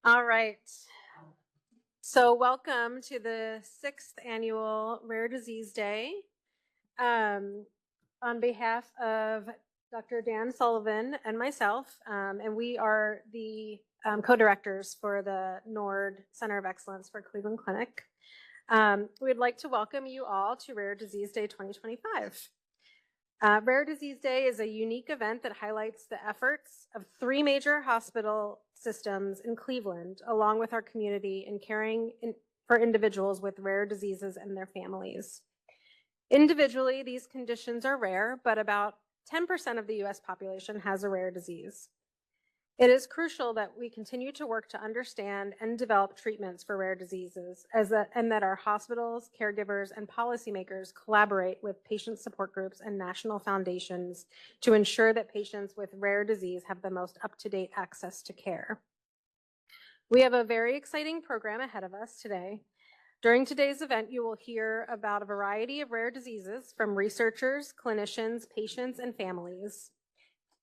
All right. So welcome to the 6th annual Rare Disease Day. On behalf of Dr. Dan Sullivan and myself, and we are the co-directors for the NORD Center of Excellence for Cleveland Clinic. We'd like to welcome you all to Rare Disease Day 2025. Rare Disease Day is a unique event that highlights the efforts of 3 major hospital systems in Cleveland, along with our community in caring for individuals with rare diseases and their families. Individually, these conditions are rare, but about 10% of the US population has a rare disease. It is crucial that we continue to work to understand and develop treatments for rare diseases, and that our hospitals, caregivers, and policymakers collaborate with patient support groups and national foundations to ensure that patients with rare disease have the most up-to-date access to care. We have a very exciting program ahead of us today. During today's event, you will hear about a variety of rare diseases from researchers, clinicians, patients, and families.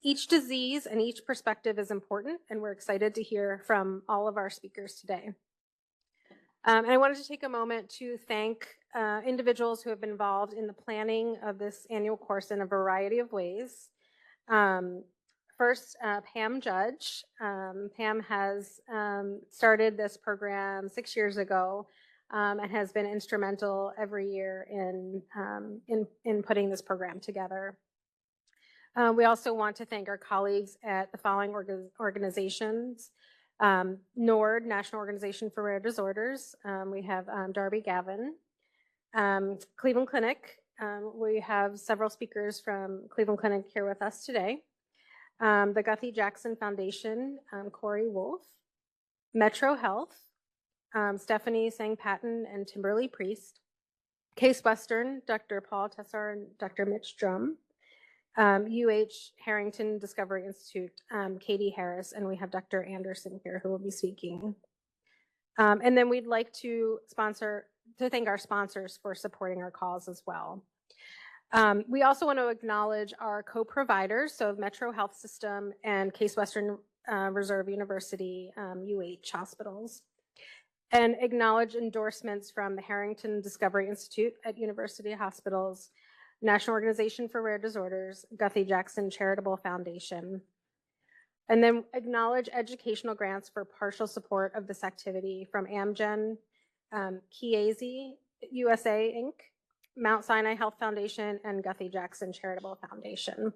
Each disease and each perspective is important, and we're excited to hear from all of our speakers today. And I wanted to take a moment to thank individuals who have been involved in the planning of this annual course in a variety of ways. First, Pam Judge. Pam has started this program 6 years ago and has been instrumental every year in putting this program together. We also want to thank our colleagues at the following organizations: NORD, National Organization for Rare Disorders. We have Darby Gavin. Cleveland Clinic. We have several speakers from Cleveland Clinic here with us today. The Guthy Jackson Foundation, Corey Wolf. MetroHealth, Stephanie Sang-Patton and Timberly Priest. Case Western, Dr. Paul Tessar and Dr. Mitch Drum. Harrington Discovery Institute, Katie Harris, and we have Dr. Anderson here who will be speaking. And then we'd like to thank our sponsors for supporting our cause as well. We also want to acknowledge our co-providers, so MetroHealth System and Case Western Reserve University hospitals, and acknowledge endorsements from the Harrington Discovery Institute at University Hospitals, National Organization for Rare Disorders, Guthy Jackson Charitable Foundation. And then acknowledge educational grants for partial support of this activity from Amgen, Chiesi USA Inc., Mount Sinai Health Foundation, and Guthy Jackson Charitable Foundation.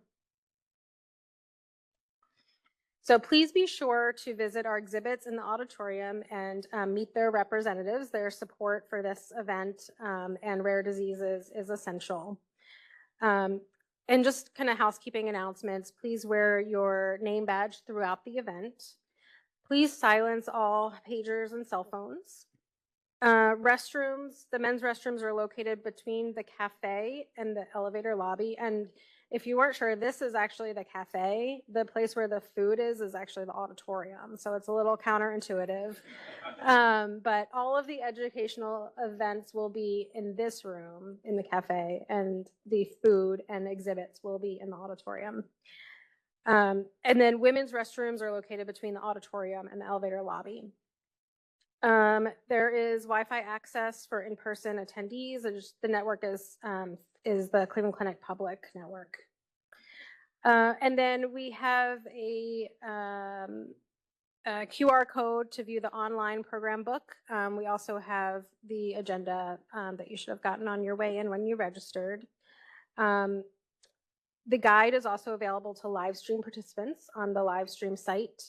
So please be sure to visit our exhibits in the auditorium and meet their representatives. Their support for this event and rare diseases is essential. And just kind of housekeeping announcements, please wear your name badge throughout the event. Please silence all pagers and cell phones. Restrooms, the men's restrooms are located between the cafe and the elevator lobby. And if you weren't sure, this is actually the cafe. The place where the food is actually the auditorium. So it's a little counterintuitive. But all of the educational events will be in this room in the cafe, and the food and exhibits will be in the auditorium. And then women's restrooms are located between the auditorium and the elevator lobby. There is Wi-Fi access for in-person attendees. The network is the Cleveland Clinic Public Network. And then we have a QR code to view the online program book. We also have the agenda that you should have gotten on your way in when you registered. The guide is also available to live stream participants on the live stream site.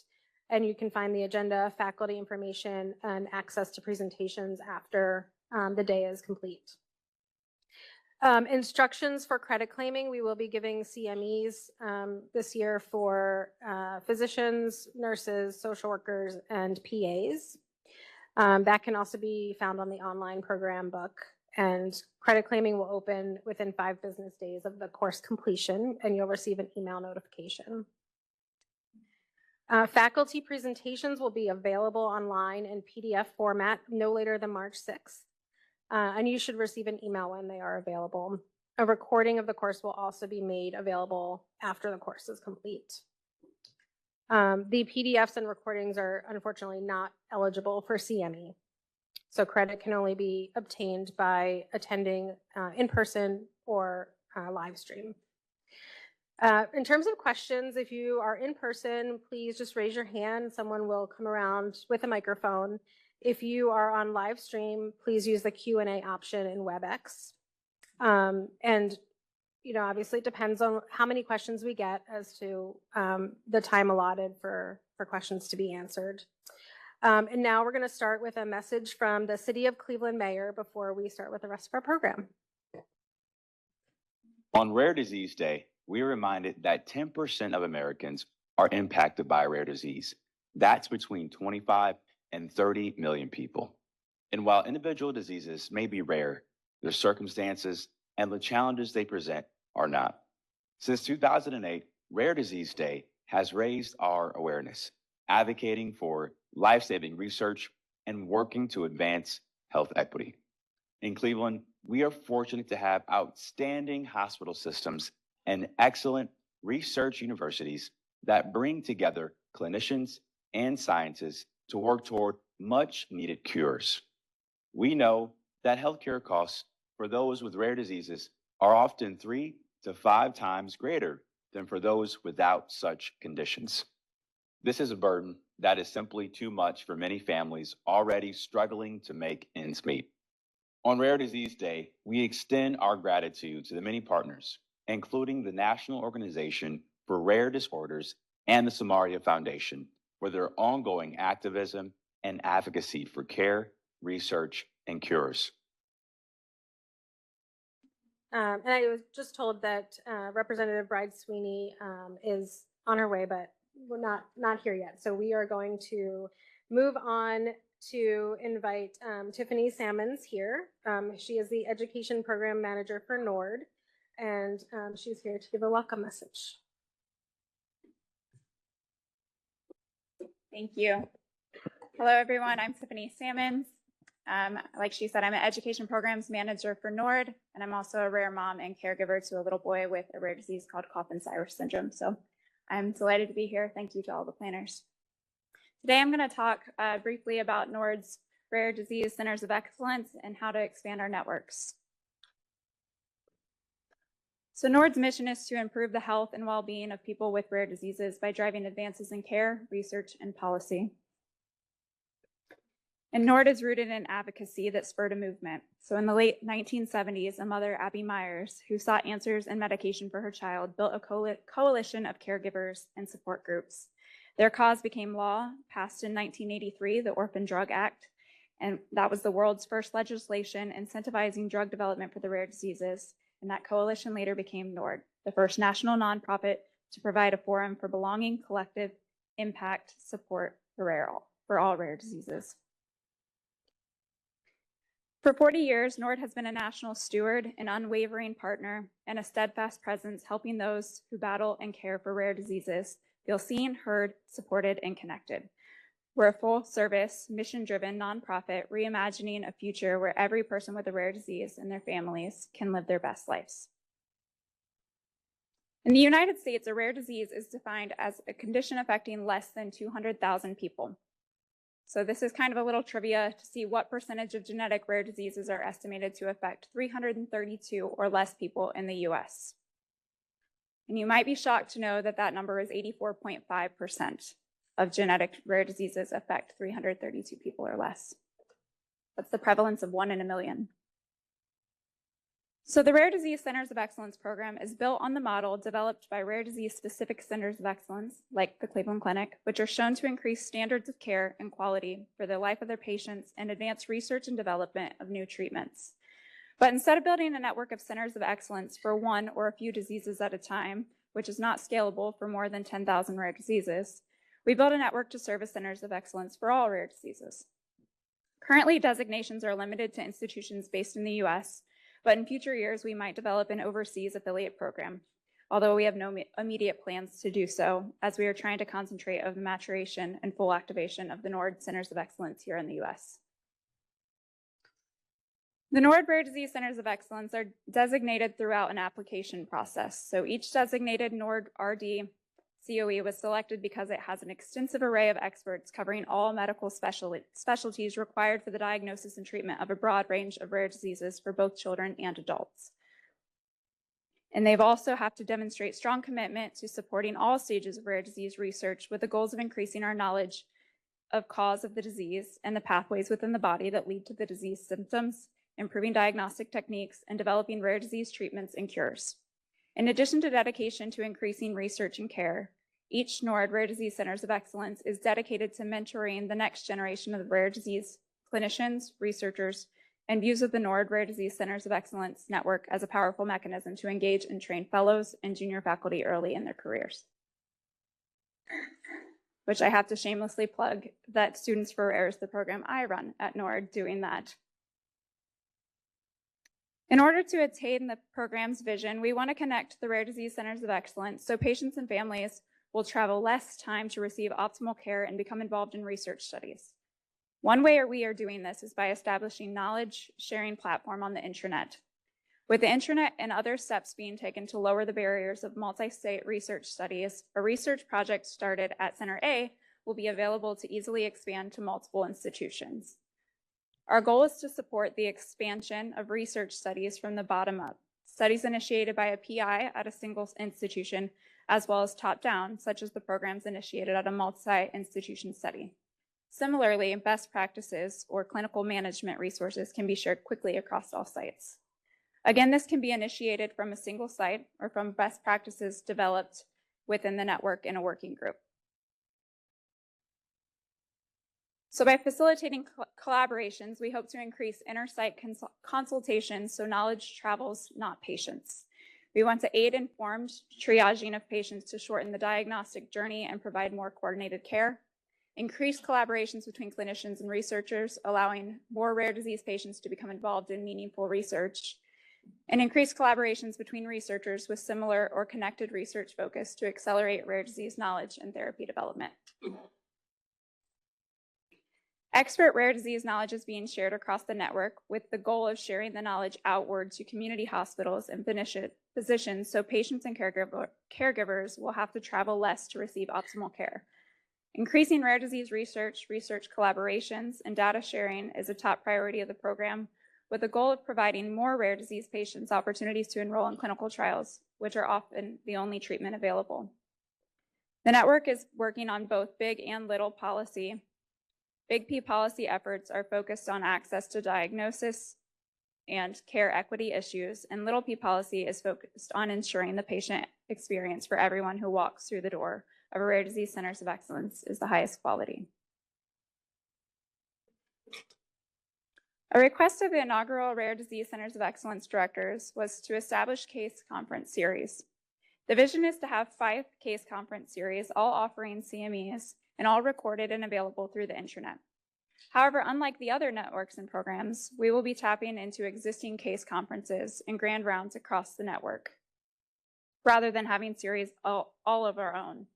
And you can find the agenda, faculty information, and access to presentations after the day is complete. Instructions for credit claiming: we will be giving CMEs this year for physicians, nurses, social workers, and PAs. That can also be found on the online program book. And credit claiming will open within 5 business days of the course completion, and you'll receive an email notification. Faculty presentations will be available online in PDF format no later than March 6th. And you should receive an email when they are available. A recording of the course will also be made available after the course is complete. The PDFs and recordings are unfortunately not eligible for CME. So credit can only be obtained by attending in person or live stream. In terms of questions, if you are in person, please just raise your hand. Someone will come around with a microphone. If you are on live stream, please use the Q&A option in WebEx. And obviously it depends on how many questions we get as to the time allotted for questions to be answered. And now we're going to start with a message from the City of Cleveland Mayor before we start with the rest of our program. On Rare Disease Day, we are reminded that 10% of Americans are impacted by a rare disease. That's between 25 and 30 million people. And while individual diseases may be rare, their circumstances and the challenges they present are not. Since 2008, Rare Disease Day has raised our awareness, advocating for life-saving research and working to advance health equity. In Cleveland, we are fortunate to have outstanding hospital systems and excellent research universities that bring together clinicians and scientists to work toward much-needed cures. We know that healthcare costs for those with rare diseases are often 3 to 5 times greater than for those without such conditions. This is a burden that is simply too much for many families already struggling to make ends meet. On Rare Disease Day, we extend our gratitude to the many partners, including the National Organization for Rare Disorders and the Samaria Foundation, for their ongoing activism and advocacy for care, research, and cures. And I was just told that Representative Bride Sweeney is on her way, but we're not here yet. So we are going to move on to invite Tiffany Salmons here. She is the Education Program Manager for NORD, and she's here to give a welcome message. Thank you. Hello, everyone. I'm Tiffany Salmons. Like she said, I'm an Education Programs Manager for NORD, and I'm also a rare mom and caregiver to a little boy with a rare disease called Coffin-Siris syndrome. So I'm delighted to be here. Thank you to all the planners. Today, I'm going to talk briefly about NORD's Rare Disease Centers of Excellence and how to expand our networks. So NORD's mission is to improve the health and well-being of people with rare diseases by driving advances in care, research, and policy. And NORD is rooted in advocacy that spurred a movement. So in the late 1970s, a mother, Abby Myers, who sought answers and medication for her child, built a coalition of caregivers and support groups. Their cause became law, passed in 1983, the Orphan Drug Act, and that was the world's first legislation incentivizing drug development for the rare diseases. And that coalition later became NORD, the first national nonprofit to provide a forum for belonging, collective impact support for all rare diseases. For 40 years, NORD has been a national steward, an unwavering partner, and a steadfast presence helping those who battle and care for rare diseases feel seen, heard, supported, and connected. We're a full-service, mission-driven nonprofit reimagining a future where every person with a rare disease and their families can live their best lives. In the United States, a rare disease is defined as a condition affecting less than 200,000 people. So this is kind of a little trivia to see what percentage of genetic rare diseases are estimated to affect 332 or less people in the US. And you might be shocked to know that that number is 84.5% of genetic rare diseases affect 332 people or less. That's the prevalence of 1 in a million. So the Rare Disease Centers of Excellence program is built on the model developed by rare disease-specific centers of excellence, like the Cleveland Clinic, which are shown to increase standards of care and quality for the life of their patients and advance research and development of new treatments. But instead of building a network of centers of excellence for one or a few diseases at a time, which is not scalable for more than 10,000 rare diseases, we built a network to service centers of excellence for all rare diseases. Currently, designations are limited to institutions based in the US, but in future years, we might develop an overseas affiliate program, although we have no immediate plans to do so, as we are trying to concentrate on the maturation and full activation of the NORD Centers of Excellence here in the US. The NORD Rare Disease Centers of Excellence are designated throughout an application process. So each designated NORD RD COE was selected because it has an extensive array of experts covering all medical specialties required for the diagnosis and treatment of a broad range of rare diseases for both children and adults. And they've also have to demonstrate strong commitment to supporting all stages of rare disease research with the goals of increasing our knowledge of cause of the disease and the pathways within the body that lead to the disease symptoms, improving diagnostic techniques, and developing rare disease treatments and cures. In addition to dedication to increasing research and care, each NORD Rare Disease Centers of Excellence is dedicated to mentoring the next generation of rare disease clinicians, researchers, and views of the NORD Rare Disease Centers of Excellence network as a powerful mechanism to engage and train fellows and junior faculty early in their careers. Which I have to shamelessly plug that Students for Rare is the program I run at NORD doing that. In order to attain the program's vision, we want to connect the Rare Disease Centers of Excellence so patients and families will travel less time to receive optimal care and become involved in research studies. One way we are doing this is by establishing knowledge sharing platform on the intranet. With the intranet and other steps being taken to lower the barriers of multi-state research studies, a research project started at Center A will be available to easily expand to multiple institutions. Our goal is to support the expansion of research studies from the bottom up, studies initiated by a PI at a single institution, as well as top down, such as the programs initiated at a multi-institution study. Similarly, best practices or clinical management resources can be shared quickly across all sites. Again, this can be initiated from a single site or from best practices developed within the network in a working group. So by facilitating collaborations, we hope to increase inter-site consultations so knowledge travels, not patients. We want to aid informed triaging of patients to shorten the diagnostic journey and provide more coordinated care, increase collaborations between clinicians and researchers, allowing more rare disease patients to become involved in meaningful research, and increase collaborations between researchers with similar or connected research focus to accelerate rare disease knowledge and therapy development. Expert rare disease knowledge is being shared across the network with the goal of sharing the knowledge outward to community hospitals and physicians so patients and caregivers will have to travel less to receive optimal care. Increasing rare disease research collaborations, and data sharing is a top priority of the program with the goal of providing more rare disease patients opportunities to enroll in clinical trials, which are often the only treatment available. The network is working on both big and little policy. Big P policy efforts are focused on access to diagnosis and care equity issues, and little p policy is focused on ensuring the patient experience for everyone who walks through the door of a Rare Disease Centers of Excellence is the highest quality. A request of the inaugural Rare Disease Centers of Excellence directors was to establish case conference series. The vision is to have 5 case conference series, all offering CMEs, and all recorded and available through the intranet. However, unlike the other networks and programs, we will be tapping into existing case conferences and grand rounds across the network, rather than having series all of our own.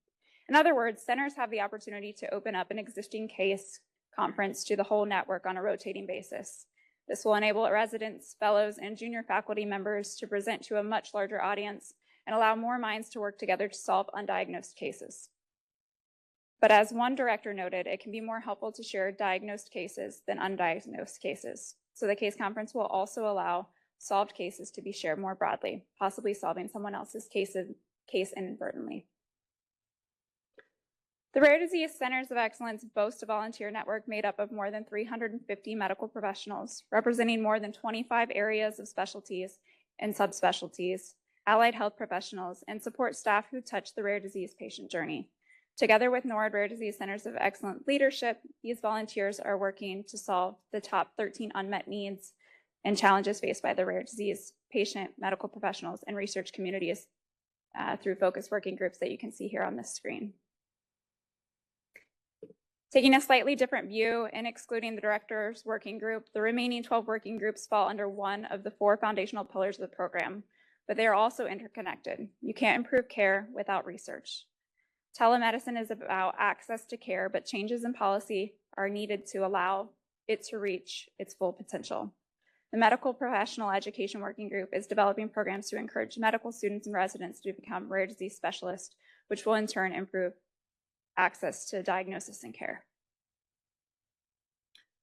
In other words, centers have the opportunity to open up an existing case conference to the whole network on a rotating basis. This will enable residents, fellows, and junior faculty members to present to a much larger audience and allow more minds to work together to solve undiagnosed cases. But as one director noted, it can be more helpful to share diagnosed cases than undiagnosed cases. So the case conference will also allow solved cases to be shared more broadly, possibly solving someone else's case inadvertently. The Rare Disease Centers of Excellence boast a volunteer network made up of more than 350 medical professionals, representing more than 25 areas of specialties and subspecialties, allied health professionals, and support staff who touch the rare disease patient journey. Together with NORD Rare Disease Centers of Excellence leadership, these volunteers are working to solve the top 13 unmet needs and challenges faced by the rare disease patient, medical professionals, and research communities through focus working groups that you can see here on this screen. Taking a slightly different view and excluding the director's working group, the remaining 12 working groups fall under one of the 4 foundational pillars of the program, but they are also interconnected. You can't improve care without research. Telemedicine is about access to care, but changes in policy are needed to allow it to reach its full potential. The Medical Professional Education Working Group is developing programs to encourage medical students and residents to become rare disease specialists which will in turn improve access to diagnosis and care.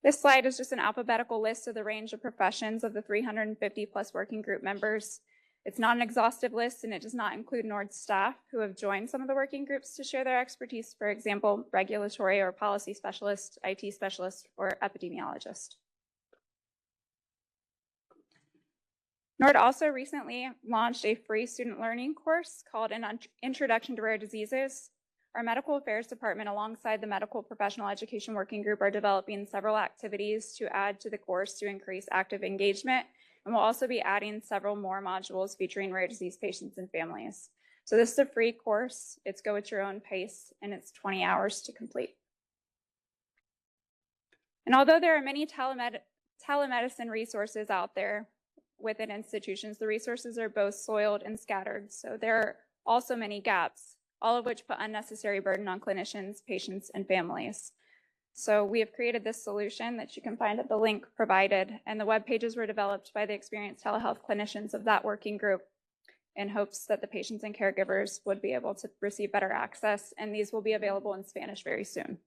This slide is just an alphabetical list of the range of professions of the 350 plus working group members. It's not an exhaustive list, and it does not include NORD staff who have joined some of the working groups to share their expertise, for example, regulatory or policy specialist, IT specialist, or epidemiologist. NORD also recently launched a free student learning course called An Introduction to Rare Diseases. Our medical affairs department, alongside the medical professional education working group, are developing several activities to add to the course to increase active engagement. And we'll also be adding several more modules featuring rare disease patients and families. So this is a free course. It's go at your own pace, and it's 20 hours to complete. And although there are many telemedicine resources out there within institutions, the resources are both soiled and scattered. So there are also many gaps, all of which put unnecessary burden on clinicians, patients, and families. So we have created this solution that you can find at the link provided, and the web pages were developed by the experienced telehealth clinicians of that working group in hopes that the patients and caregivers would be able to receive better access, and these will be available in Spanish very soon.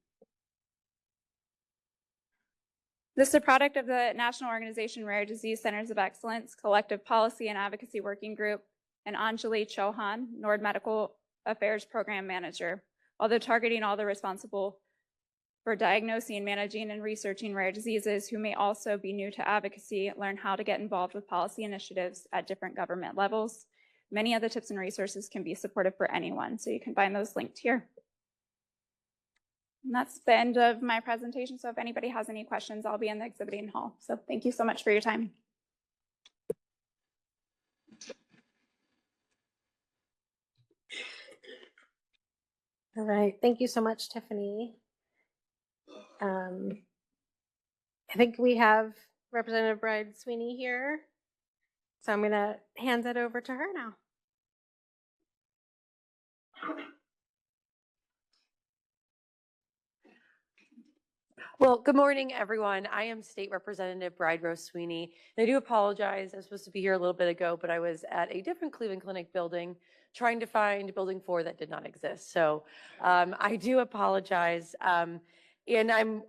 This is a product of the National Organization Rare Disease Centers of Excellence Collective Policy and Advocacy Working Group, and Anjali Chauhan, NORD Medical Affairs Program Manager. Although targeting all the responsible for diagnosing, managing, and researching rare diseases who may also be new to advocacy, learn how to get involved with policy initiatives at different government levels. Many of the tips and resources can be supportive for anyone, so you can find those linked here. And that's the end of my presentation. So if anybody has any questions, I'll be in the exhibiting hall. So thank you so much for your time. All right, thank you so much, Tiffany. I think we have Representative Bride Sweeney here, so I'm going to hand it over to her now. Well, good morning, everyone. I am State Representative Bride Rose Sweeney. And I do apologize. I was supposed to be here a little bit ago, but I was at a different Cleveland Clinic building trying to find building 4 that did not exist. So I do apologize. And I'm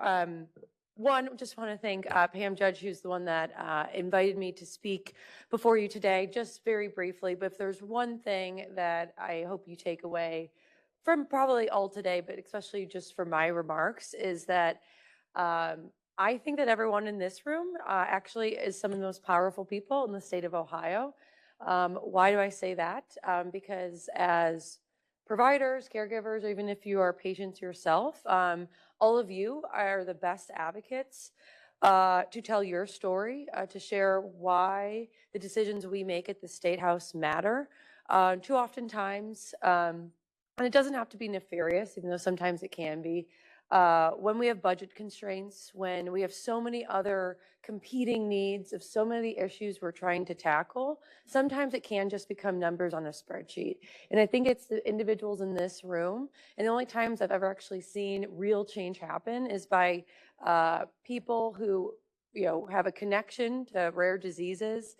just want to thank Pam Judge, who's the one that invited me to speak before you today, just very briefly. But if there's one thing that I hope you take away from probably all today, but especially just from my remarks, is that I think that everyone in this room actually is some of the most powerful people in the state of Ohio. Why do I say that? Because as providers, caregivers, or even if you are patients yourself, all of you are the best advocates to tell your story, to share why the decisions we make at the State House matter. Too often times, and it doesn't have to be nefarious, even though sometimes it can be. When we have budget constraints, when we have so many other competing needs of so many issues we're trying to tackle, sometimes it can just become numbers on a spreadsheet. And I think it's the individuals in this room, and the only times I've ever actually seen real change happen is by people who, have a connection to rare diseases,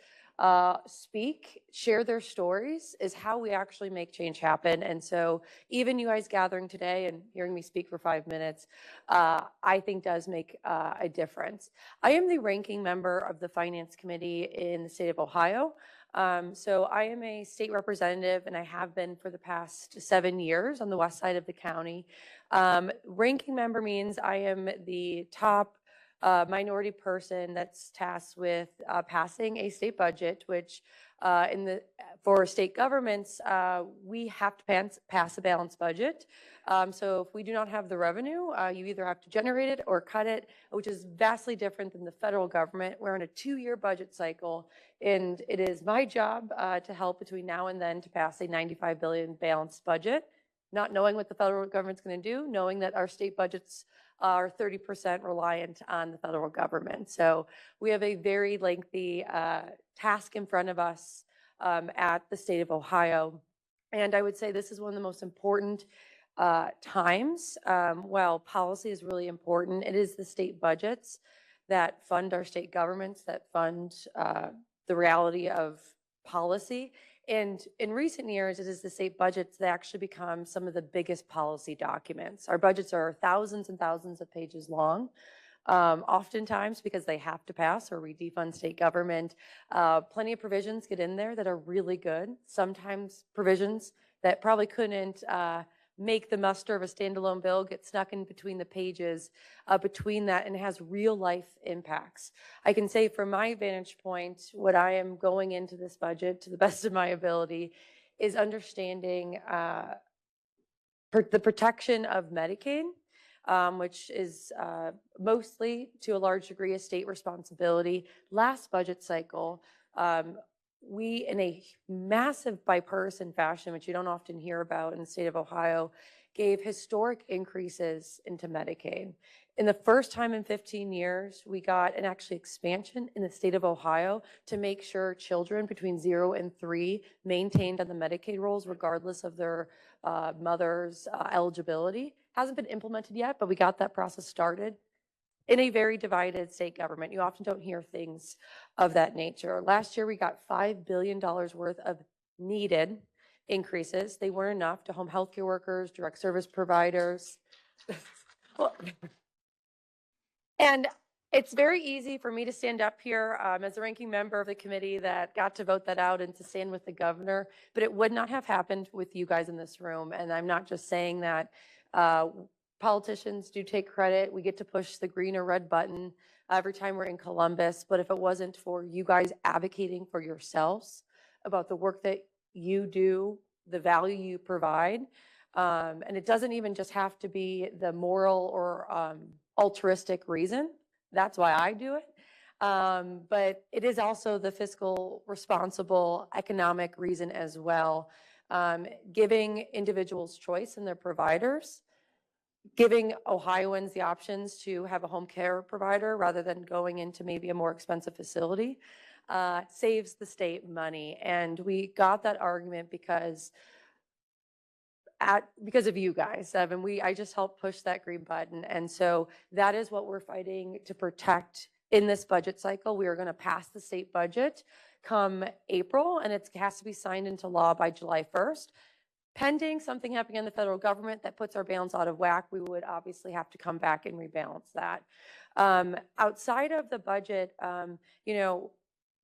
speak, share their stories, is how we actually make change happen. And so even you guys gathering today and hearing me speak for 5 minutes, I think does make a difference. I am the ranking member of the Finance Committee in the state of Ohio. So I am a state representative, and I have been for the past 7 years on the west side of the county. Ranking member means I am the top minority person that's tasked with passing a state budget, which for state governments, we have to pass a balanced budget. So if we do not have the revenue, you either have to generate it or cut it, which is vastly different than the federal government. We're in a 2-year budget cycle, and it is my job to help between now and then to pass a $95 billion balanced budget, not knowing what the federal government's going to do, knowing that our state budgets are 30% reliant on the federal government. So we have a very lengthy task in front of us at the state of Ohio. And I would say this is one of the most important times. While policy is really important, it is the state budgets that fund our state governments, that fund the reality of policy. And in recent years, it is the state budgets that actually become some of the biggest policy documents. Our budgets are thousands and thousands of pages long. Oftentimes because they have to pass or we defund state government. Plenty of provisions get in there that are really good. Sometimes provisions that probably couldn't make the muster of a standalone bill get snuck in between the pages between that and has real life impacts. I can say from my vantage point, what I am going into this budget to the best of my ability is understanding the protection of Medicaid, which is mostly to a large degree a state responsibility. Last budget cycle, we, in a massive bipartisan fashion, which you don't often hear about in the state of Ohio, gave historic increases into Medicaid. In the first time in 15 years, we got an actually expansion in the state of Ohio to make sure children between 0 and 3 maintained on the Medicaid rolls regardless of their mother's eligibility. Hasn't been implemented yet, but we got that process started. In a very divided state government, you often don't hear things of that nature. Last year, we got $5 billion worth of needed increases. They weren't enough to home healthcare workers, direct service providers. And it's very easy for me to stand up here as a ranking member of the committee that got to vote that out and to stand with the governor, but it would not have happened with you guys in this room. And I'm not just saying that. Politicians do take credit. We get to push the green or red button every time we're in Columbus. But if it wasn't for you guys advocating for yourselves about the work that you do, the value you provide, and it doesn't even just have to be the moral or altruistic reason. That's why I do it. But it is also the fiscal responsible economic reason as well. Giving individuals choice in their providers, giving Ohioans the options to have a home care provider rather than going into maybe a more expensive facility saves the state money. And we got that argument because of you guys, Evan. I just helped push that green button. And so that is what we're fighting to protect in this budget cycle. We are going to pass the state budget come April, and it has to be signed into law by July 1st. Pending something happening in the federal government that puts our balance out of whack, we would obviously have to come back and rebalance that. Outside of the budget, you know,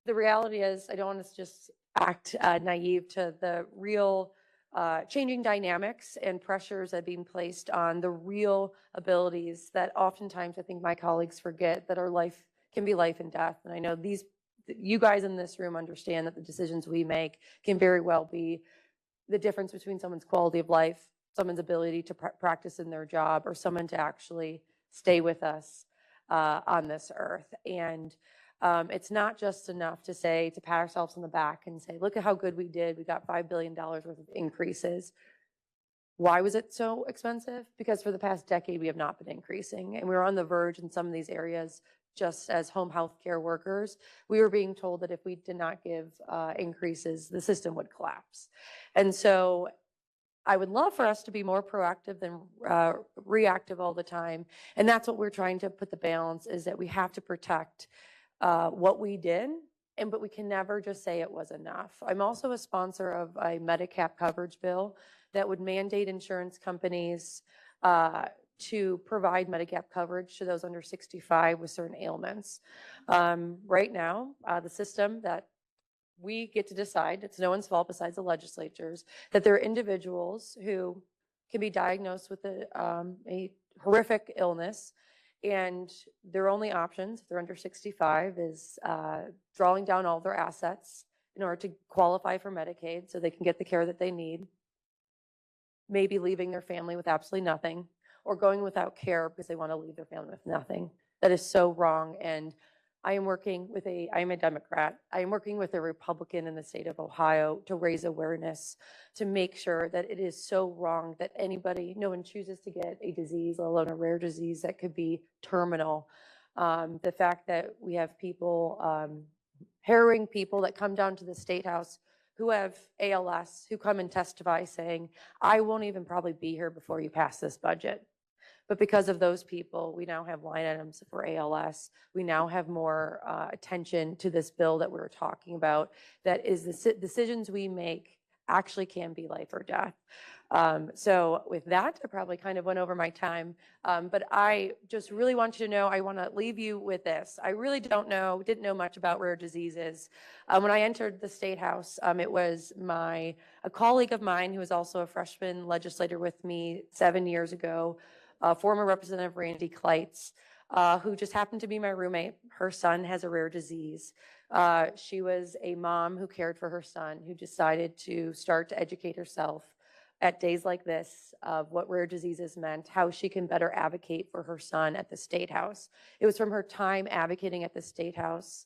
the reality is I don't want to just act naive to the real changing dynamics and pressures that are being placed on the real abilities that oftentimes I think my colleagues forget that our life can be life and death. And I know you guys in this room understand that the decisions we make can very well be the difference between someone's quality of life, someone's ability to practice in their job, or someone to actually stay with us on this earth. And it's not just enough to pat ourselves on the back and say, look at how good we did. We got $5 billion worth of increases. Why was it so expensive? Because for the past decade, we have not been increasing. And we were on the verge in some of these areas, just as home health care workers, we were being told that if we did not give increases, the system would collapse. And so I would love for us to be more proactive than reactive all the time. And that's what we're trying to put the balance, is that we have to protect what we did, but we can never just say it was enough. I'm also a sponsor of a Medicap coverage bill that would mandate insurance companies to provide Medigap coverage to those under 65 with certain ailments. Right now, the system that we get to decide, it's no one's fault besides the legislatures, that there are individuals who can be diagnosed with a horrific illness, and their only options, if they're under 65, is drawing down all their assets in order to qualify for Medicaid so they can get the care that they need, maybe leaving their family with absolutely nothing, or going without care because they want to leave their family with nothing. That is so wrong. And I am a Democrat. I am working with a Republican in the state of Ohio to raise awareness, to make sure that it is so wrong that no one chooses to get a disease, let alone a rare disease that could be terminal. The fact that we have people, harrowing people that come down to the State House who have ALS, who come and testify saying, I won't even probably be here before you pass this budget. But because of those people, we now have line items for ALS. We now have more attention to this bill that we were talking about, that is the decisions we make actually can be life or death. So with that, I probably kind of went over my time, but I just really want you to know, I want to leave you with this. I really didn't know much about rare diseases. When I entered the State House, it was a colleague of mine who was also a freshman legislator with me 7 years ago, former Representative Randy Kleitz, who just happened to be my roommate. Her son has a rare disease. She was a mom who cared for her son, who decided to start to educate herself at days like this of what rare diseases meant, how she can better advocate for her son at the State House. It was from her time advocating at the State House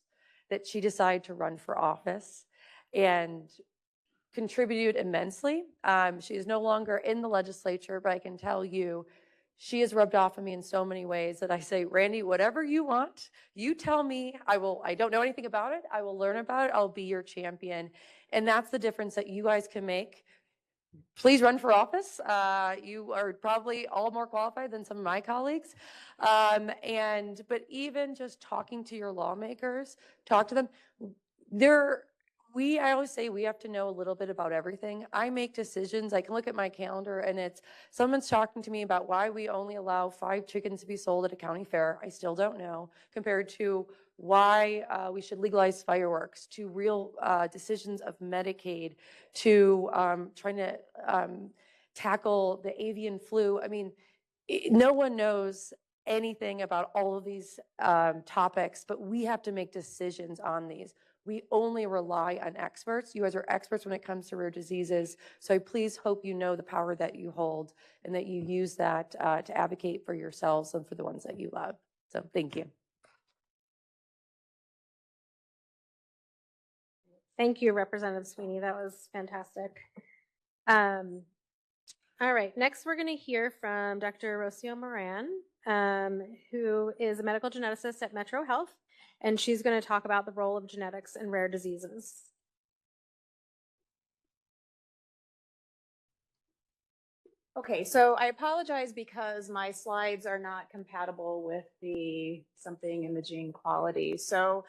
that she decided to run for office and contributed immensely. She is no longer in the legislature, but I can tell you, she has rubbed off on me in so many ways that I say, Randy, whatever you want, you tell me. I don't know anything about it. I will learn about it. I'll be your champion. And that's the difference that you guys can make. Please run for office. You are probably all more qualified than some of my colleagues. But even just talking to your lawmakers, talk to them. I always say we have to know a little bit about everything. I make decisions. I can look at my calendar and someone's talking to me about why we only allow 5 chickens to be sold at a county fair. I still don't know, compared to why we should legalize fireworks, to real decisions of Medicaid, to trying to tackle the avian flu. I mean, no one knows anything about all of these topics, but we have to make decisions on these. We only rely on experts. You guys are experts when it comes to rare diseases. So I please hope you know the power that you hold and that you use that to advocate for yourselves and for the ones that you love. So thank you. Thank you, Representative Sweeney. That was fantastic. All right, next we're going to hear from Dr. Rocio Moran, who is a medical geneticist at MetroHealth, and she's going to talk about the role of genetics in rare diseases. Okay, so I apologize because my slides are not compatible with the something imaging quality. So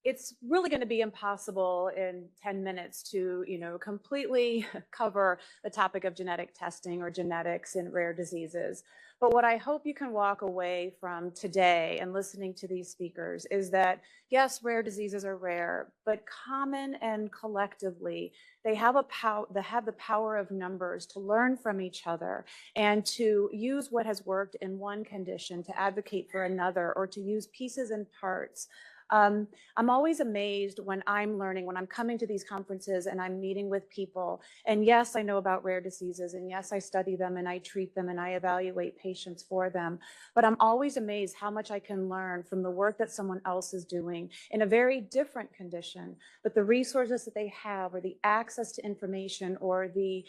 it's really going to be impossible in 10 minutes to, completely cover the topic of genetic testing or genetics in rare diseases. But what I hope you can walk away from today and listening to these speakers is that, yes, rare diseases are rare, but common and collectively, they have the power of numbers to learn from each other and to use what has worked in one condition to advocate for another, or to use pieces and parts. I'm always amazed when I'm coming to these conferences and I'm meeting with people. And yes, I know about rare diseases, and yes, I study them and I treat them and I evaluate patients for them. But I'm always amazed how much I can learn from the work that someone else is doing in a very different condition. But the resources that they have, or the access to information, or the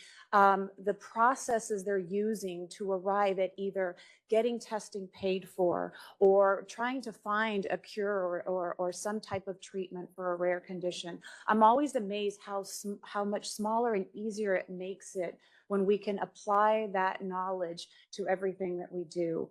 processes they're using to arrive at either getting testing paid for, or trying to find a cure or some type of treatment for a rare condition. I'm always amazed how much smaller and easier it makes it when we can apply that knowledge to everything that we do.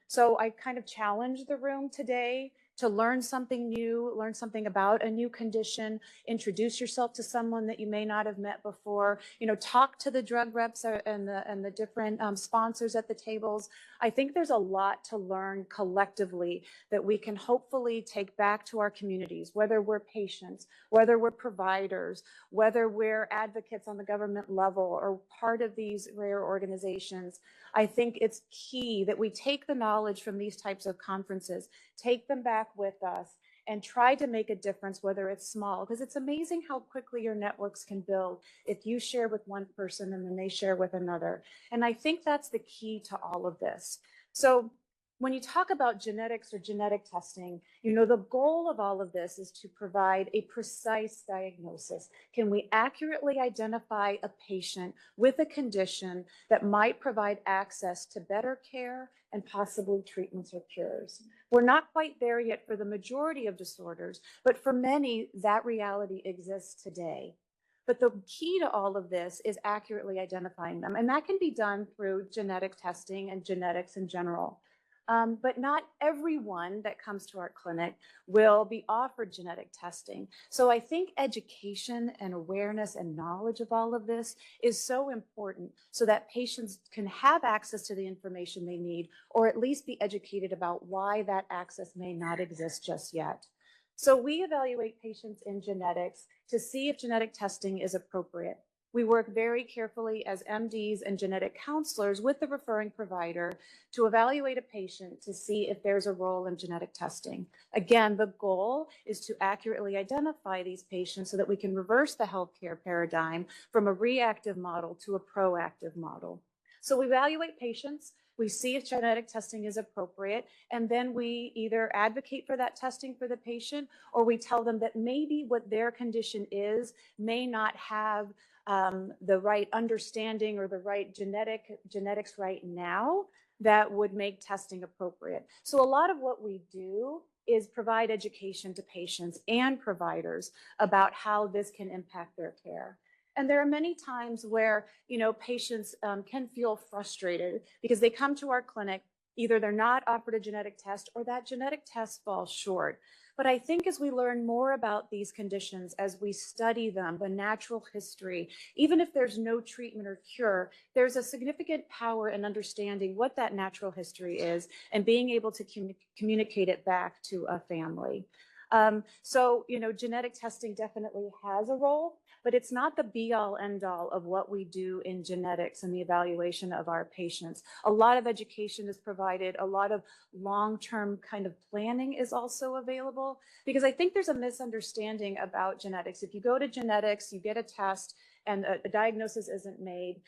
So I kind of challenge the room today to learn something new, learn something about a new condition, introduce yourself to someone that you may not have met before, talk to the drug reps and the different sponsors at the tables. I think there's a lot to learn collectively that we can hopefully take back to our communities, whether we're patients, whether we're providers, whether we're advocates on the government level or part of these rare organizations. I think it's key that we take the knowledge from these types of conferences, take them back with us, and try to make a difference, whether it's small, because it's amazing how quickly your networks can build if you share with one person and then they share with another. And I think that's the key to all of this. So when you talk about genetics or genetic testing, the goal of all of this is to provide a precise diagnosis. Can we accurately identify a patient with a condition that might provide access to better care and possibly treatments or cures? We're not quite there yet for the majority of disorders, but for many, that reality exists today. But the key to all of this is accurately identifying them. And that can be done through genetic testing and genetics in general. But not everyone that comes to our clinic will be offered genetic testing. So I think education and awareness and knowledge of all of this is so important so that patients can have access to the information they need, or at least be educated about why that access may not exist just yet. So we evaluate patients in genetics to see if genetic testing is appropriate. We work very carefully as MDs and genetic counselors with the referring provider to evaluate a patient to see if there's a role in genetic testing. Again, the goal is to accurately identify these patients so that we can reverse the healthcare paradigm from a reactive model to a proactive model. So we evaluate patients, we see if genetic testing is appropriate, and then we either advocate for that testing for the patient, or we tell them that maybe what their condition is may not have the right understanding or the right genetics right now that would make testing appropriate. So a lot of what we do is provide education to patients and providers about how this can impact their care. And there are many times where, patients can feel frustrated because they come to our clinic, either they're not offered a genetic test or that genetic test falls short. But I think as we learn more about these conditions, as we study them, the natural history, even if there's no treatment or cure, there's a significant power in understanding what that natural history is and being able to communicate it back to a family. So, genetic testing definitely has a role, but it's not the be-all, end-all of what we do in genetics and the evaluation of our patients. A lot of education is provided. A lot of long-term kind of planning is also available, because I think there's a misunderstanding about genetics. If you go to genetics, you get a test, and a diagnosis isn't made.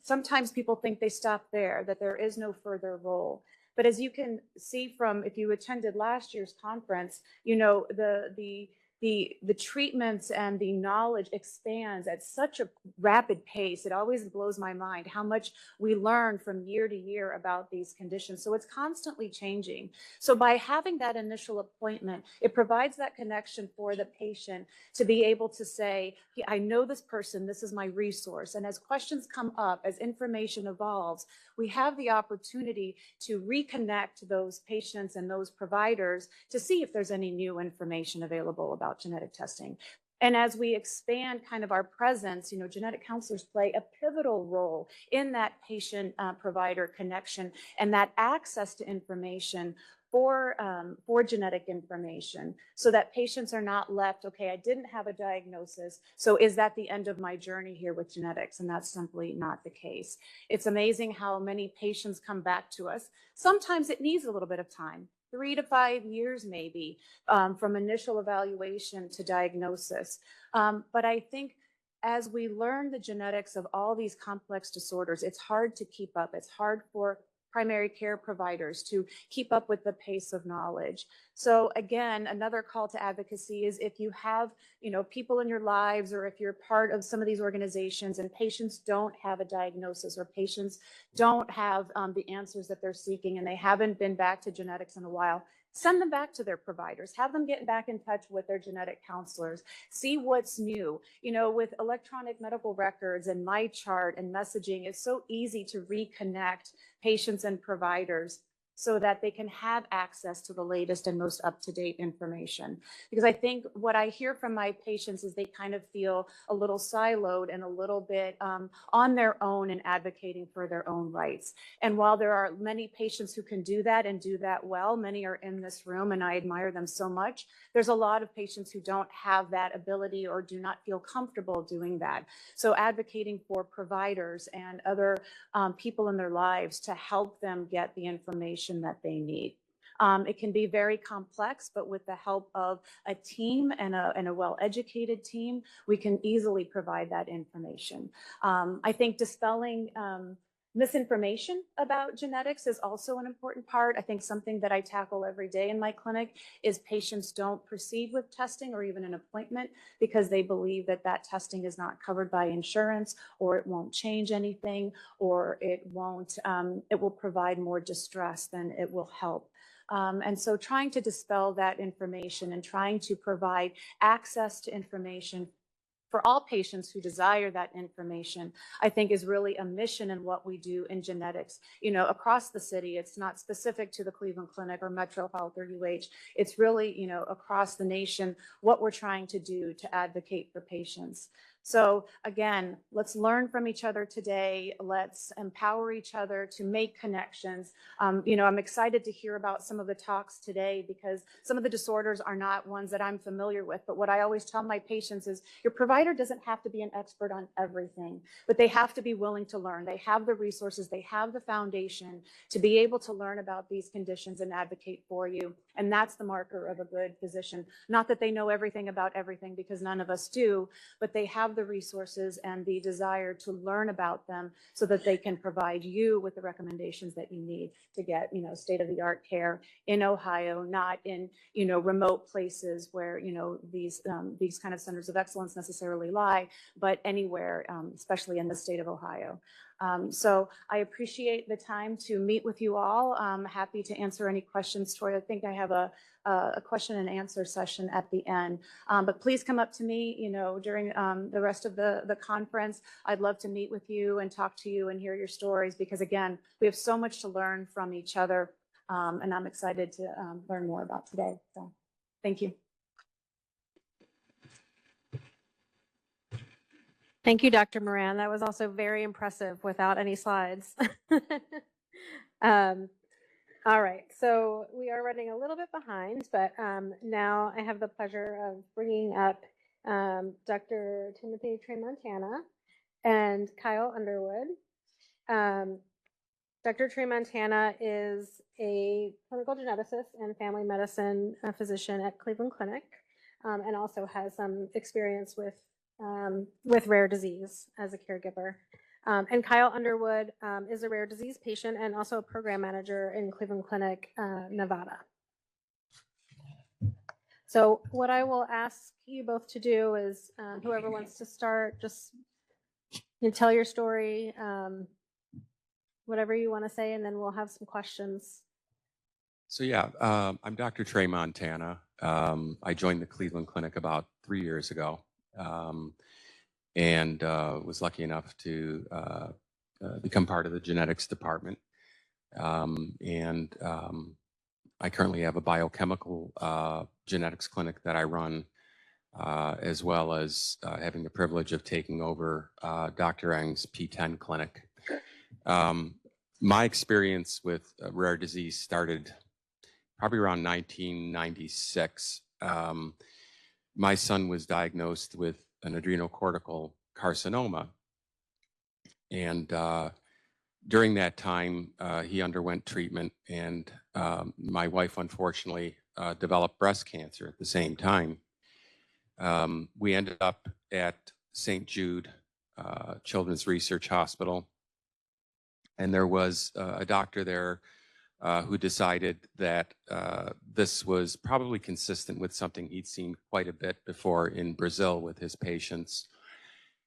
Sometimes people think they stop there, that there is no further role. But as you can see from, if you attended last year's conference, the treatments and the knowledge expands at such a rapid pace. It always blows my mind how much we learn from year to year about these conditions. So it's constantly changing. So by having that initial appointment, it provides that connection for the patient to be able to say, I know this person, this is my resource. And as questions come up, as information evolves, we have the opportunity to reconnect those patients and those providers to see if there's any new information available about genetic testing. And as we expand kind of our presence, genetic counselors play a pivotal role in that patient provider connection and that access to information for genetic information, so that patients are not left, okay, I didn't have a diagnosis, so is that the end of my journey here with genetics? And that's simply not the case. It's amazing how many patients come back to us. Sometimes it needs a little bit of time, 3 to 5 years maybe, from initial evaluation to diagnosis. But I think as we learn the genetics of all these complex disorders, it's hard to keep up. It's hard for primary care providers to keep up with the pace of knowledge. So again, another call to advocacy is if you have, people in your lives, or if you're part of some of these organizations and patients don't have a diagnosis, or patients don't have the answers that they're seeking, and they haven't been back to genetics in a while, send them back to their providers, have them get back in touch with their genetic counselors, see what's new. With electronic medical records and MyChart and messaging, it's so easy to reconnect patients and providers so that they can have access to the latest and most up-to-date information. Because I think what I hear from my patients is they kind of feel a little siloed and a little bit on their own in advocating for their own rights. And while there are many patients who can do that and do that well, many are in this room and I admire them so much, there's a lot of patients who don't have that ability or do not feel comfortable doing that. So advocating for providers and other people in their lives to help them get the information that they need. It can be very complex, but with the help of a team and a well-educated team, we can easily provide that information. I think dispelling misinformation about genetics is also an important part. I think something that I tackle every day in my clinic is patients don't proceed with testing or even an appointment because they believe that that testing is not covered by insurance, or it won't change anything, or it will provide more distress than it will help. And so trying to dispel that information and trying to provide access to information for all patients who desire that information, I think is really a mission in what we do in genetics. You know, across the city, it's not specific to the Cleveland Clinic or MetroHealth or UH. It's really, you know, across the nation, what we're trying to do to advocate for patients. So again, let's learn from each other today. Let's empower each other to make connections. You know, I'm excited to hear about some of the talks today because some of the disorders are not ones that I'm familiar with. But what I always tell my patients is your provider doesn't have to be an expert on everything, but they have to be willing to learn. They have the resources, they have the foundation to be able to learn about these conditions and advocate for you. And that's the marker of a good physician. Not that they know everything about everything, because none of us do, but they have the resources and the desire to learn about them so that they can provide you with the recommendations that you need to get, you know, state-of-the-art care in Ohio, not in, you know, remote places where, you know, these kind of centers of excellence necessarily lie, but anywhere, especially in the state of Ohio. So I appreciate the time to meet with you all. I'm happy to answer any questions. Troy, I think I have a question and answer session at the end. But please come up to me, you know, during the rest of the conference. I'd love to meet with you and talk to you and hear your stories, because again, we have so much to learn from each other. And I'm excited to learn more about today. So thank you. Thank you, Dr. Moran. That was also very impressive without any slides. All right, so we are running a little bit behind, but now I have the pleasure of bringing up Dr. Timothy Tremontana and Kyle Underwood. Dr. Tremontana is a clinical geneticist and family medicine physician at Cleveland Clinic, and also has some experience with rare disease as a caregiver. And Kyle Underwood is a rare disease patient and also a program manager in Cleveland Clinic, Nevada. So what I will ask you both to do is, whoever wants to start, just tell your story, whatever you want to say, and then we'll have some questions. So yeah, I'm Dr. Tremontana. I joined the Cleveland Clinic about 3 years ago. And was lucky enough to become part of the genetics department. I currently have a biochemical genetics clinic that I run, as well as having the privilege of taking over Dr. Eng's P10 clinic. My experience with rare disease started probably around 1996. My son was diagnosed with an adrenocortical carcinoma. And during that time, he underwent treatment, and my wife, unfortunately, developed breast cancer at the same time. We ended up at St. Jude Children's Research Hospital, and there was a doctor there who decided that this was probably consistent with something he'd seen quite a bit before in Brazil with his patients,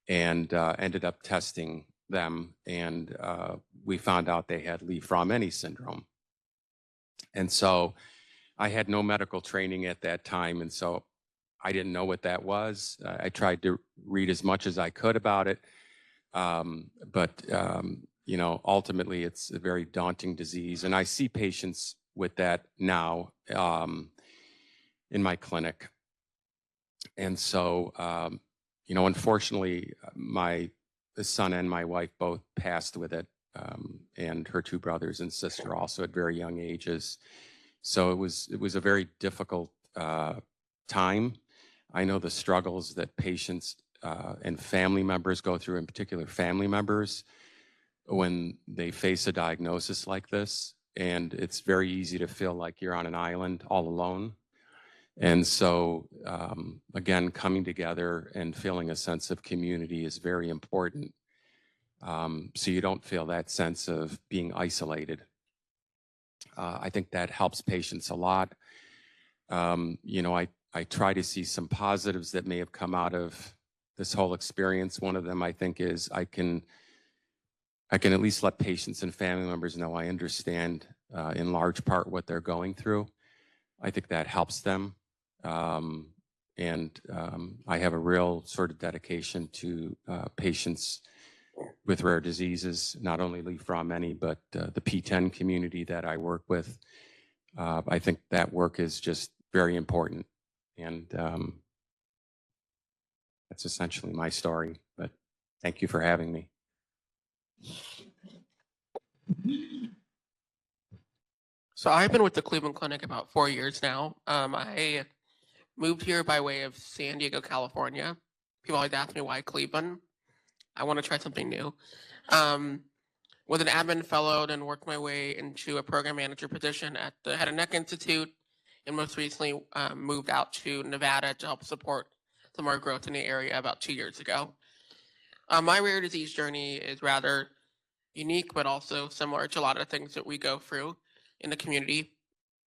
and ended up testing them, and we found out they had Li-Fraumeni syndrome. And so I had no medical training at that time, and so I didn't know what that was. I tried to read as much as I could about it, but you know, ultimately it's a very daunting disease, and I see patients with that now in my clinic. And so, you know, unfortunately, my son and my wife both passed with it, and her two brothers and sister also at very young ages. So it was a very difficult time. I know the struggles that patients and family members go through, in particular family members, when they face a diagnosis like this. And it's very easy to feel like you're on an island all alone. And so, again, coming together and feeling a sense of community is very important. So you don't feel that sense of being isolated. I think that helps patients a lot. You know, I try to see some positives that may have come out of this whole experience. One of them, I think, is I can at least let patients and family members know I understand in large part what they're going through. I think that helps them. And I have a real sort of dedication to patients with rare diseases, not only Leaf-Raw-Many, but the P10 community that I work with. I think that work is just very important. And that's essentially my story, but thank you for having me. So I've been with the Cleveland Clinic about 4 years now. I moved here by way of San Diego, California. People always ask me why Cleveland. I want to try something new. Was an admin fellow, then worked my way into a program manager position at the Head and Neck Institute, and most recently moved out to Nevada to help support some more growth in the area about 2 years ago. My rare disease journey is rather unique, but also similar to a lot of the things that we go through in the community.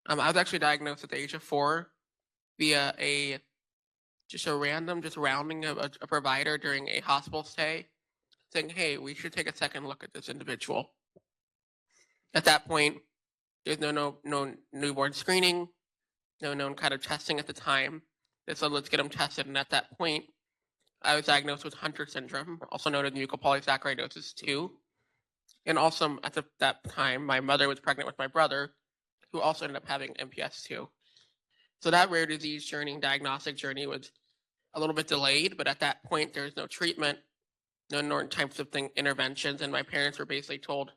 I was actually diagnosed at the age of 4 via just rounding of a provider during a hospital stay, saying, "Hey, we should take a second look at this individual." At that point, there's no newborn screening, no known kind of testing at the time. They said, "Let's get them tested." And at that point, I was diagnosed with Hunter syndrome, also known as mucopolysaccharidosis 2. And also at that time, my mother was pregnant with my brother, who also ended up having MPS 2. So that rare disease journey, diagnostic journey, was a little bit delayed, but at that point, there was no treatment, no known types of interventions, and my parents were basically told,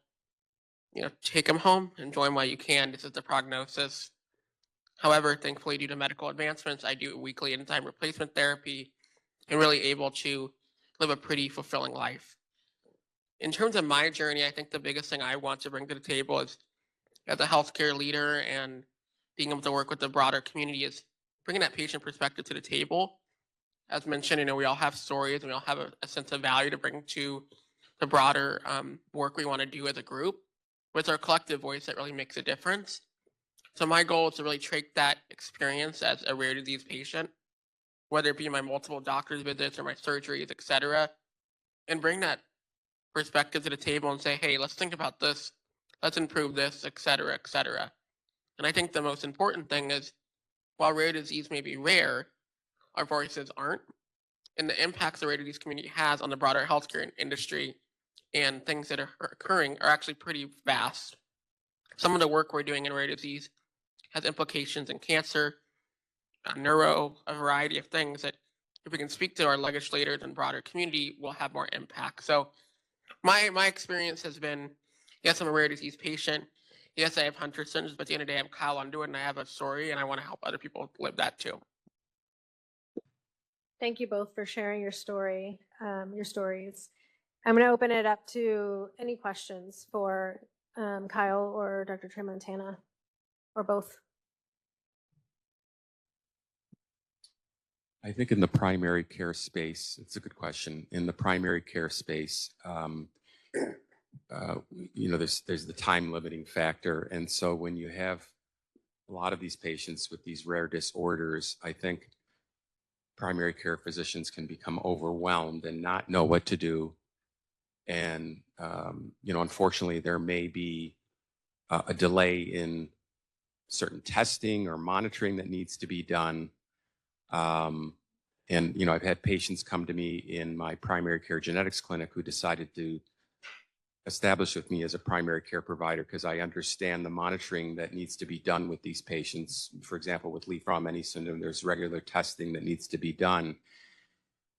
take him home, enjoy him while you can. This is the prognosis. However, thankfully, due to medical advancements, I do weekly enzyme replacement therapy and really able to live a pretty fulfilling life. In terms of my journey, I think the biggest thing I want to bring to the table is, as a healthcare leader and being able to work with the broader community, is bringing that patient perspective to the table. As mentioned, we all have stories and we all have a sense of value to bring to the broader work we want to do as a group. With our collective voice, that really makes a difference. So my goal is to really take that experience as a rare disease patient, whether it be my multiple doctor's visits or my surgeries, et cetera, and bring that perspective to the table and say, hey, let's think about this, let's improve this, et cetera, et cetera. And I think the most important thing is, while rare disease may be rare, our voices aren't. And the impacts the rare disease community has on the broader healthcare industry and things that are occurring are actually pretty vast. Some of the work we're doing in rare disease has implications in cancer, neuro, a variety of things that, if we can speak to our legislators and broader community, will have more impact. So my experience has been, yes, I'm a rare disease patient. Yes, I have Hunter syndrome, but at the end of the day, I'm Kyle Underwood and I have a story and I want to help other people live that too. Thank you both for sharing your stories. I'm going to open it up to any questions for Kyle or Dr. Tremontana, or both. I think in the primary care space, it's a good question. In the primary care space, there's the time limiting factor. And so when you have a lot of these patients with these rare disorders, I think primary care physicians can become overwhelmed and not know what to do. And, unfortunately, there may be a delay in certain testing or monitoring that needs to be done. I've had patients come to me in my primary care genetics clinic who decided to establish with me as a primary care provider because I understand the monitoring that needs to be done with these patients. For example, with Leaf-Raw-Many syndrome, there's regular testing that needs to be done.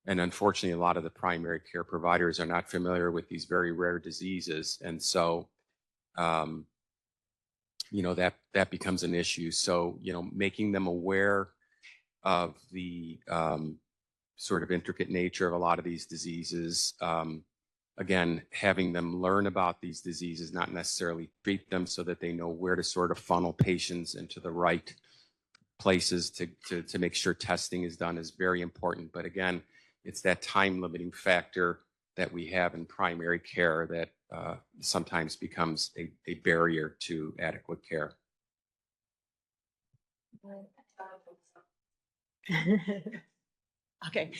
And unfortunately, a lot of the primary care providers are not familiar with these very rare diseases. And so, that becomes an issue. So, making them aware of the sort of intricate nature of a lot of these diseases. Again, having them learn about these diseases, not necessarily treat them, so that they know where to sort of funnel patients into the right places to make sure testing is done is very important. But again, it's that time limiting factor that we have in primary care that sometimes becomes a barrier to adequate care. Okay.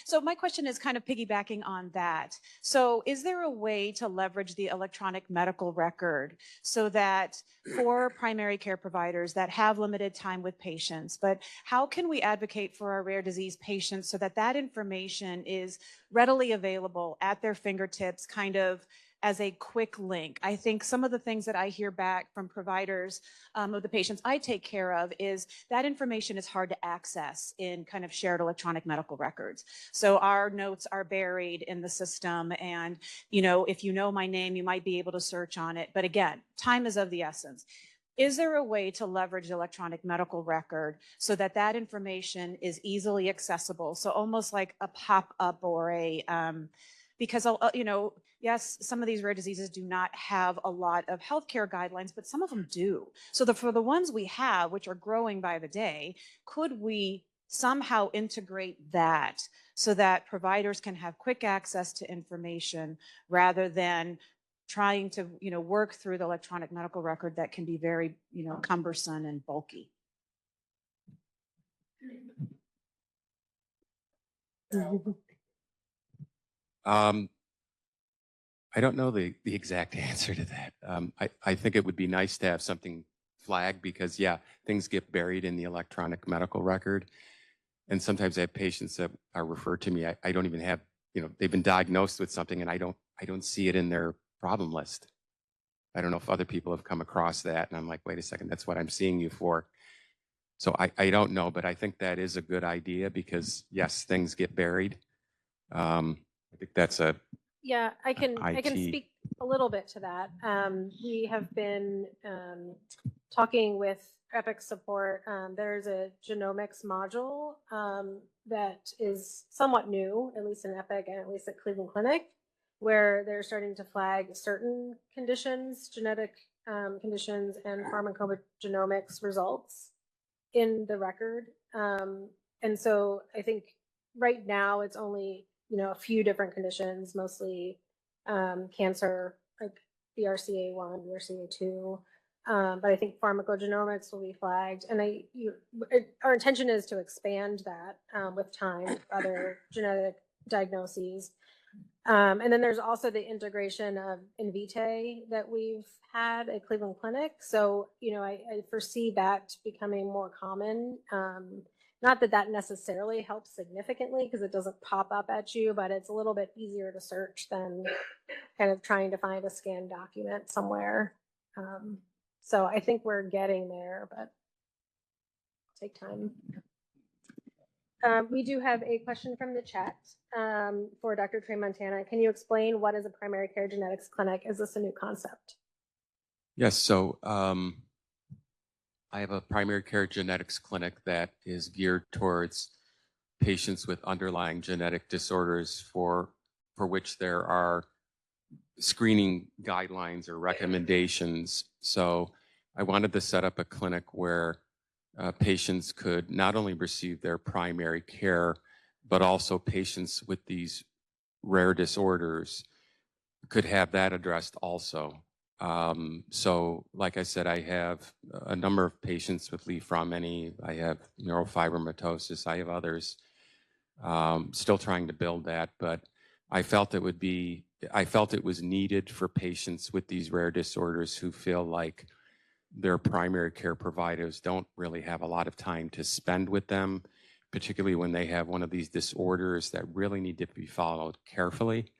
So my question is kind of piggybacking on that. So is there a way to leverage the electronic medical record so that for primary care providers that have limited time with patients, but how can we advocate for our rare disease patients so that that information is readily available at their fingertips, kind of as a quick link? I think some of the things that I hear back from providers of the patients I take care of is that information is hard to access in kind of shared electronic medical records. So our notes are buried in the system, and if you know my name, you might be able to search on it. But again, time is of the essence. Is there a way to leverage the electronic medical record so that that information is easily accessible? So almost like a pop-up or because yes, some of these rare diseases do not have a lot of healthcare guidelines, but some of them do. So for the ones we have, which are growing by the day, could we somehow integrate that so that providers can have quick access to information rather than trying to work through the electronic medical record that can be very cumbersome and bulky? I don't know the exact answer to that. I think it would be nice to have something flagged because, yeah, things get buried in the electronic medical record. And sometimes I have patients that are referred to me. I don't even have, they've been diagnosed with something and I don't see it in their problem list. I don't know if other people have come across that. And I'm like, wait a second, that's what I'm seeing you for. So I don't know, but I think that is a good idea because, yes, things get buried. I think that's Yeah, I can IT. speak a little bit to that. We have been talking with Epic support. There's a genomics module that is somewhat new, at least in Epic and at least at Cleveland Clinic, where they're starting to flag certain conditions, genetic conditions, and pharmacogenomics results in the record. And so I think right now it's only a few different conditions, mostly cancer, like BRCA1, BRCA2. But I think pharmacogenomics will be flagged. And our intention is to expand that with time with other genetic diagnoses. And then there's also the integration of Invitae that we've had at Cleveland Clinic. So, I foresee that becoming more common. Not that that necessarily helps significantly because it doesn't pop up at you, but it's a little bit easier to search than kind of trying to find a scanned document somewhere. So I think we're getting there, but it'll take time. We do have a question from the chat for Dr. Trey Montana. Can you explain what is a primary care genetics clinic? Is this a new concept? Yes, so I have a primary care genetics clinic that is geared towards patients with underlying genetic disorders for which there are screening guidelines or recommendations. So I wanted to set up a clinic where patients could not only receive their primary care, but also patients with these rare disorders could have that addressed also. So like I said, I have a number of patients with Lee-Fraumeni. I have neurofibromatosis. I have others. Still trying to build that, but I felt it was needed for patients with these rare disorders who feel like their primary care providers don't really have a lot of time to spend with them, particularly when they have one of these disorders that really need to be followed carefully.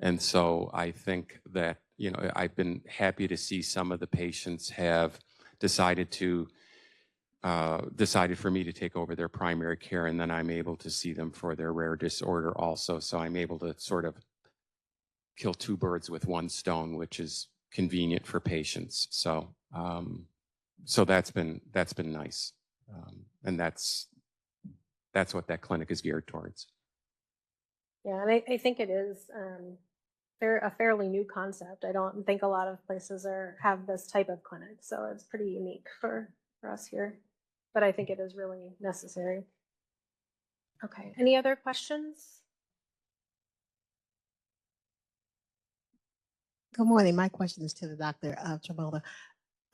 And so I think that, I've been happy to see some of the patients have decided for me to take over their primary care, and then I'm able to see them for their rare disorder also. So I'm able to sort of kill two birds with one stone, which is convenient for patients. So that's been nice, and that's what that clinic is geared towards. Yeah, and I think it is a fairly new concept. I don't think a lot of places have this type of clinic, so it's pretty unique for us here. But I think it is really necessary. Okay, any other questions? Good morning. My question is to the Dr. Trabola.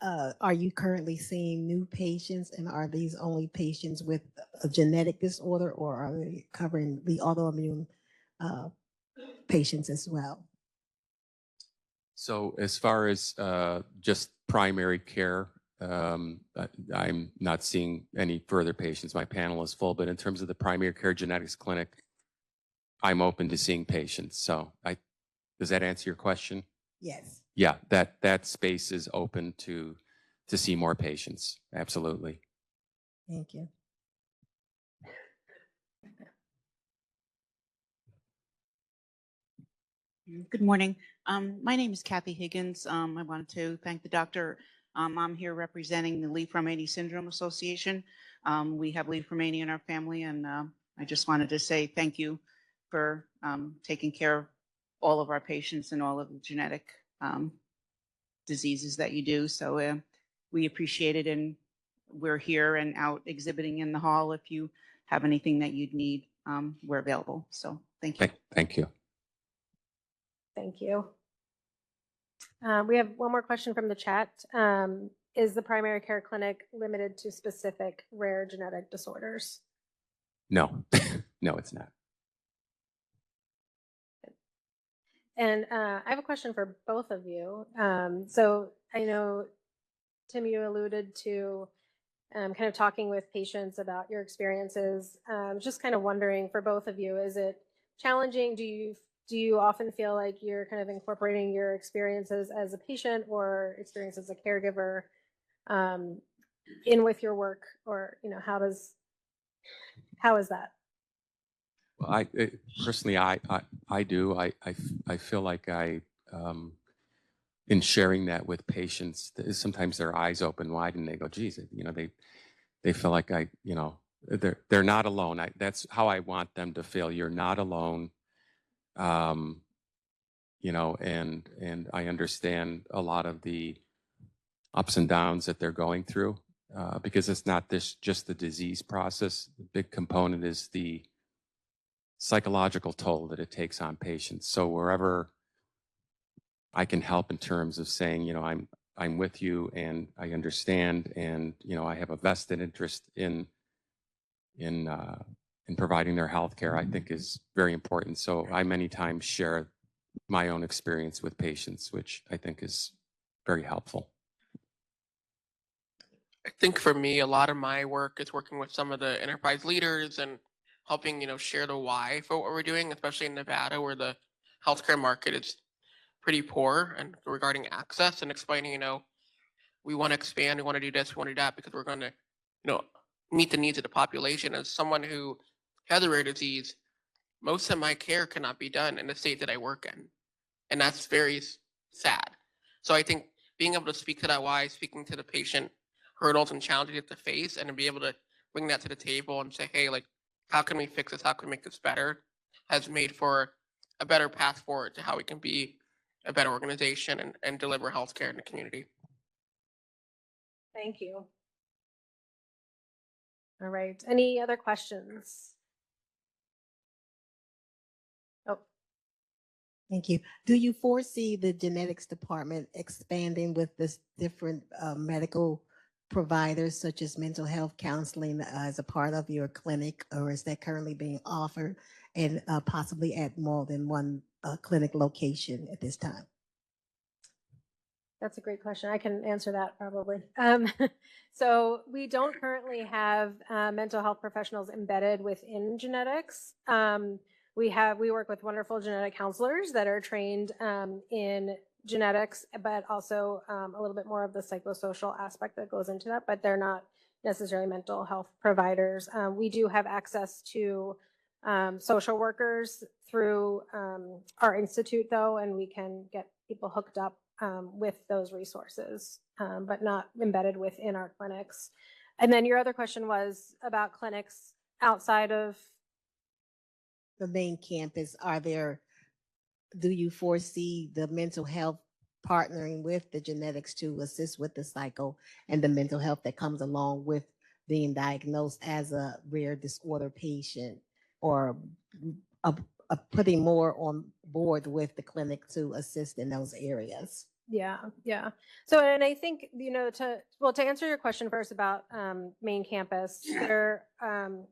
are you currently seeing new patients, and are these only patients with a genetic disorder, or are they covering the autoimmune patients as well? So as far as just primary care, I'm not seeing any further patients. My panel is full, but in terms of the primary care genetics clinic, I'm open to seeing patients. So does that answer your question? Yes. Yeah, that space is open to see more patients. Absolutely. Thank you. Good morning. My name is Kathy Higgins. I wanted to thank the doctor. I'm here representing the Lee-Fraumeni Syndrome Association. We have Lee-Fraumeni in our family, and I just wanted to say thank you for taking care of all of our patients and all of the genetic diseases that you do. So we appreciate it, and we're here and out exhibiting in the hall. If you have anything that you'd need, we're available. So thank you. Thank you. Thank you. We have one more question from the chat. Is the primary care clinic limited to specific rare genetic disorders? No, no, it's not. And I have a question for both of you. So I know, Tim, you alluded to kind of talking with patients about your experiences. Just kind of wondering for both of you, is it challenging? Do you often feel like you're kind of incorporating your experiences as a patient or experience as a caregiver in with your work, or how is that? Well, personally, I do. I feel like in sharing that with patients, sometimes their eyes open wide and they go, geez, they feel like they're not alone. That's how I want them to feel. You're not alone. And I understand a lot of the ups and downs that they're going through, because it's not just the disease process. The big component is the psychological toll that it takes on patients. So wherever I can help in terms of saying, I'm with you and I understand, and I have a vested interest in providing their health care, I think is very important. So I many times share my own experience with patients, which I think is very helpful. I think for me, a lot of my work is working with some of the enterprise leaders and helping, share the why for what we're doing, especially in Nevada, where the healthcare market is pretty poor and regarding access, and explaining, we want to expand, we want to do this, we want to do that, because we're going to, meet the needs of the population. As someone who has a rare disease, most of my care cannot be done in the state that I work in. And that's very sad. So I think being able to speak to that why, speaking to the patient hurdles and challenges you have to face, and to be able to bring that to the table and say, hey, how can we fix this? How can we make this better? Has made for a better path forward to how we can be a better organization and deliver healthcare in the community. Thank you. All right. Any other questions? Oh. Thank you. Do you foresee the genetics department expanding with this different medical providers, such as mental health counseling, as a part of your clinic, or is that currently being offered, and possibly at more than one clinic location at this time? That's a great question. I can answer that probably. So we don't currently have mental health professionals embedded within genetics. We work with wonderful genetic counselors that are trained in genetics, but also a little bit more of the psychosocial aspect that goes into that, but they're not necessarily mental health providers. We do have access to social workers through our institute, though, and we can get people hooked up with those resources, but not embedded within our clinics. And then your other question was about clinics outside of the main campus. Do you foresee the mental health partnering with the genetics to assist with the psycho and the mental health that comes along with being diagnosed as a rare disorder patient, or putting more on board with the clinic to assist in those areas? Yeah. So, and I think, to answer your question first about main campus,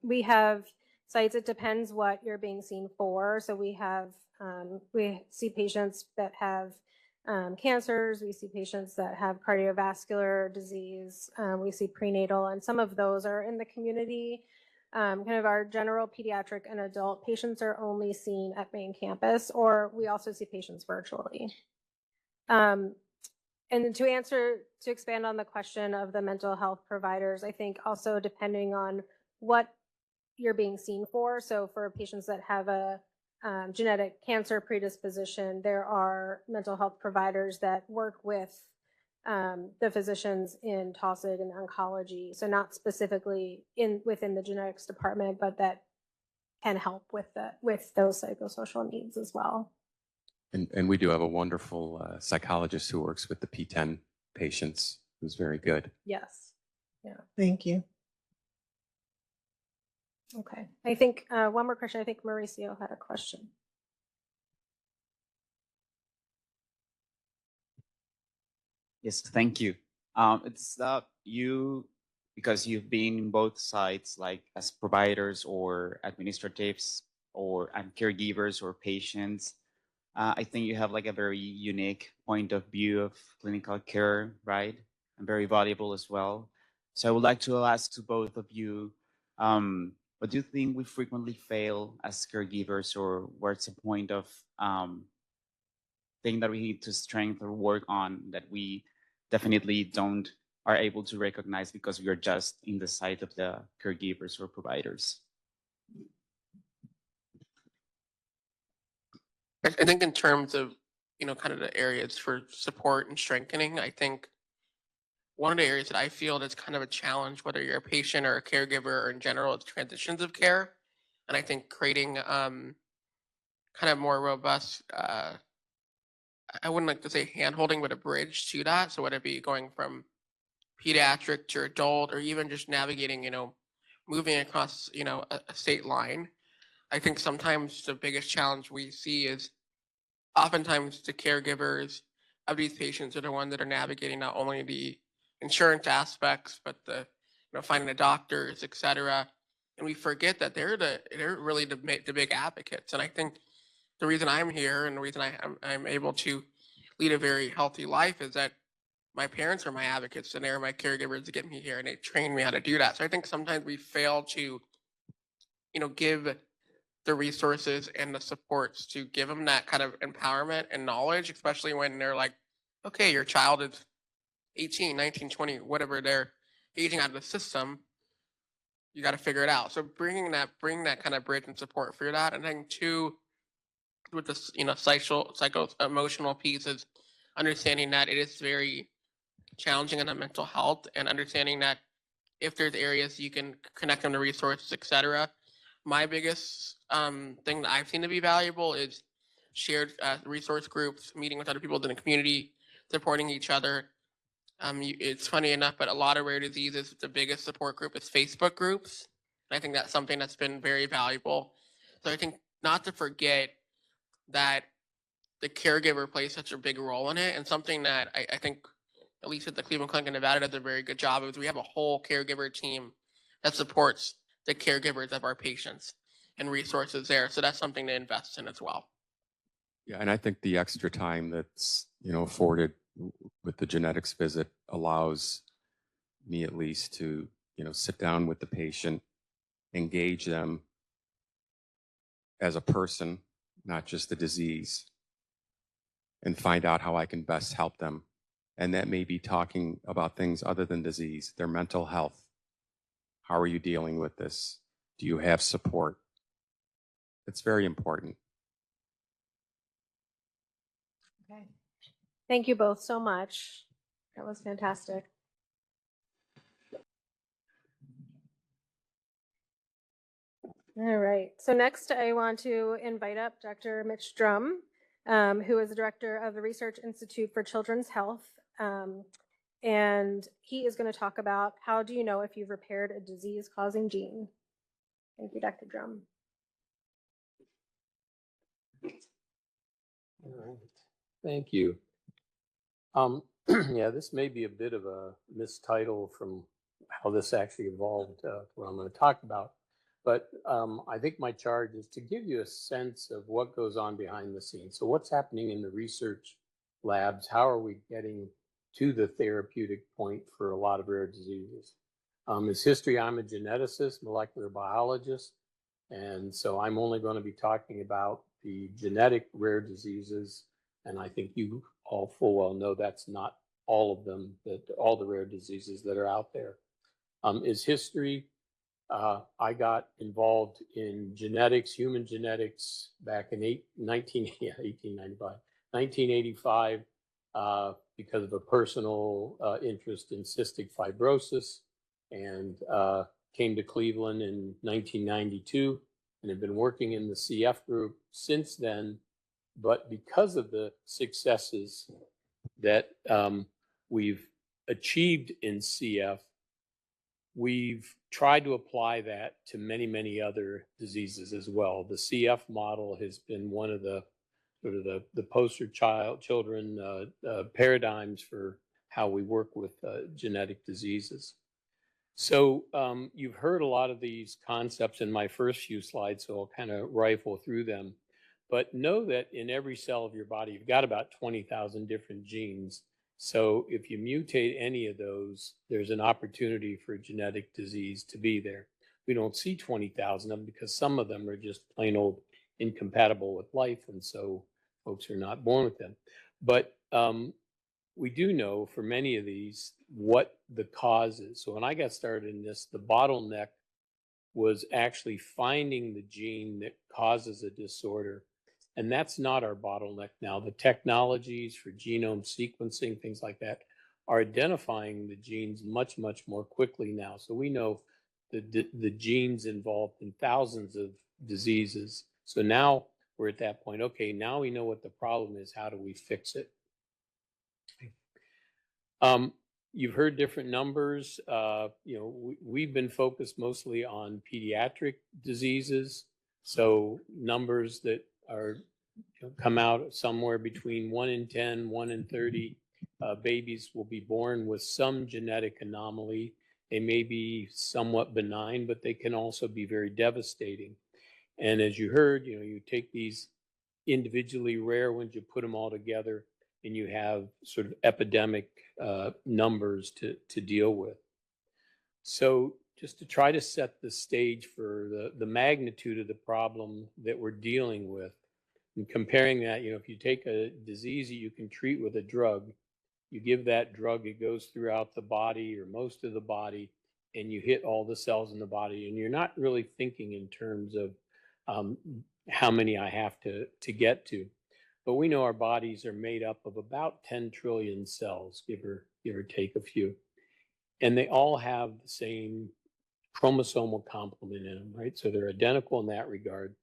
we have sites, it depends what you're being seen for. So we see patients that have cancers, we see patients that have cardiovascular disease, we see prenatal, and some of those are in the community. Kind of our general pediatric and adult patients are only seen at main campus, or we also see patients virtually. And then to expand on the question of the mental health providers, I think also depending on what you're being seen for. So for patients that have a genetic cancer predisposition, there are mental health providers that work with the physicians in TOSID and oncology. So not specifically within the genetics department, but that can help with those psychosocial needs as well. And we do have a wonderful psychologist who works with the P10 patients, who's very good. Yes. Yeah. Thank you. Okay. I think one more question. I think Mauricio had a question. Yes, thank you. It's you, because you've been in both sides, like as providers or administratives and caregivers or patients. I think you have like a very unique point of view of clinical care, right? And very valuable as well. So I would like to ask to both of you, what do you think we frequently fail as caregivers, or what's the point of thing that we need to strengthen or work on that we definitely are able to recognize because we are just in the side of the caregivers or providers? I think in terms of, kind of the areas for support and strengthening, I think one of the areas that I feel that's kind of a challenge, whether you're a patient or a caregiver or in general, is transitions of care. And I think creating kind of more robust, I wouldn't like to say hand-holding, but a bridge to that. So whether it be going from pediatric to adult, or even just navigating, moving across, a state line. I think sometimes the biggest challenge we see is oftentimes the caregivers of these patients are the ones that are navigating not only the insurance aspects, but finding the doctors, et cetera. And we forget that they're really the big advocates. And I think the reason I'm here and the reason I'm able to lead a very healthy life is that my parents are my advocates and they're my caregivers to get me here, and they trained me how to do that. So I think sometimes we fail to, give the resources and the supports to give them that kind of empowerment and knowledge, especially when they're like, okay, your child is 18, 19, 20, whatever they're aging out of the system, you got to figure it out. So bring that kind of bridge and support for that. And then two, with this, psycho emotional piece is understanding that it is very challenging in the mental health, and understanding that if there's areas you can connect them to resources, et cetera. My biggest thing that I've seen to be valuable is shared resource groups, meeting with other people in the community, supporting each other. It's funny enough, but a lot of rare diseases, the biggest support group is Facebook groups. And I think that's something that's been very valuable. So I think not to forget that the caregiver plays such a big role in it, and something that I think, at least at the Cleveland Clinic in Nevada, does a very good job of, is we have a whole caregiver team that supports the caregivers of our patients and resources there. So that's something to invest in as well. Yeah, and I think the extra time that's, afforded with the genetics visit allows me at least to, sit down with the patient, engage them as a person, not just the disease, and find out how I can best help them. And that may be talking about things other than disease, their mental health. How are you dealing with this? Do you have support? It's very important. Okay. Thank you both so much. That was fantastic. All right. So next I want to invite up Dr. Mitch Drum, who is the director of the Research Institute for Children's Health. And he is going to talk about how do you know if you've repaired a disease-causing gene. Thank you, Dr. Drum. All right. Thank you. Yeah, this may be a bit of a mistitle from how this actually evolved, what I'm going to talk about. But I think my charge is to give you a sense of what goes on behind the scenes. So what's happening in the research labs? How are we getting to the therapeutic point for a lot of rare diseases? As history, I'm a geneticist, molecular biologist. And so I'm only going to be talking about the genetic rare diseases. And I think you all full well know that's not all of them, that all the rare diseases that are out there. Is history. I got involved in genetics, human genetics, back in 1985, because of a personal interest in cystic fibrosis, and came to Cleveland in 1992 and have been working in the CF group since then. But because of the successes that we've achieved in CF, we've tried to apply that to many, many other diseases as well. The CF model has been one of the sort of the poster children paradigms for how we work with genetic diseases. So you've heard a lot of these concepts in my first few slides, so I'll kind of rifle through them. But know that in every cell of your body, you've got about 20,000 different genes. So if you mutate any of those, there's an opportunity for a genetic disease to be there. We don't see 20,000 of them because some of them are just plain old incompatible with life, and so folks are not born with them. But we do know for many of these what the cause is. So when I got started in this, the bottleneck was actually finding the gene that causes a disorder. And that's not our bottleneck now. The technologies for genome sequencing, things like that, are identifying the genes much, much more quickly now. So we know the genes involved in thousands of diseases. So now we're at that point, okay, now we know what the problem is. How do we fix it? You've heard different numbers. We've been focused mostly on pediatric diseases. So numbers that are come out somewhere between 1 in 10, 1 in 30 babies will be born with some genetic anomaly. They may be somewhat benign, but they can also be very devastating. And as you heard, you take these individually rare ones, you put them all together, and you have sort of epidemic numbers to deal with. So just to try to set the stage for the magnitude of the problem that we're dealing with, and comparing that, if you take a disease that you can treat with a drug, you give that drug, it goes throughout the body or most of the body, and you hit all the cells in the body, and you're not really thinking in terms of how many I have to get to. But we know our bodies are made up of about 10 trillion cells, give or take a few. And they all have the same chromosomal complement in them, right? So they're identical in that regard.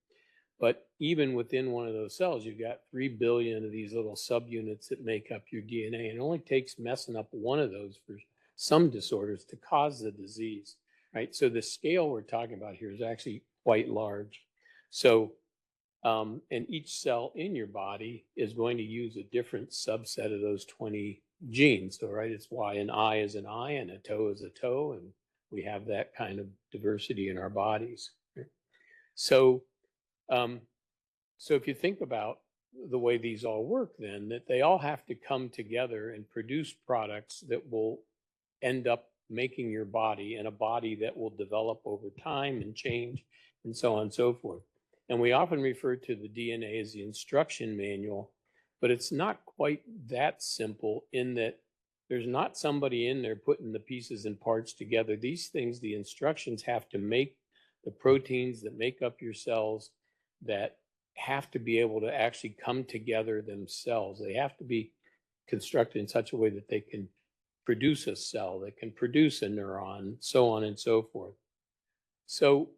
But even within one of those cells, you've got 3 billion of these little subunits that make up your DNA. And it only takes messing up one of those for some disorders to cause the disease, right? So the scale we're talking about here is actually quite large. So, and each cell in your body is going to use a different subset of those 20 genes. So, right, it's why an eye is an eye and a toe is a toe. And we have that kind of diversity in our bodies. Right? So if you think about the way these all work, then that they all have to come together and produce products that will end up making your body, and a body that will develop over time and change and so on and so forth. And we often refer to the DNA as the instruction manual, but it's not quite that simple in that there's not somebody in there putting the pieces and parts together. These things, the instructions have to make the proteins that make up your cells that have to be able to actually come together themselves. They have to be constructed in such a way that they can produce a cell, they can produce a neuron, so on and so forth. So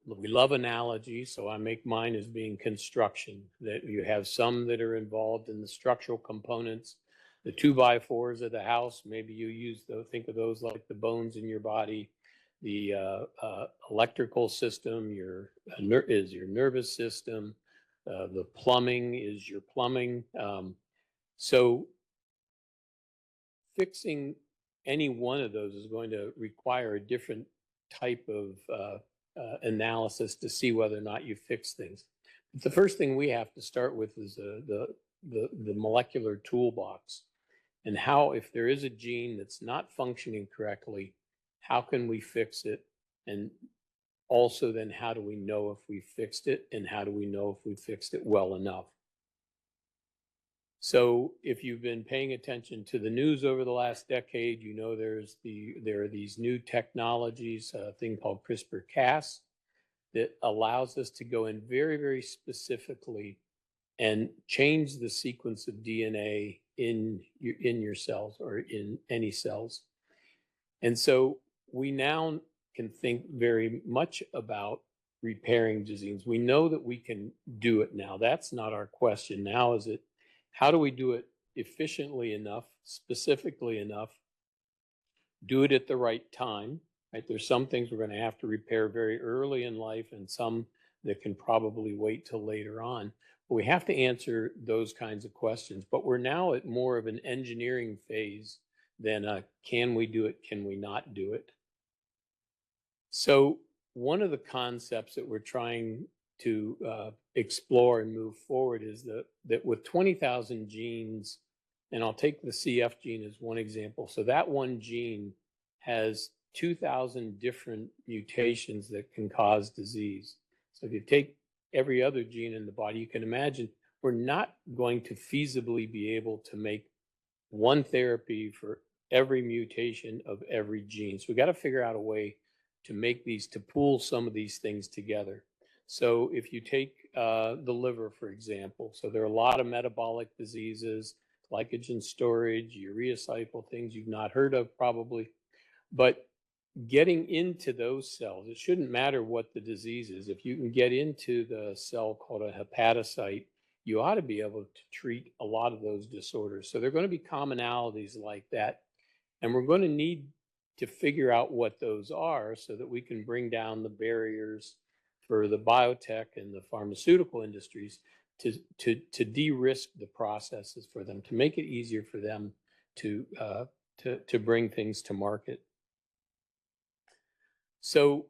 we love analogy, so I make mine as being construction, that you have some that are involved in the structural components, the 2x4s of the house. Maybe you think of those like the bones in your body. The electrical system is your nervous system. The plumbing is your plumbing. So fixing any one of those is going to require a different type of analysis to see whether or not you fix things. But the first thing we have to start with is the molecular toolbox, and how, if there is a gene that's not functioning correctly, how can we fix it? And also then, how do we know if we fixed it, and how do we know if we fixed it well enough? So if you've been paying attention to the news over the last decade, you know there are these new technologies, a thing called CRISPR-Cas, that allows us to go in very, very specifically and change the sequence of DNA in your cells, or in any cells. And so we now can think very much about repairing disease. We know that we can do it now. That's not our question. Now is how do we do it efficiently enough, specifically enough, do it at the right time, right? There's some things we're going to have to repair very early in life, and some that can probably wait till later on. But we have to answer those kinds of questions. But we're now at more of an engineering phase than can we do it, can we not do it? So one of the concepts that we're trying to explore and move forward is that with 20,000 genes, and I'll take the CF gene as one example. So that one gene has 2,000 different mutations that can cause disease. So if you take every other gene in the body, you can imagine we're not going to feasibly be able to make one therapy for every mutation of every gene. So we got to figure out a way to make these, to pool some of these things together. So if you take the liver, for example, so there are a lot of metabolic diseases, glycogen storage, urea cycle, things you've not heard of probably, but getting into those cells, it shouldn't matter what the disease is. If you can get into the cell called a hepatocyte, you ought to be able to treat a lot of those disorders. So there are going to be commonalities like that. And we're going to need to figure out what those are so that we can bring down the barriers for the biotech and the pharmaceutical industries to de-risk the processes for them, to make it easier for them to bring things to market. So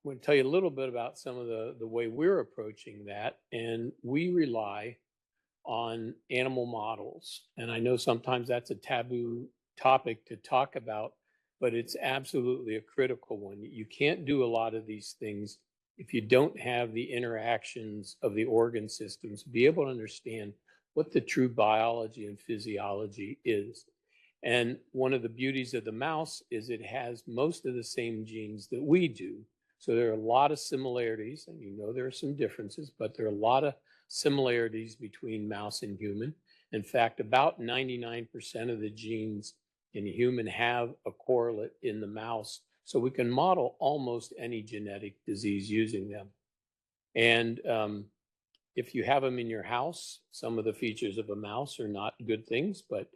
I'm going to tell you a little bit about some of the way we're approaching that. And we rely on animal models. And I know sometimes that's a taboo topic to talk about, but it's absolutely a critical one. You can't do a lot of these things if you don't have the interactions of the organ systems, be able to understand what the true biology and physiology is. And one of the beauties of the mouse is it has most of the same genes that we do. So there are a lot of similarities, and you know there are some differences, but there are a lot of similarities between mouse and human. In fact, about 99% of the genes in a human have a correlate in the mouse. So we can model almost any genetic disease using them. And if you have them in your house, some of the features of a mouse are not good things, but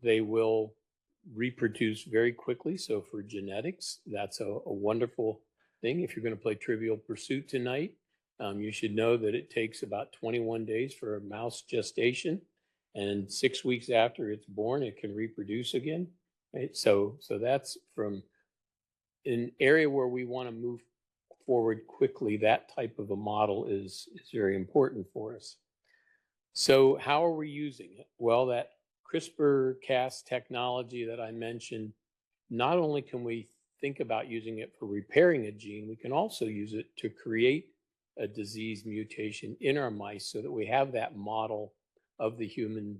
they will reproduce very quickly. So for genetics, that's a wonderful thing. If you're going to play Trivial Pursuit tonight, you should know that it takes about 21 days for a mouse gestation, and 6 weeks after it's born, it can reproduce again. Right? So that's from an area where we want to move forward quickly. That type of a model is very important for us. So how are we using it? Well, that CRISPR-Cas technology that I mentioned, not only can we think about using it for repairing a gene, we can also use it to create a disease mutation in our mice so that we have that model of the human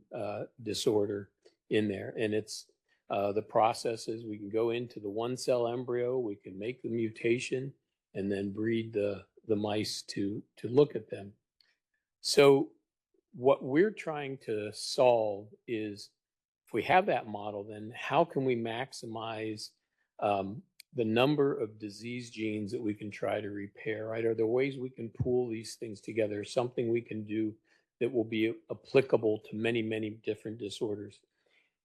disorder in there. And it's the process is we can go into the one-cell embryo, we can make the mutation, and then breed the mice to look at them. So what we're trying to solve is, if we have that model, then how can we maximize the number of disease genes that we can try to repair, right? Are there ways we can pool these things together? Something we can do that will be applicable to many, many different disorders?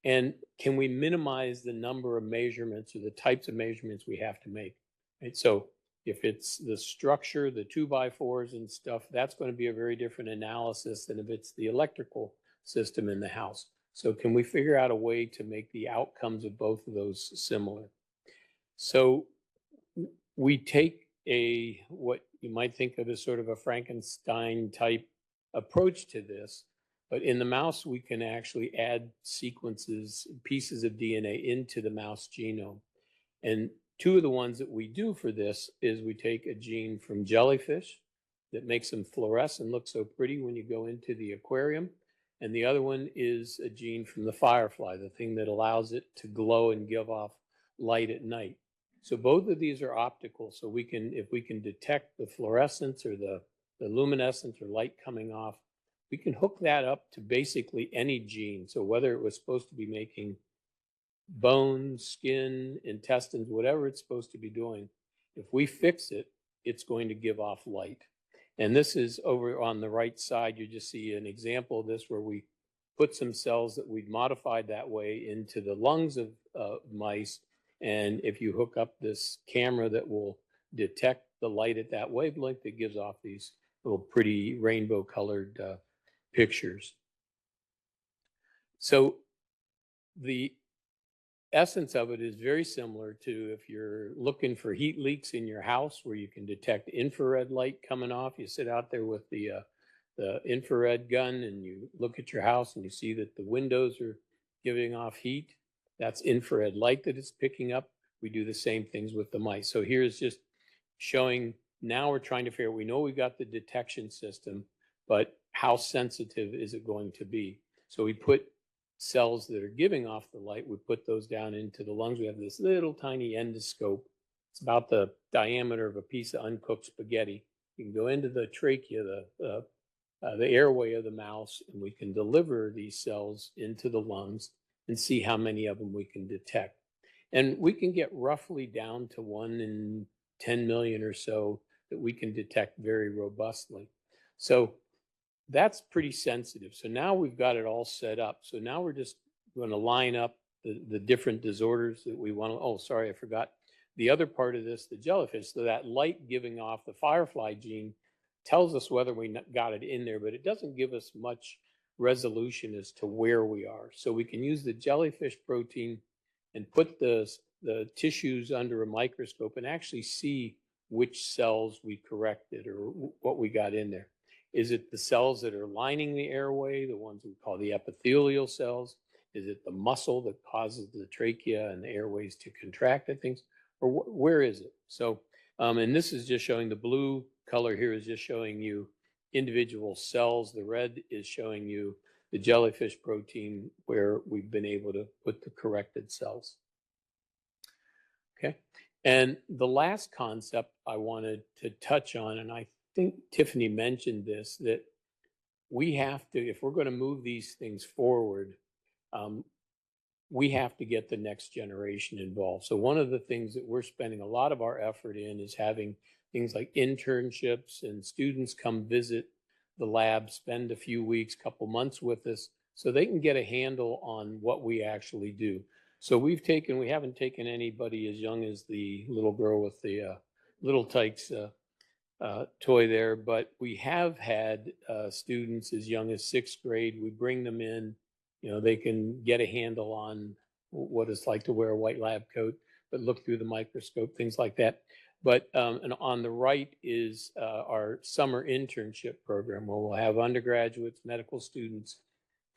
And can we minimize the number of measurements or the types of measurements we have to make, right? So if it's the structure, the 2x4s and stuff, that's going to be a very different analysis than if it's the electrical system in the house. So can we figure out a way to make the outcomes of both of those similar? So we take what you might think of as sort of a Frankenstein type approach to this, but in the mouse, we can actually add sequences, pieces of DNA into the mouse genome. And two of the ones that we do for this is we take a gene from jellyfish that makes them fluoresce and look so pretty when you go into the aquarium. And the other one is a gene from the firefly, the thing that allows it to glow and give off light at night. So both of these are optical. So we can, if we can detect the fluorescence or the luminescence or light coming off, we can hook that up to basically any gene. So whether it was supposed to be making bones, skin, intestines, whatever it's supposed to be doing, if we fix it, it's going to give off light. And this is over on the right side. You just see an example of this where we put some cells that we'd modified that way into the lungs of mice. And if you hook up this camera that will detect the light at that wavelength, it gives off these little pretty rainbow colored pictures. So the essence of it is very similar to if you're looking for heat leaks in your house where you can detect infrared light coming off. You sit out there with the infrared gun and you look at your house and you see that the windows are giving off heat. That's infrared light that it's picking up. We do the same things with the mice. So here's just showing, now we're trying to figure out, we know we've got the detection system, but how sensitive is it going to be? So we put cells that are giving off the light, we put those down into the lungs. We have this little tiny endoscope. It's about the diameter of a piece of uncooked spaghetti. You can go into the trachea, the airway of the mouse, and we can deliver these cells into the lungs and see how many of them we can detect. And we can get roughly down to 1 in 10 million or so that we can detect very robustly. So that's pretty sensitive. So now we've got it all set up. So now we're just going to line up the different disorders that we want to, oh, sorry, I forgot. The other part of this, the jellyfish, so that light giving off the firefly gene tells us whether we got it in there, but it doesn't give us much resolution as to where we are. So we can use the jellyfish protein and put the tissues under a microscope and actually see which cells we corrected or what we got in there. Is it the cells that are lining the airway, the ones we call the epithelial cells? Is it the muscle that causes the trachea and the airways to contract and things? Or where is it? So, and this is just showing, the blue color here is just showing you individual cells. The red is showing you the jellyfish protein where we've been able to put the corrected cells. Okay. And the last concept I wanted to touch on, and I think Tiffany mentioned this, that we have to, if we're going to move these things forward, we have to get the next generation involved. So one of the things that we're spending a lot of our effort in is having things like internships, and students come visit the lab, spend a few weeks, couple months with us, so they can get a handle on what we actually do. So we haven't taken anybody as young as the little girl with the Little Tykes toy there, but we have had students as young as 6th grade. We bring them in, they can get a handle on what it's like to wear a white lab coat, but look through the microscope, things like that. But and on the right is our summer internship program, where we'll have undergraduates, medical students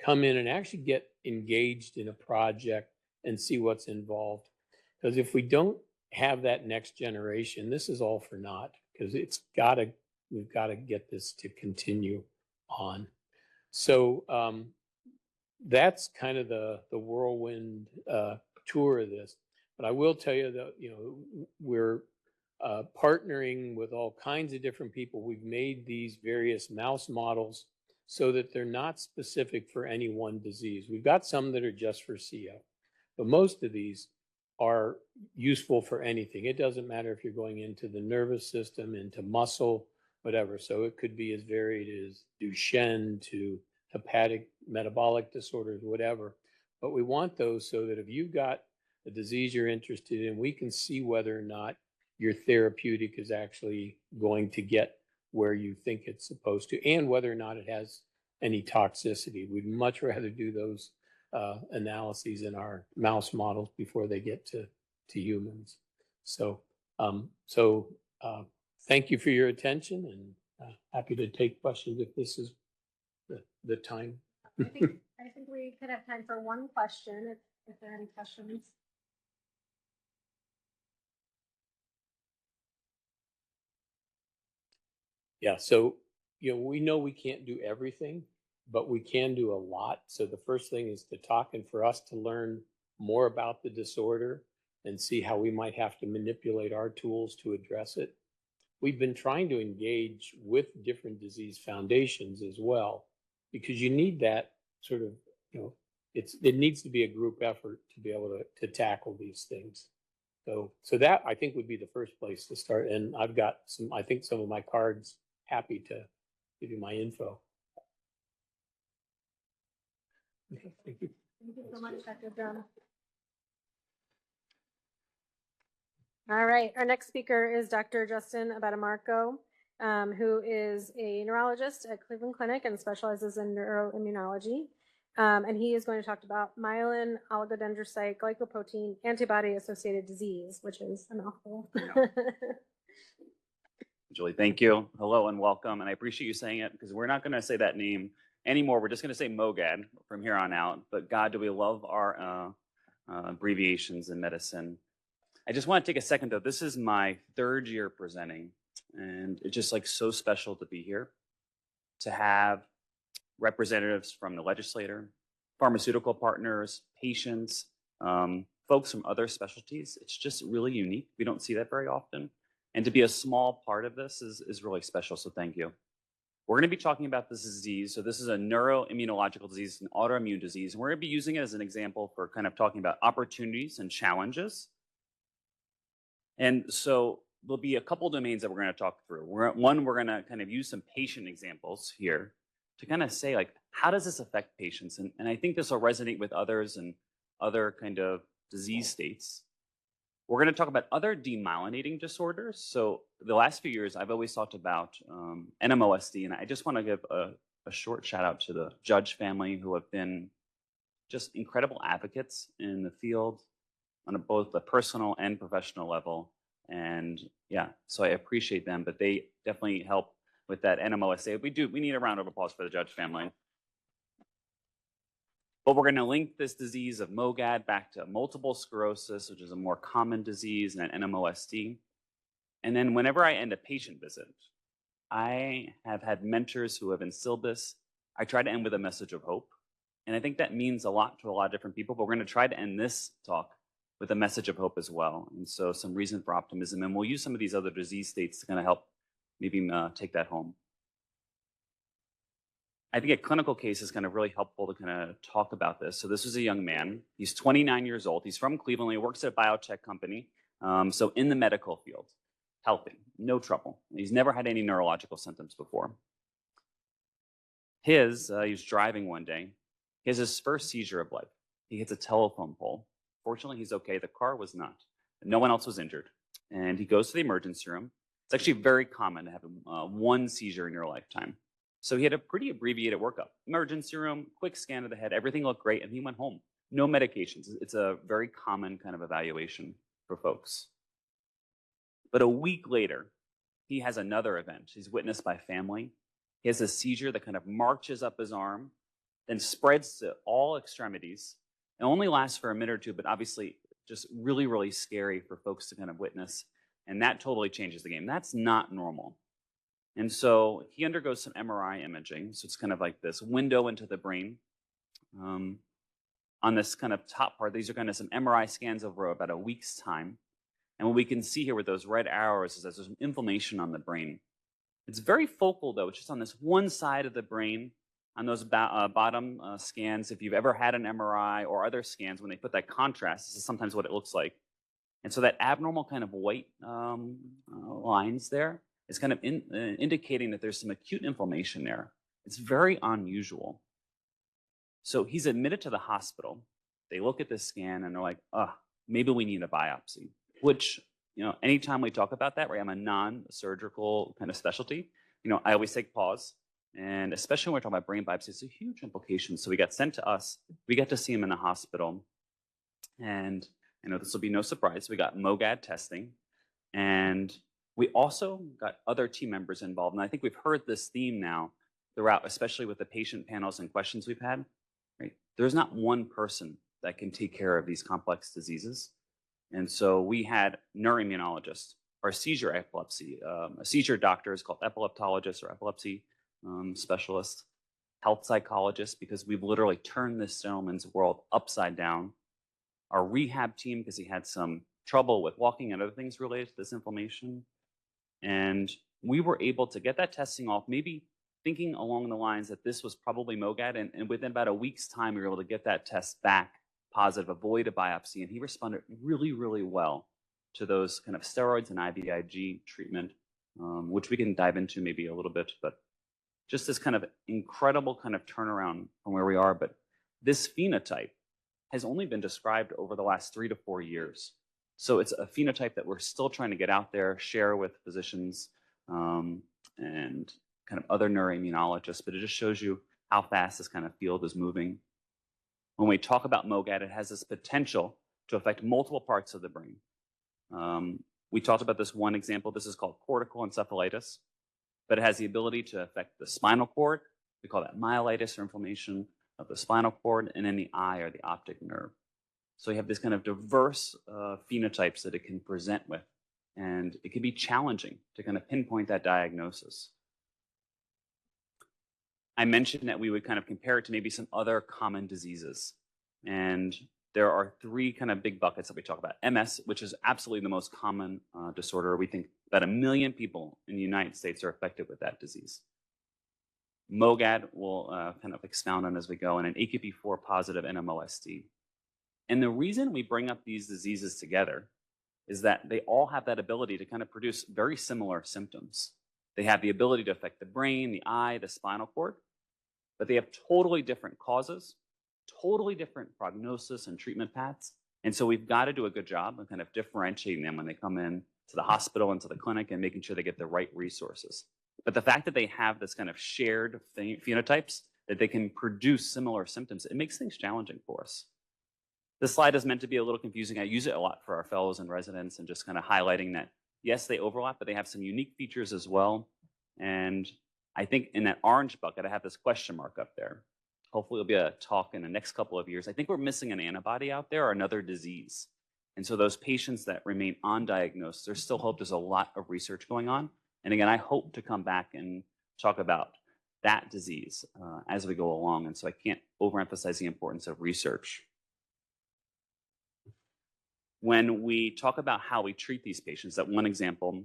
come in and actually get engaged in a project and see what's involved. Because if we don't have that next generation, this is all for naught, because we've got to get this to continue on. So that's kind of the whirlwind tour of this. But I will tell you that, we're partnering with all kinds of different people. We've made these various mouse models so that they're not specific for any one disease. We've got some that are just for CF, but most of these are useful for anything. It doesn't matter if you're going into the nervous system, into muscle, whatever. So it could be as varied as Duchenne to hepatic metabolic disorders, whatever. But we want those so that if you've got a disease you're interested in, we can see whether or not your therapeutic is actually going to get where you think it's supposed to, and whether or not it has any toxicity. We'd much rather do those analyses in our mouse models before they get to humans. So, thank you for your attention, and happy to take questions if this is the time. I think we could have time for one question if there are any questions. Yeah, so we know we can't do everything, but we can do a lot. So the first thing is to talk, and for us to learn more about the disorder and see how we might have to manipulate our tools to address it. We've been trying to engage with different disease foundations as well, because you need that sort of, it needs to be a group effort to be able to tackle these things. So that I think would be the first place to start. And I've got some of my cards, happy to give you my info. Okay, thank you. Thank you so much, Dr. Drum. All right, our next speaker is Dr. Justin Abadamarco, who is a neurologist at Cleveland Clinic and specializes in neuroimmunology. And he is going to talk about myelin oligodendrocyte glycoprotein antibody-associated disease, which is a mouthful. Julie, thank you. Hello and welcome. And I appreciate you saying it, because we're not going to say that name anymore. We're just going to say MOGAD from here on out. But God, do we love our abbreviations in medicine. I just want to take a second, though. This is my third year presenting, and it's just like so special to be here, to have representatives from the legislator, pharmaceutical partners, patients, folks from other specialties. It's just really unique. We don't see that very often. And to be a small part of this is really special, so thank you. We're going to be talking about this disease. So this is a neuroimmunological disease, an autoimmune disease. And we're going to be using it as an example for kind of talking about opportunities and challenges. And so there'll be a couple domains that we're going to talk through. We're going to kind of use some patient examples here to kind of say, like, how does this affect patients? And I think this will resonate with others and other kind of disease states. We're going to talk about other demyelinating disorders. So the last few years, I've always talked about NMOSD, and I just want to give a short shout out to the Judge family, who have been just incredible advocates in the field on both the personal and professional level. And yeah, so I appreciate them, but they definitely help with that NMOSD. We need a round of applause for the Judge family. But we're going to link this disease of MOGAD back to multiple sclerosis, which is a more common disease, and NMOSD. And then whenever I end a patient visit, I have had mentors who have instilled this. I try to end with a message of hope. And I think that means a lot to a lot of different people, but we're going to try to end this talk with a message of hope as well. And so some reason for optimism. And we'll use some of these other disease states to kind of help maybe take that home. I think a clinical case is kind of really helpful to kind of talk about this. So this is a young man. He's 29 years old. He's from Cleveland. He works at a biotech company. So in the medical field, helping, no trouble. He's never had any neurological symptoms before. He was driving one day. He has his first seizure of life. He hits a telephone pole. Fortunately, he's okay. The car was not. No one else was injured. And he goes to the emergency room. It's actually very common to have one seizure in your lifetime. So he had a pretty abbreviated workup. Emergency room, quick scan of the head, everything looked great, and he went home. No medications. It's a very common kind of evaluation for folks. But a week later, he has another event. He's witnessed by family. He has a seizure that kind of marches up his arm, then spreads to all extremities. It only lasts for a minute or two, but obviously just really, really scary for folks to kind of witness. And that totally changes the game. That's not normal. And so he undergoes some MRI imaging. So it's kind of like this window into the brain. On this kind of top part, these are kind of some MRI scans over about a week's time. And what we can see here with those red arrows is that there's some inflammation on the brain. It's very focal, though. It's just on this one side of the brain. On those bottom scans, if you've ever had an MRI or other scans, when they put that contrast, this is sometimes what it looks like. And so that abnormal kind of white lines there is kind of indicating that there's some acute inflammation there. It's very unusual. So he's admitted to the hospital. They look at this scan and they're like, maybe we need a biopsy, which, anytime we talk about that, right, I'm a non-surgical kind of specialty. I always take pause. And especially when we're talking about brain biopsy, it's a huge implication. So we got sent to us. We got to see him in the hospital. And I know this will be no surprise. We got MOGAD testing. And we also got other team members involved. And I think we've heard this theme now throughout, especially with the patient panels and questions we've had. Right? There's not one person that can take care of these complex diseases. And so we had neuroimmunologists, our seizure epilepsy, a seizure doctor is called epileptologist or epilepsy specialist, health psychologist, because we've literally turned this gentleman's world upside down. Our rehab team, because he had some trouble with walking and other things related to this inflammation. And we were able to get that testing off, maybe thinking along the lines that this was probably MOGAD. And within about a week's time, we were able to get that test back positive, avoid a biopsy. And he responded really, really well to those kind of steroids and IVIG treatment, which we can dive into maybe a little bit. But just this kind of incredible kind of turnaround from where we are. But this phenotype has only been described over the last 3 to 4 years. So it's a phenotype that we're still trying to get out there, share with physicians and kind of other neuroimmunologists, but it just shows you how fast this kind of field is moving. When we talk about MOGAD, it has this potential to affect multiple parts of the brain. We talked about this one example. This is called cortical encephalitis, but it has the ability to affect the spinal cord. We call that myelitis or inflammation of the spinal cord, and in the eye or the optic nerve. So you have this kind of diverse phenotypes that it can present with, and it can be challenging to kind of pinpoint that diagnosis. I mentioned that we would kind of compare it to maybe some other common diseases, and there are 3 kind of big buckets that we talk about. MS, which is absolutely the most common disorder. We think about 1 million people in the United States are affected with that disease. MOGAD will kind of expound on as we go, and an AKP4 positive NMOSD. And the reason we bring up these diseases together is that they all have that ability to kind of produce very similar symptoms. They have the ability to affect the brain, the eye, the spinal cord, but they have totally different causes, totally different prognosis and treatment paths. And so we've got to do a good job of kind of differentiating them when they come in to the hospital and to the clinic and making sure they get the right resources. But the fact that they have this kind of shared phenotypes, that they can produce similar symptoms, it makes things challenging for us. This slide is meant to be a little confusing. I use it a lot for our fellows and residents and just kind of highlighting that, yes, they overlap, but they have some unique features as well. And I think in that orange bucket, I have this question mark up there. Hopefully it'll be a talk in the next couple of years. I think we're missing an antibody out there or another disease. And so those patients that remain undiagnosed, there's still hope. There's a lot of research going on. And again, I hope to come back and talk about that disease as we go along. And so I can't overemphasize the importance of research. When we talk about how we treat these patients, that one example,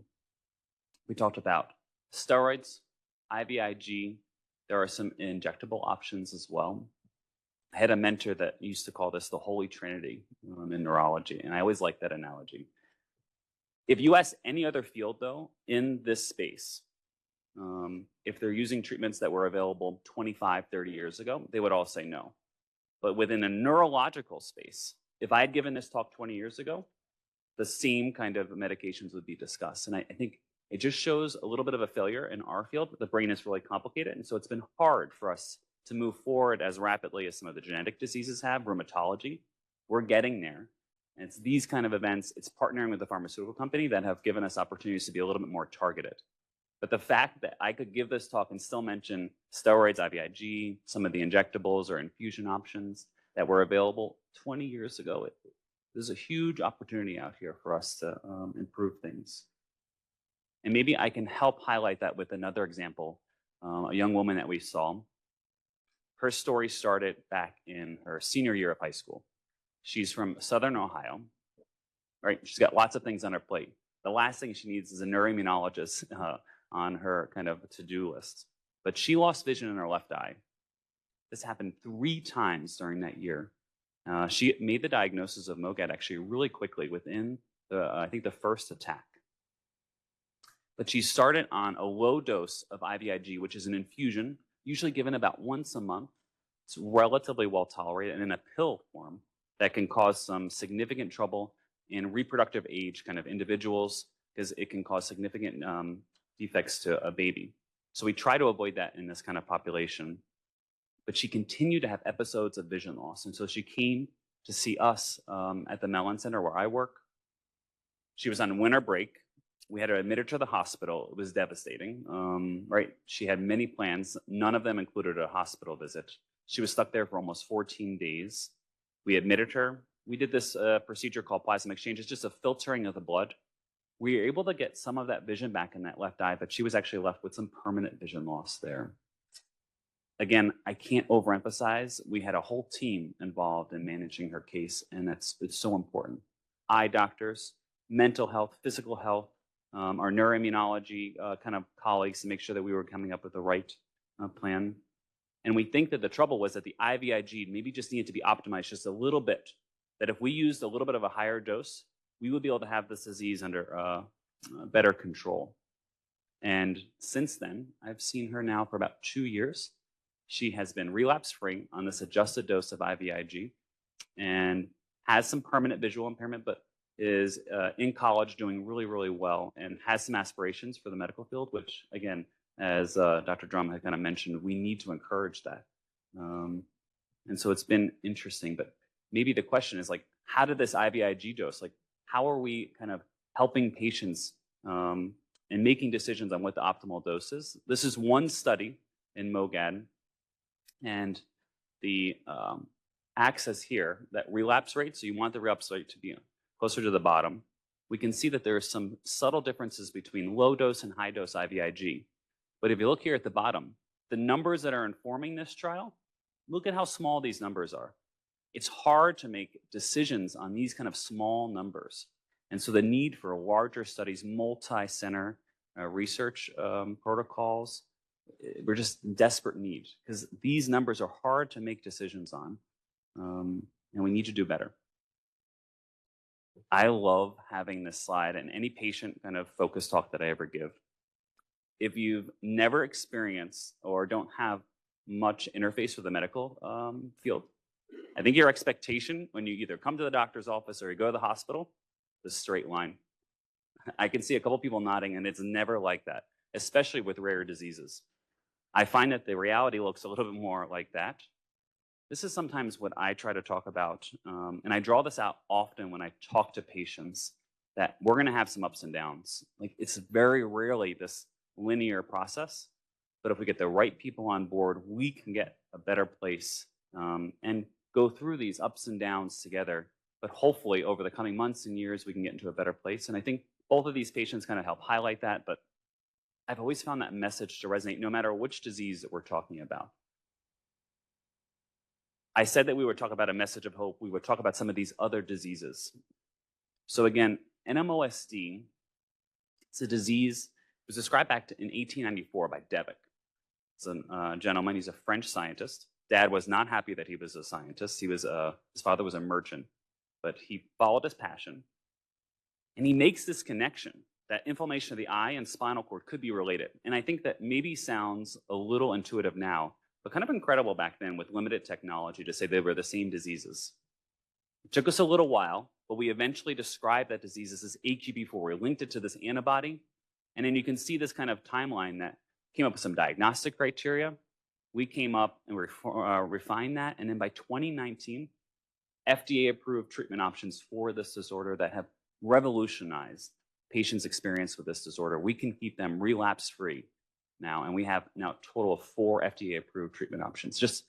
we talked about steroids, IVIG. There are some injectable options as well. I had a mentor that used to call this the Holy Trinity in neurology, and I always like that analogy. If you ask any other field, though, in this space, if they're using treatments that were available 25, 30 years ago, they would all say no. But within a neurological space, if I had given this talk 20 years ago, the same kind of medications would be discussed. And I think it just shows a little bit of a failure in our field. The brain is really complicated, and so it's been hard for us to move forward as rapidly as some of the genetic diseases have, rheumatology. We're getting there. And it's these kind of events, it's partnering with the pharmaceutical company that have given us opportunities to be a little bit more targeted. But the fact that I could give this talk and still mention steroids, IVIG, some of the injectables or infusion options that were available 20 years ago, there's a huge opportunity out here for us to improve things. And maybe I can help highlight that with another example, a young woman that we saw. Her story started back in her senior year of high school. She's from Southern Ohio, right? She's got lots of things on her plate. The last thing she needs is a neuroimmunologist on her kind of to-do list. But she lost vision in her left eye. This happened 3 times during that year. She made the diagnosis of MOGAD actually really quickly within, I think, the first attack. But she started on a low dose of IVIG, which is an infusion, usually given about once a month. It's relatively well tolerated, and in a pill form that can cause some significant trouble in reproductive age kind of individuals because it can cause significant defects to a baby. So we try to avoid that in this kind of population. But she continued to have episodes of vision loss. And so she came to see us at the Mellon Center where I work. She was on winter break. We had to admit her to the hospital. It was devastating, right? She had many plans. None of them included a hospital visit. She was stuck there for almost 14 days. We admitted her. We did this procedure called plasma exchange. It's just a filtering of the blood. We were able to get some of that vision back in that left eye, but she was actually left with some permanent vision loss there. Again, I can't overemphasize, we had a whole team involved in managing her case, and it's so important. Eye doctors, mental health, physical health, our neuroimmunology kind of colleagues to make sure that we were coming up with the right plan. And we think that the trouble was that the IVIG maybe just needed to be optimized just a little bit, that if we used a little bit of a higher dose, we would be able to have this disease under better control. And since then, I've seen her now for about 2 years. She has been relapse-free on this adjusted dose of IVIG and has some permanent visual impairment, but is in college doing really, really well and has some aspirations for the medical field, which, again, as Dr. Drum had kind of mentioned, we need to encourage that. And so it's been interesting, but maybe the question is like, how did this IVIG dose, like, how are we kind of helping patients and making decisions on what the optimal dose is? This is one study in MOGAD. And the axis here, that relapse rate, so you want the relapse rate to be closer to the bottom, we can see that there are some subtle differences between low dose and high dose IVIG. But if you look here at the bottom, the numbers that are informing this trial, look at how small these numbers are. It's hard to make decisions on these kind of small numbers. And so the need for larger studies, multi-center research protocols, we're just in desperate need because these numbers are hard to make decisions on, and we need to do better. I love having this slide and any patient kind of focus talk that I ever give. If you've never experienced or don't have much interface with the medical field, I think your expectation when you either come to the doctor's office or you go to the hospital is a straight line. I can see a couple people nodding, and it's never like that, especially with rare diseases. I find that the reality looks a little bit more like that. This is sometimes what I try to talk about, and I draw this out often when I talk to patients, that we're going to have some ups and downs. Like, it's very rarely this linear process, but if we get the right people on board, we can get a better place and go through these ups and downs together. But hopefully over the coming months and years, we can get into a better place. And I think both of these patients kind of help highlight that, but I've always found that message to resonate no matter which disease that we're talking about. I said that we would talk about a message of hope. We would talk about some of these other diseases. So again, NMOSD, it's a disease, it was described back in 1894 by Devic. It's a gentleman, he's a French scientist. Dad was not happy that he was a scientist. His father was a merchant, but he followed his passion. And he makes this connection that inflammation of the eye and spinal cord could be related. And I think that maybe sounds a little intuitive now, but kind of incredible back then with limited technology to say they were the same diseases. It took us a little while, but we eventually described that disease as AQB4. We linked it to this antibody. And then you can see this kind of timeline that came up with some diagnostic criteria. We came up and refined that. And then by 2019, FDA approved treatment options for this disorder that have revolutionized patients' experience with this disorder. We can keep them relapse-free now, and we have now a total of 4 FDA-approved treatment options. Just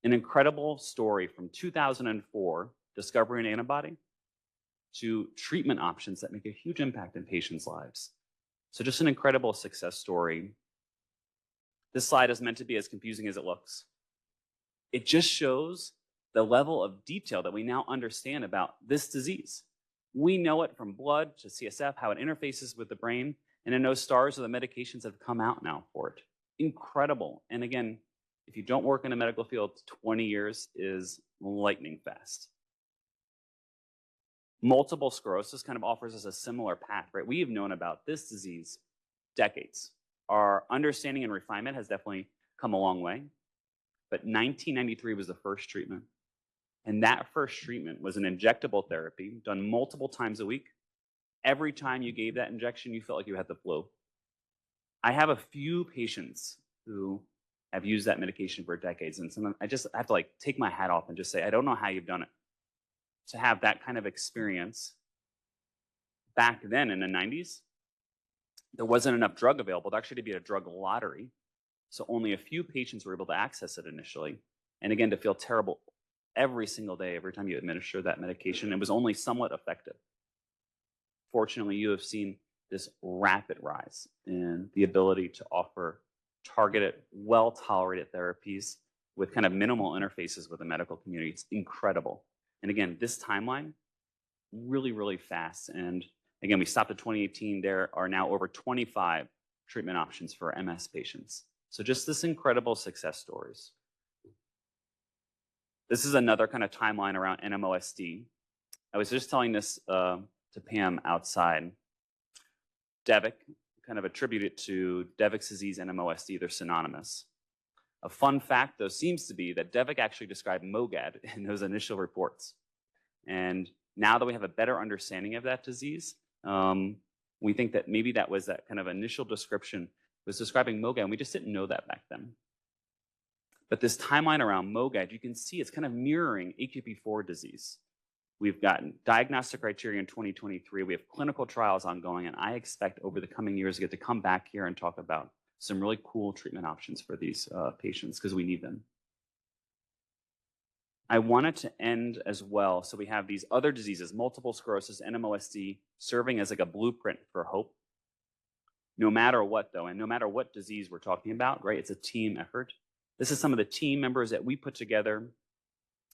an incredible story from 2004, discovering an antibody, to treatment options that make a huge impact in patients' lives. So just an incredible success story. This slide is meant to be as confusing as it looks. It just shows the level of detail that we now understand about this disease. We know it from blood to CSF, how it interfaces with the brain, and then those stars are the medications that have come out now for it. Incredible. And again, if you don't work in the medical field, 20 years is lightning fast. Multiple sclerosis kind of offers us a similar path, right? We have known about this disease decades. Our understanding and refinement has definitely come a long way, but 1993 was the first treatment. And that first treatment was an injectable therapy done multiple times a week. Every time you gave that injection, you felt like you had the flu. I have a few patients who have used that medication for decades, and I just have to like take my hat off and just say, I don't know how you've done it. To have that kind of experience back then in the 90s, there wasn't enough drug available to actually be a drug lottery. So only a few patients were able to access it initially. And again, to feel terrible every single day, every time you administer that medication, it was only somewhat effective. Fortunately, you have seen this rapid rise in the ability to offer targeted, well-tolerated therapies with kind of minimal interfaces with the medical community. It's incredible. And again, this timeline, really, really fast. And again, we stopped at 2018. There are now over 25 treatment options for MS patients. So just this incredible success stories. This is another kind of timeline around NMOSD. I was just telling this to Pam outside. Devic, kind of attributed to Devic's disease and NMOSD, they're synonymous. A fun fact, though, seems to be that Devic actually described MOGAD in those initial reports. And now that we have a better understanding of that disease, we think that maybe that was that kind of initial description was describing MOGAD, and we just didn't know that back then. But this timeline around MOGAD, you can see it's kind of mirroring HPP4 disease. We've gotten diagnostic criteria in 2023. We have clinical trials ongoing, and I expect over the coming years to get to come back here and talk about some really cool treatment options for these patients because we need them. I wanted to end as well. So we have these other diseases, multiple sclerosis, NMOSD, serving as like a blueprint for hope. No matter what, though, and no matter what disease we're talking about, right? It's a team effort. This is some of the team members that we put together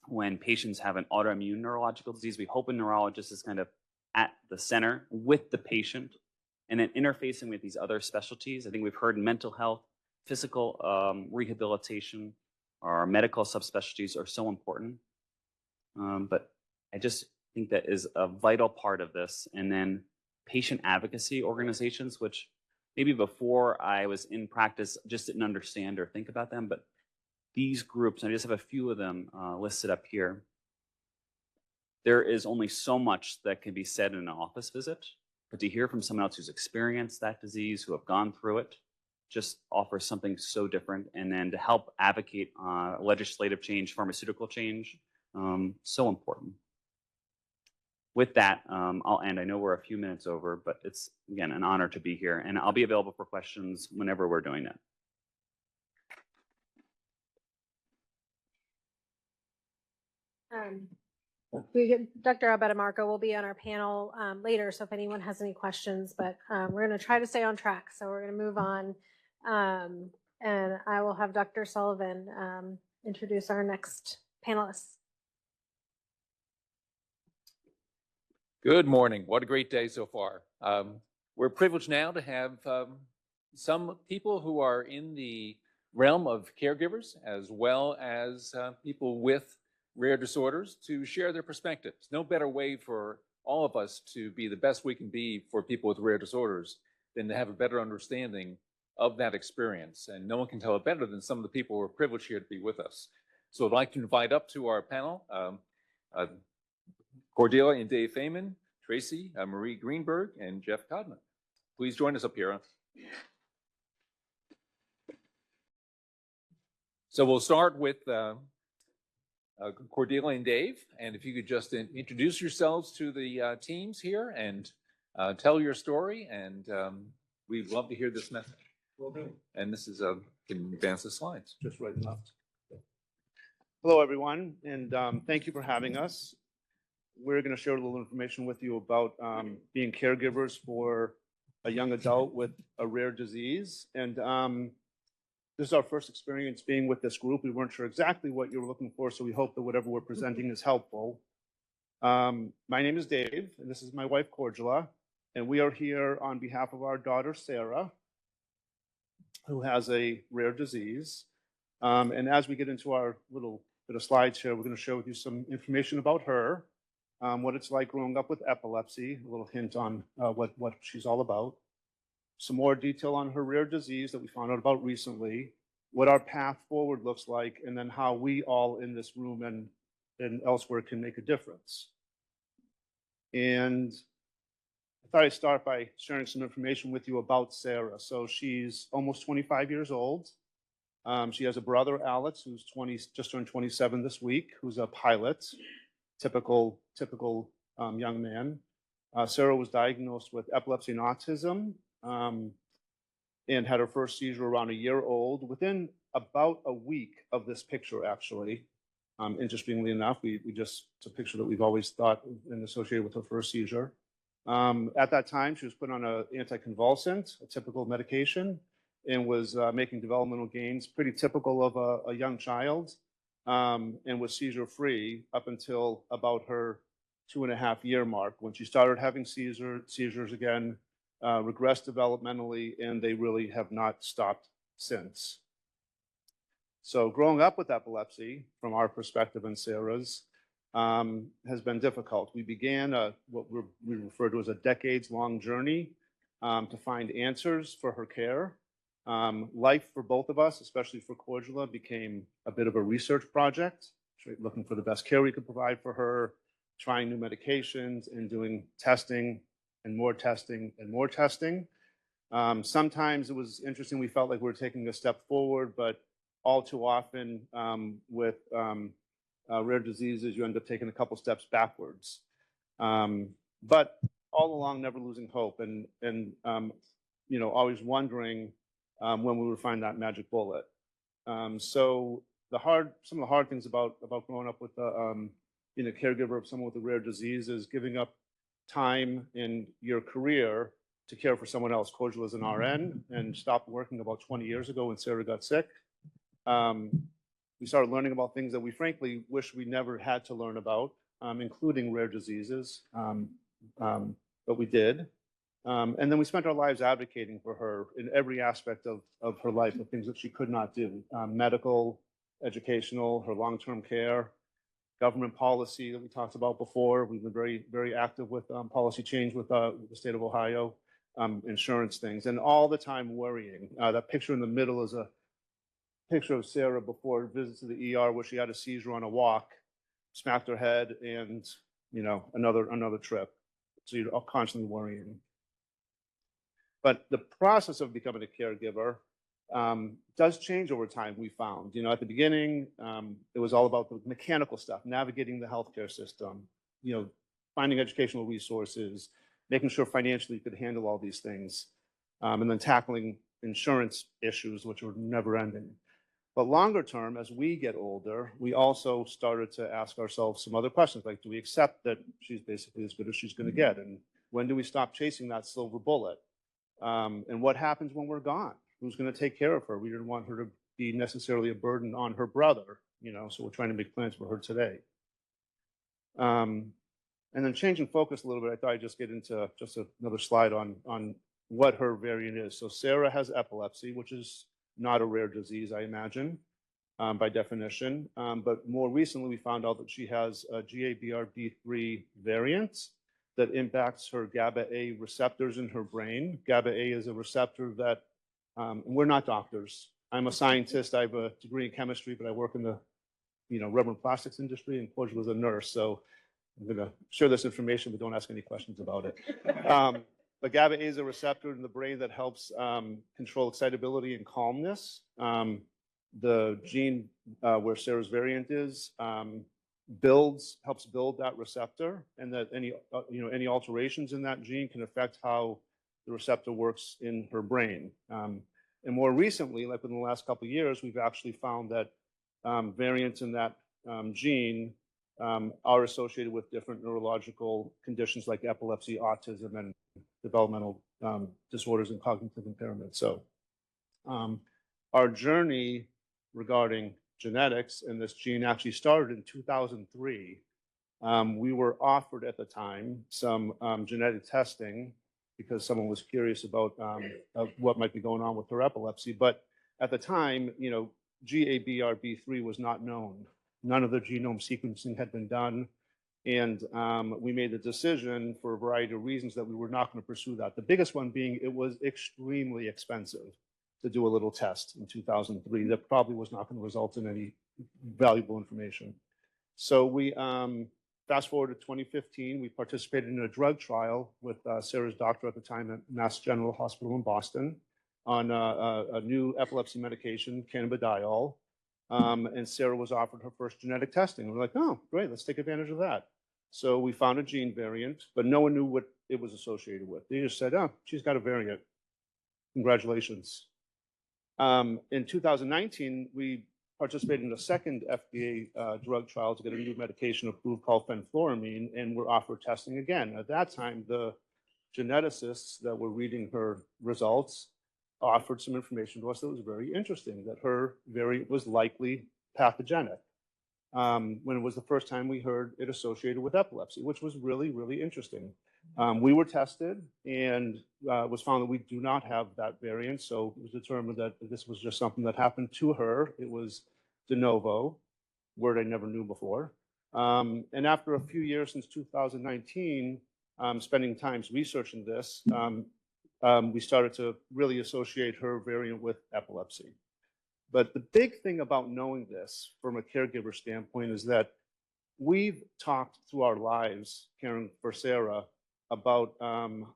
when patients have an autoimmune neurological disease. We hope a neurologist is kind of at the center with the patient and then interfacing with these other specialties. I think we've heard mental health, physical rehabilitation, our medical subspecialties are so important. But I just think that is a vital part of this. And then patient advocacy organizations, which maybe before I was in practice, just didn't understand or think about them. But these groups, and I just have a few of them listed up here. There is only so much that can be said in an office visit, but to hear from someone else who's experienced that disease, who have gone through it, just offers something so different. And then to help advocate legislative change, pharmaceutical change, so important. With that, I'll end. I know we're a few minutes over, but it's, again, an honor to be here. And I'll be available for questions whenever we're doing that. Dr. Abetamarco will be on our panel later, so if anyone has any questions, but we're going to try to stay on track. So we're going to move on, and I will have Dr. Sullivan introduce our next panelists. Good morning. What a great day so far. We're privileged now to have some people who are in the realm of caregivers as well as people with rare disorders to share their perspectives. No better way for all of us to be the best we can be for people with rare disorders than to have a better understanding of that experience. And no one can tell it better than some of the people who are privileged here to be with us. So I'd like to invite up to our panel, Cordelia and Dave Feynman, Tracy, Marie Greenberg, and Jeff Codman. Please join us up here. So we'll start with Cordelia and Dave, and if you could just introduce yourselves to the teams here and tell your story, and we'd love to hear this message. Will do. And this is can advance the slides. Just right enough. Hello, everyone, and thank you for having us. We're going to share a little information with you about being caregivers for a young adult with a rare disease. And this is our first experience being with this group. We weren't sure exactly what you were looking for, so we hope that whatever we're presenting is helpful. My name is Dave, and this is my wife, Cordula, and we are here on behalf of our daughter, Sarah, who has a rare disease. And as we get into our little bit of slides here, we're going to share with you some information about her, what it's like growing up with epilepsy, a little hint on what she's all about. Some more detail on her rare disease that we found out about recently, what our path forward looks like, and then how we all in this room and elsewhere can make a difference. And I thought I'd start by sharing some information with you about Sarah. So she's almost 25 years old. She has a brother, Alex, who's 20, just turned 27 this week, who's a pilot, typical young man. Sarah was diagnosed with epilepsy and autism, and had her first seizure around a year old, within about a week of this picture, actually. Interestingly enough, it's a picture that we've always thought and associated with her first seizure. At that time, she was put on an anticonvulsant, a typical medication, and was making developmental gains, pretty typical of a young child, and was seizure-free up until about her 2.5-year mark, when she started having seizures again, regressed developmentally, and they really have not stopped since. So growing up with epilepsy, from our perspective and Sarah's, has been difficult. We began what we refer to as a decades-long journey to find answers for her care. Life for both of us, especially for Cordula, became a bit of a research project, looking for the best care we could provide for her, trying new medications, and doing testing and more testing and more testing. Sometimes it was interesting. We felt like we were taking a step forward, but all too often with rare diseases, you end up taking a couple steps backwards. But all along, never losing hope, and always wondering when we would find that magic bullet. So some of the hard things about growing up with being a caregiver of someone with a rare disease is giving up time in your career to care for someone else. Cordula is an RN and stopped working about 20 years ago when Sarah got sick. We started learning about things that we frankly wish we never had to learn about, including rare diseases, but we did. And then we spent our lives advocating for her in every aspect of her life, the things that she could not do, medical, educational, her long-term care, government policy that we talked about before. We've been very, very active with policy change with the state of Ohio, insurance things, and all the time worrying. That picture in the middle is a picture of Sarah before a visit to the ER where she had a seizure on a walk, smacked her head, and another trip. So you're constantly worrying. But the process of becoming a caregiver does change over time, we found. At the beginning, it was all about the mechanical stuff, navigating the healthcare system, finding educational resources, making sure financially you could handle all these things, and then tackling insurance issues, which were never ending. But longer term, as we get older, we also started to ask ourselves some other questions, like, do we accept that she's basically as good as she's going to get? And when do we stop chasing that silver bullet? And what happens when we're gone? Who's going to take care of her? We didn't want her to be necessarily a burden on her brother, so we're trying to make plans for her today. And then changing focus a little bit, I thought I'd just get into just another slide on what her variant is. So Sarah has epilepsy, which is not a rare disease, I imagine, by definition. But more recently, we found out that she has a GABRB3 variant that impacts her GABA-A receptors in her brain. GABA-A is a receptor that, we're not doctors. I'm a scientist. I have a degree in chemistry, but I work in the rubber and plastics industry, and Cordula was a nurse. So I'm going to share this information, but don't ask any questions about it. But GABA-A is a receptor in the brain that helps control excitability and calmness. The gene where Sarah's variant is helps build that receptor, and that any alterations in that gene can affect how the receptor works in her brain. And more recently, like within the last couple of years, we've actually found that variants in that gene are associated with different neurological conditions like epilepsy, autism, and developmental disorders and cognitive impairment. So our journey regarding genetics and this gene actually started in 2003. We were offered at the time some genetic testing because someone was curious about what might be going on with her epilepsy. But at the time, GABRB3 was not known. None of the genome sequencing had been done. And we made the decision for a variety of reasons that we were not going to pursue that. The biggest one being it was extremely expensive to do a little test in 2003 that probably was not going to result in any valuable information. So we Fast forward to 2015, we participated in a drug trial with Sarah's doctor at the time at Mass General Hospital in Boston on a new epilepsy medication, cannabidiol. And Sarah was offered her first genetic testing. We're like, oh, great, let's take advantage of that. So we found a gene variant, but no one knew what it was associated with. They just said, oh, she's got a variant. Congratulations. In 2019, we participated in a second FDA drug trial to get a new medication approved called fenfluramine, and were offered testing again. At that time, the geneticists that were reading her results offered some information to us that was very interesting, that her variant was likely pathogenic. When it was the first time we heard it associated with epilepsy, which was really, really interesting. We were tested and it was found that we do not have that variant. So it was determined that this was just something that happened to her. It was de novo, word I never knew before. And after a few years since 2019, spending time researching this, we started to really associate her variant with epilepsy. But the big thing about knowing this from a caregiver standpoint is that we've talked through our lives, caring for Sarah, about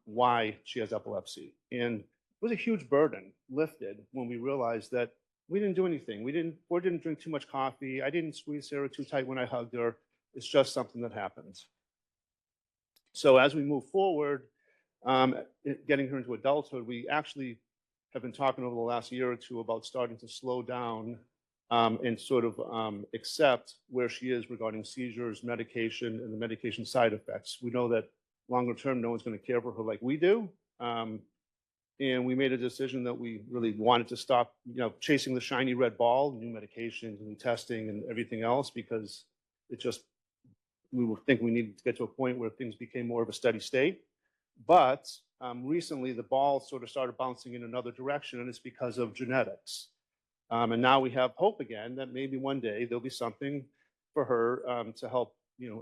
why she has epilepsy. And it was a huge burden lifted when we realized that we didn't do anything. We didn't drink too much coffee. I didn't squeeze Sarah too tight when I hugged her. It's just something that happens. So as we move forward, getting her into adulthood, we actually have been talking over the last year or two about starting to slow down and sort of accept where she is regarding seizures, medication, and the medication side effects. We know that longer term, no one's going to care for her like we do. And we made a decision that we really wanted to stop, chasing the shiny red ball, new medications, new testing, and everything else, because we would think we needed to get to a point where things became more of a steady state. But recently, the ball sort of started bouncing in another direction, and it's because of genetics. And now we have hope again that maybe one day there'll be something for her to help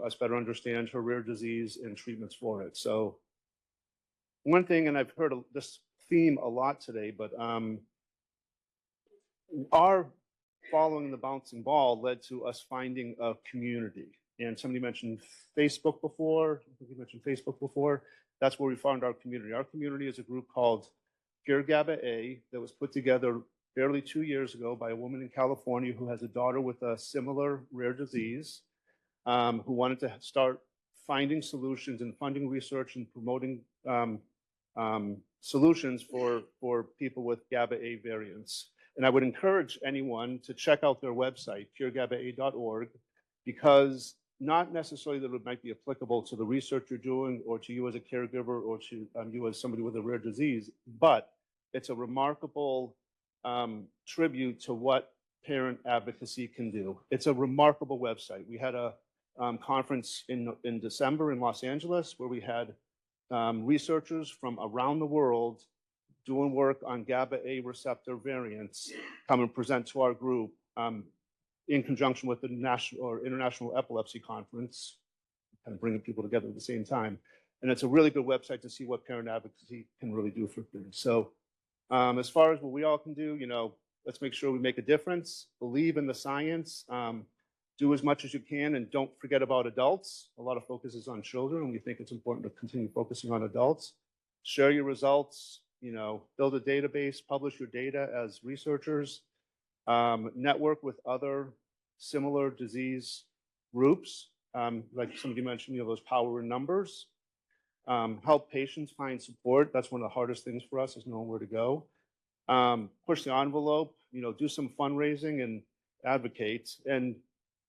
us better understand her rare disease and treatments for it. So one thing, and I've heard this theme a lot today, but our following the bouncing ball led to us finding a community. And somebody mentioned Facebook before. I think you mentioned Facebook before. That's where we found our community. Our community is a group called Cure GABA A that was put together barely 2 years ago by a woman in California who has a daughter with a similar rare disease, who wanted to start finding solutions and funding research and promoting solutions for people with GABA A variants. And I would encourage anyone to check out their website, curegaba.org, because not necessarily that it might be applicable to the research you're doing or to you as a caregiver or to you as somebody with a rare disease, but it's a remarkable tribute to what parent advocacy can do. It's a remarkable website. We had a conference in December in Los Angeles where we had researchers from around the world doing work on GABA A receptor variants come and present to our group in conjunction with the National or International Epilepsy Conference, kind of bringing people together at the same time. And it's a really good website to see what parent advocacy can really do for things. So as far as what we all can do, let's make sure we make a difference, believe in the science, do as much as you can, and don't forget about adults. A lot of focus is on children, and we think it's important to continue focusing on adults. Share your results, build a database, publish your data as researchers, network with other similar disease groups, like somebody mentioned, those power in numbers. Help patients find support. That's one of the hardest things for us, is knowing where to go. Push the envelope, do some fundraising and advocate. And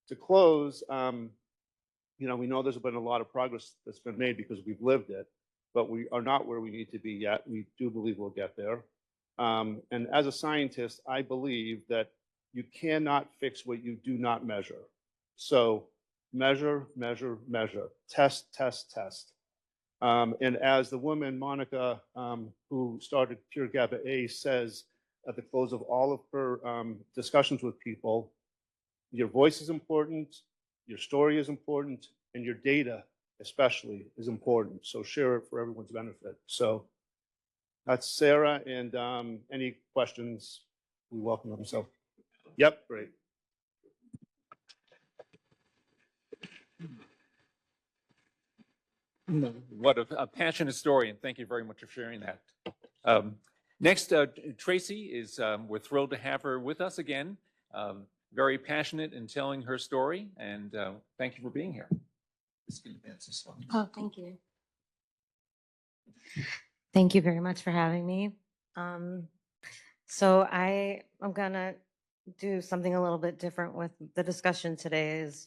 to close, we know there's been a lot of progress that's been made because we've lived it, but we are not where we need to be yet. We do believe we'll get there. And as a scientist, I believe that you cannot fix what you do not measure. So measure, measure, measure, test, test, test. And as the woman, Monica, who started Cure GABA A, says at the close of all of her discussions with people, your voice is important, your story is important, and your data especially is important. So share it for everyone's benefit. So that's Sarah, and any questions, we welcome them. So, yep, great. What a passionate story, and thank you very much for sharing that. Next, Tracy is, we're thrilled to have her with us again. Very passionate in telling her story, and thank you for being here. Oh, thank you. Thank you very much for having me. So I'm gonna do something a little bit different with the discussion today is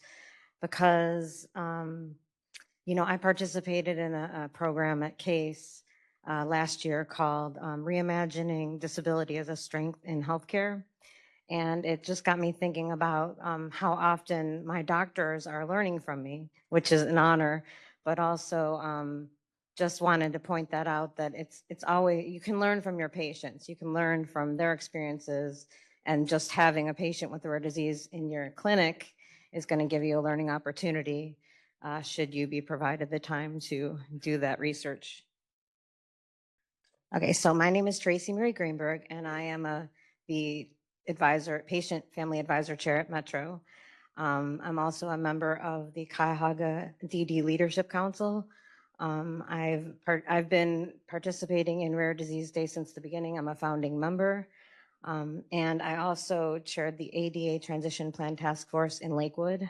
because, I participated in a program at CASE last year called Reimagining Disability as a Strength in Healthcare. And it just got me thinking about how often my doctors are learning from me, which is an honor, but also just wanted to point that out that it's always, you can learn from your patients, you can learn from their experiences, and just having a patient with a rare disease in your clinic is going to give you a learning opportunity should you be provided the time to do that research. Okay, so my name is Tracy Mary Greenberg, and I am the patient family advisor chair at Metro. I'm also a member of the Cuyahoga DD Leadership Council. I've been participating in Rare Disease Day since the beginning. I'm a founding member. And I also chaired the ADA Transition Plan Task Force in Lakewood.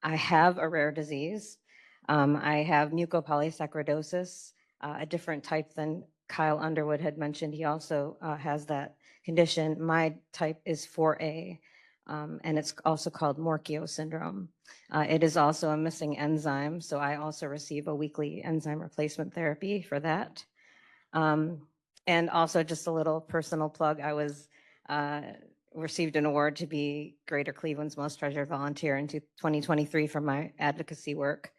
I have a rare disease. I have mucopolysaccharidosis, a different type than Kyle Underwood had mentioned. He also has that condition. My type is 4A, and it's also called Morquio syndrome. It is also a missing enzyme, so I also receive a weekly enzyme replacement therapy for that. And also just a little personal plug, I received an award to be Greater Cleveland's Most Treasured Volunteer in 2023 for my advocacy work.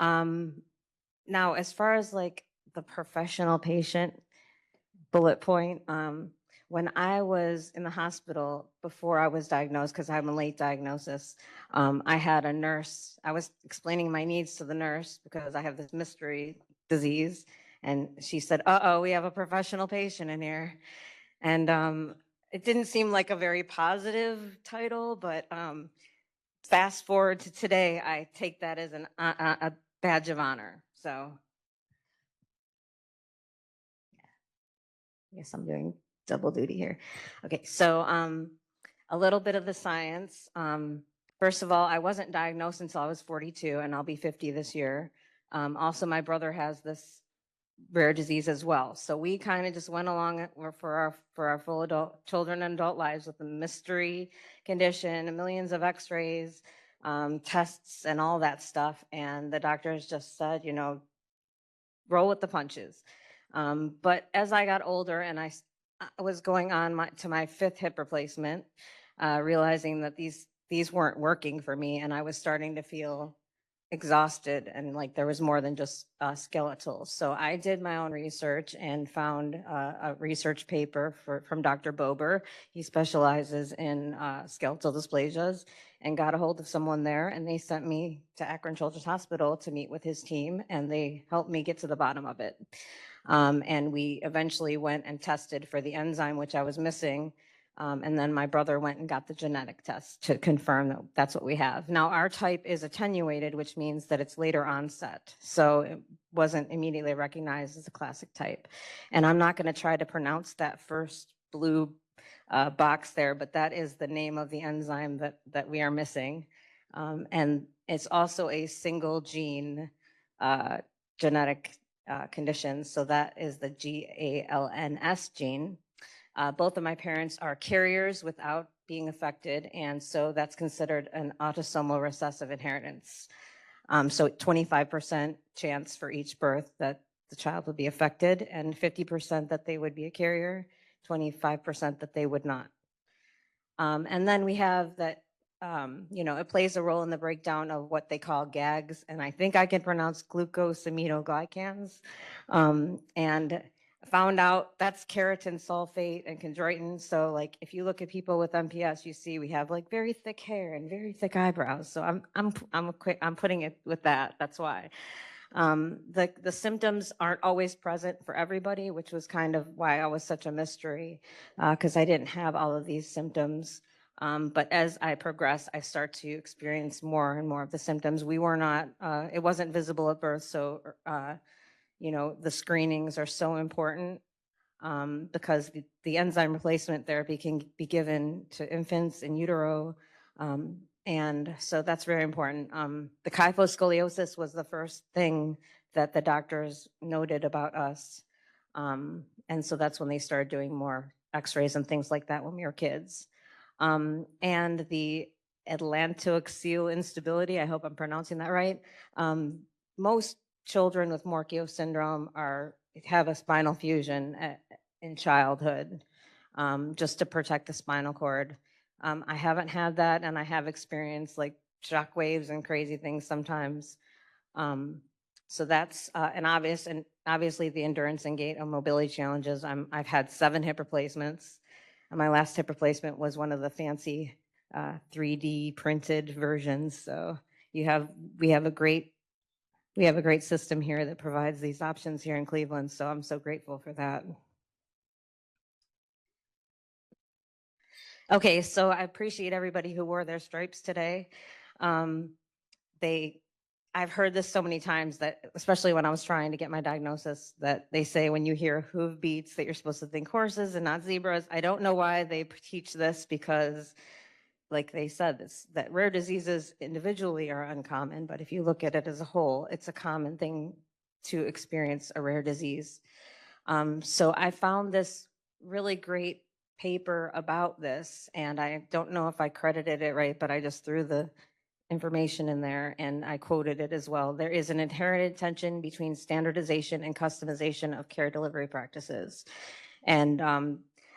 Now, as far as like the professional patient bullet point, when I was in the hospital before I was diagnosed, because I have a late diagnosis, I had a nurse. I was explaining my needs to the nurse because I have this mystery disease. And she said, uh-oh, we have a professional patient in here. And it didn't seem like a very positive title, but fast forward to today, I take that as a badge of honor. So I guess I'm doing double duty here. Okay, so a little bit of the science. First of all, I wasn't diagnosed until I was 42, and I'll be 50 this year. Also, my brother has this rare disease as well. So we kind of just went along for our full adult children and adult lives with a mystery condition, millions of x-rays, tests and all that stuff. And the doctors just said, roll with the punches. But as I got older and I was going on to my 5th hip replacement, realizing that these weren't working for me, and I was starting to feel exhausted and like there was more than just skeletal. So I did my own research and found a research paper from Dr. Bober. He specializes in skeletal dysplasias, and got a hold of someone there, and they sent me to Akron Children's Hospital to meet with his team, and they helped me get to the bottom of it. And we eventually went and tested for the enzyme, which I was missing. And then my brother went and got the genetic test to confirm that that's what we have. Now, our type is attenuated, which means that it's later onset. So it wasn't immediately recognized as a classic type. And I'm not going to try to pronounce that first blue box there, but that is the name of the enzyme that we are missing. And it's also a single gene genetic condition. So that is the GALNS gene. Both of my parents are carriers without being affected, and so that's considered an autosomal recessive inheritance. So 25% chance for each birth that the child would be affected, and 50% that they would be a carrier, 25% that they would not. And then we have that, it plays a role in the breakdown of what they call GAGs, and I think I can pronounce glucosamidoglycans. And found out that's keratin sulfate and chondroitin. So like if you look at people with MPS, you see we have like very thick hair and very thick eyebrows. So I'm putting it with that. That's why. The symptoms aren't always present for everybody, which was kind of why I was such a mystery, because I didn't have all of these symptoms. But as I progress, I start to experience more and more of the symptoms. We were not, it wasn't visible at birth. So, the screenings are so important because the enzyme replacement therapy can be given to infants in utero. And so that's very important. The kyphoscoliosis was the first thing that the doctors noted about us. And so that's when they started doing more x-rays and things like that when we were kids. And the atlantoaxial instability, I hope I'm pronouncing that right. Most children with Morquio syndrome have a spinal fusion in childhood, just to protect the spinal cord. I haven't had that, and I have experienced like shock waves and crazy things sometimes. So that's and obviously the endurance and gait and mobility challenges. I've had 7 hip replacements, and my last hip replacement was one of the fancy 3D printed versions. So we have a great system here that provides these options here in Cleveland. So I'm so grateful for that. Okay, so I appreciate everybody who wore their stripes today. I've heard this so many times that, especially when I was trying to get my diagnosis, that they say when you hear hoof beats that you're supposed to think horses and not zebras. I don't know why they teach this because, like they said, that rare diseases individually are uncommon, but if you look at it as a whole, it's a common thing to experience a rare disease. So I found this really great paper about this, and I don't know if I credited it right, but I just threw the information in there and I quoted it as well. There is an inherent tension between standardization and customization of care delivery practices. And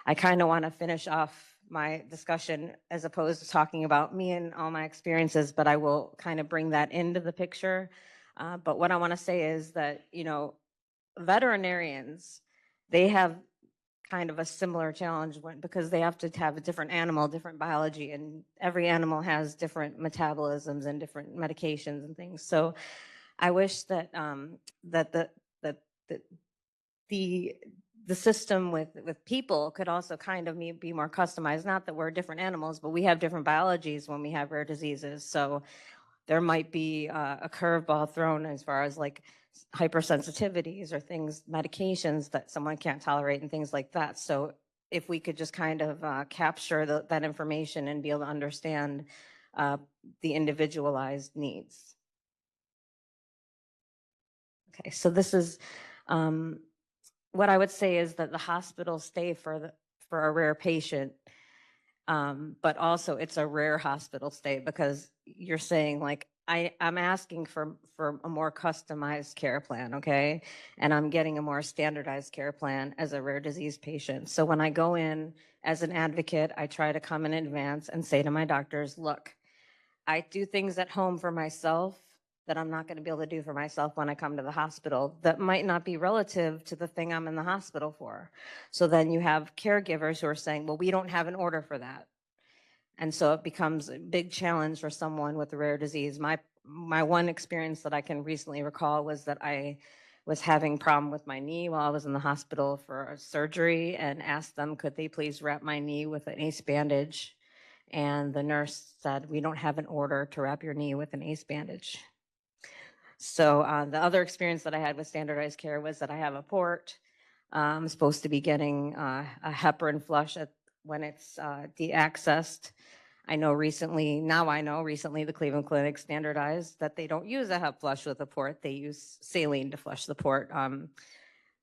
I kind of want to finish off my discussion as opposed to talking about me and all my experiences, but I will kind of bring that into the picture. But what I want to say is that, veterinarians, they have kind of a similar challenge because they have to have a different animal, different biology, and every animal has different metabolisms and different medications and things. So I wish that the system with people could also kind of be more customized. Not that we're different animals, but we have different biologies when we have rare diseases. So there might be a curveball thrown as far as like hypersensitivities or things, medications that someone can't tolerate and things like that. So if we could just kind of capture that information and be able to understand the individualized needs. Okay, so this is what I would say is that the hospital stay for a rare patient, but also it's a rare hospital stay because you're saying like, I'm asking for a more customized care plan, okay? And I'm getting a more standardized care plan as a rare disease patient. So when I go in as an advocate, I try to come in advance and say to my doctors, look, I do things at home for myself that I'm not going to be able to do for myself when I come to the hospital that might not be relative to the thing I'm in the hospital for. So then you have caregivers who are saying, well, we don't have an order for that. And so it becomes a big challenge for someone with a rare disease. My one experience that I can recently recall was that I was having a problem with my knee while I was in the hospital for a surgery and asked them, could they please wrap my knee with an ACE bandage? And the nurse said, we don't have an order to wrap your knee with an ACE bandage. So the other experience that I had with standardized care was that I have a port. I'm supposed to be getting a heparin flush when it's deaccessed. I know recently the Cleveland Clinic standardized that they don't use a hep flush with a port. They use saline to flush the port.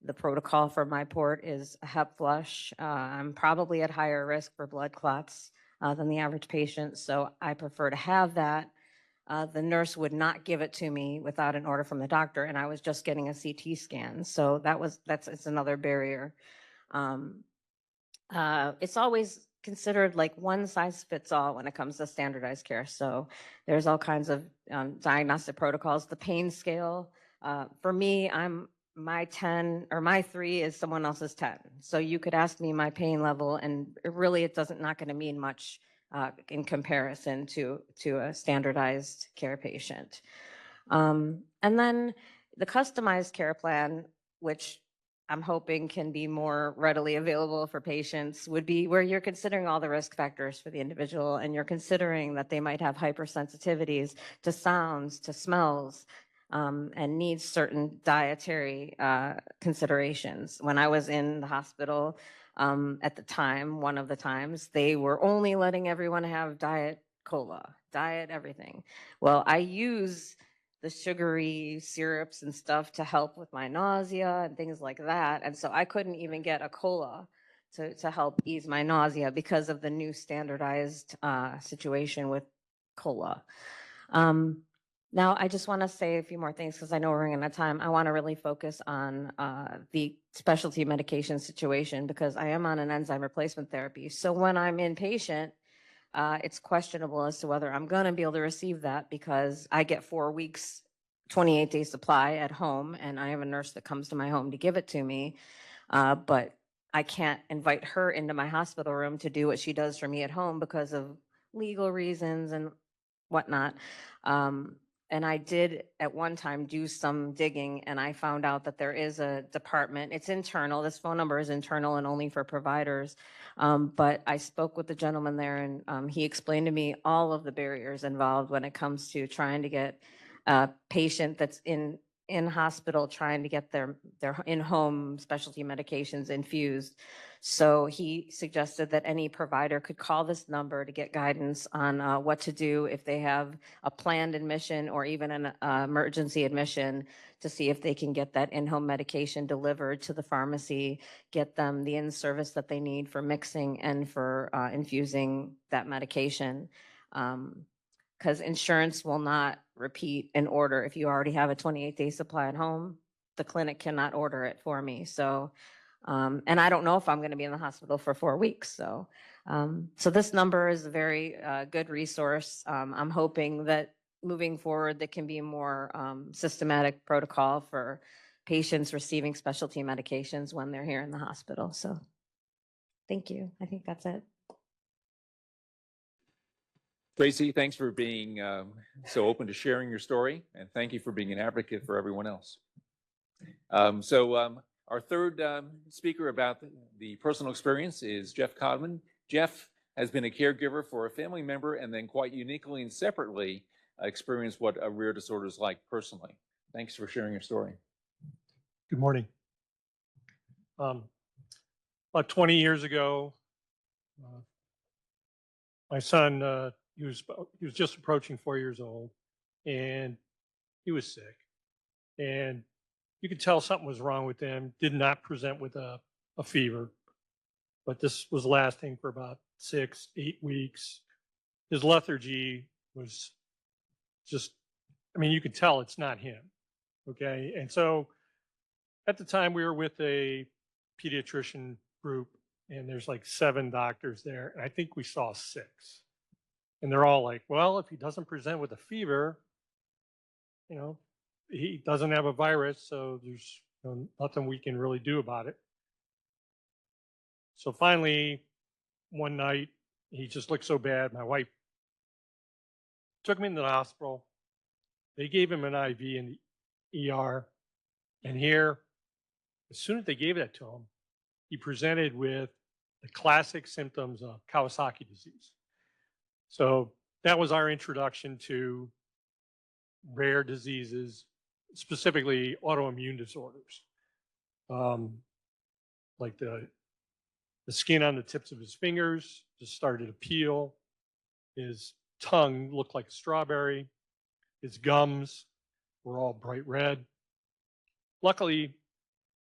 The protocol for my port is a hep flush. I'm probably at higher risk for blood clots than the average patient, so I prefer to have that. The nurse would not give it to me without an order from the doctor, and I was just getting a CT scan, so it's another barrier. It's always considered like one size fits all when it comes to standardized care. So there's all kinds of diagnostic protocols. The pain scale, for me, my 10 or my 3 is someone else's 10. So you could ask me my pain level and it's not going to mean much in comparison to a standardized care patient. And then the customized care plan, which I'm hoping can be more readily available for patients would be where you're considering all the risk factors for the individual and you're considering that they might have hypersensitivities to sounds, to smells, and need certain dietary considerations. When I was in the hospital at the time, one of the times, they were only letting everyone have diet cola, diet everything. Well, I use the sugary syrups and stuff to help with my nausea and things like that. And so I couldn't even get a cola to help ease my nausea because of the new standardized situation with cola. Now, I just want to say a few more things because I know we're running out of time. I want to really focus on the specialty medication situation because I am on an enzyme replacement therapy. So when I'm inpatient, it's questionable as to whether I'm going to be able to receive that because I get 4 weeks, 28-day supply at home, and I have a nurse that comes to my home to give it to me. But I can't invite her into my hospital room to do what she does for me at home because of legal reasons and whatnot. And I did at one time do some digging and I found out that there is a department, it's internal, this phone number is internal and only for providers. But I spoke with the gentleman there and he explained to me all of the barriers involved when it comes to trying to get a patient that's in hospital trying to get their in-home specialty medications infused. So he suggested that any provider could call this number to get guidance on what to do if they have a planned admission or even an emergency admission to see if they can get that in-home medication delivered to the pharmacy, get them the in-service that they need for mixing and for infusing that medication. Because insurance will not repeat an order. If you already have a 28-day supply at home, the clinic cannot order it for me. So, and I don't know if I'm going to be in the hospital for 4 weeks. So, so this number is a very good resource. I'm hoping that moving forward, there can be more systematic protocol for patients receiving specialty medications when they're here in the hospital. So thank you. I think that's it. Tracy, thanks for being so open to sharing your story, and thank you for being an advocate for everyone else. Our third speaker about the personal experience is Jeff Codman. Jeff has been a caregiver for a family member and then quite uniquely and separately experienced what a rare disorder is like personally. Thanks for sharing your story. Good morning. About 20 years ago, my son, he was just approaching 4 years old, and he was sick. And you could tell something was wrong with him. Did not present with a fever, but this was lasting for about 6, 8 weeks. His lethargy was just, I mean, you could tell it's not him. Okay. And so at the time we were with a pediatrician group, and there's like 7 doctors there. And I think we saw 6. And they're all like, well, if he doesn't present with a fever, you know, he doesn't have a virus, so there's nothing we can really do about it. So finally, one night, he just looked so bad. My wife took him into the hospital. They gave him an IV in the ER. And here, as soon as they gave that to him, he presented with the classic symptoms of Kawasaki disease. So that was our introduction to rare diseases, specifically autoimmune disorders. Like the skin on the tips of his fingers just started to peel. His tongue looked like a strawberry. His gums were all bright red. Luckily,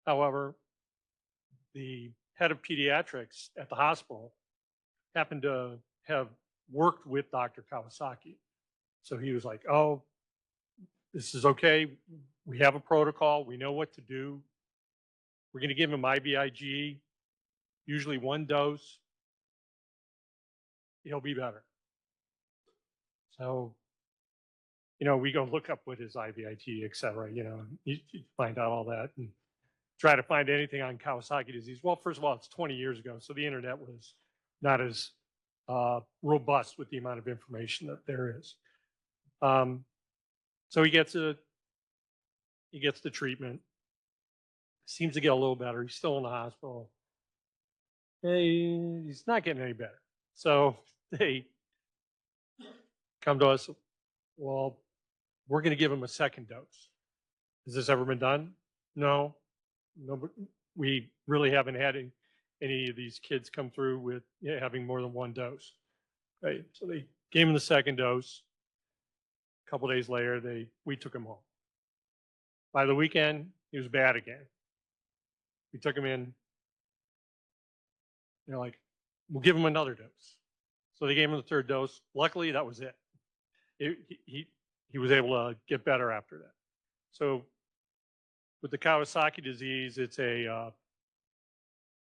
however, the head of pediatrics at the hospital happened to have worked with Dr. Kawasaki. So he was like, oh, this is okay. We have a protocol. We know what to do. We're going to give him IVIG, usually 1 dose. He'll be better. So, you know, we go look up what is IVIG, et cetera, you know, you find out all that and try to find anything on Kawasaki disease. Well, first of all, it's 20 years ago, so the internet was not as robust with the amount of information that there is. So he gets the treatment. Seems to get a little better. He's still in the hospital. He's not getting any better. So they come to us, well, we're going to give him a second dose. Has this ever been done? No. No, we really haven't had any of these kids come through with having more than one dose. Right. So they gave him the second dose. A couple days later, we took him home. By the weekend, he was bad again. We took him in. They're like, we'll give him another dose. So they gave him the third dose. Luckily, that was it. He was able to get better after that. So with the Kawasaki disease, it's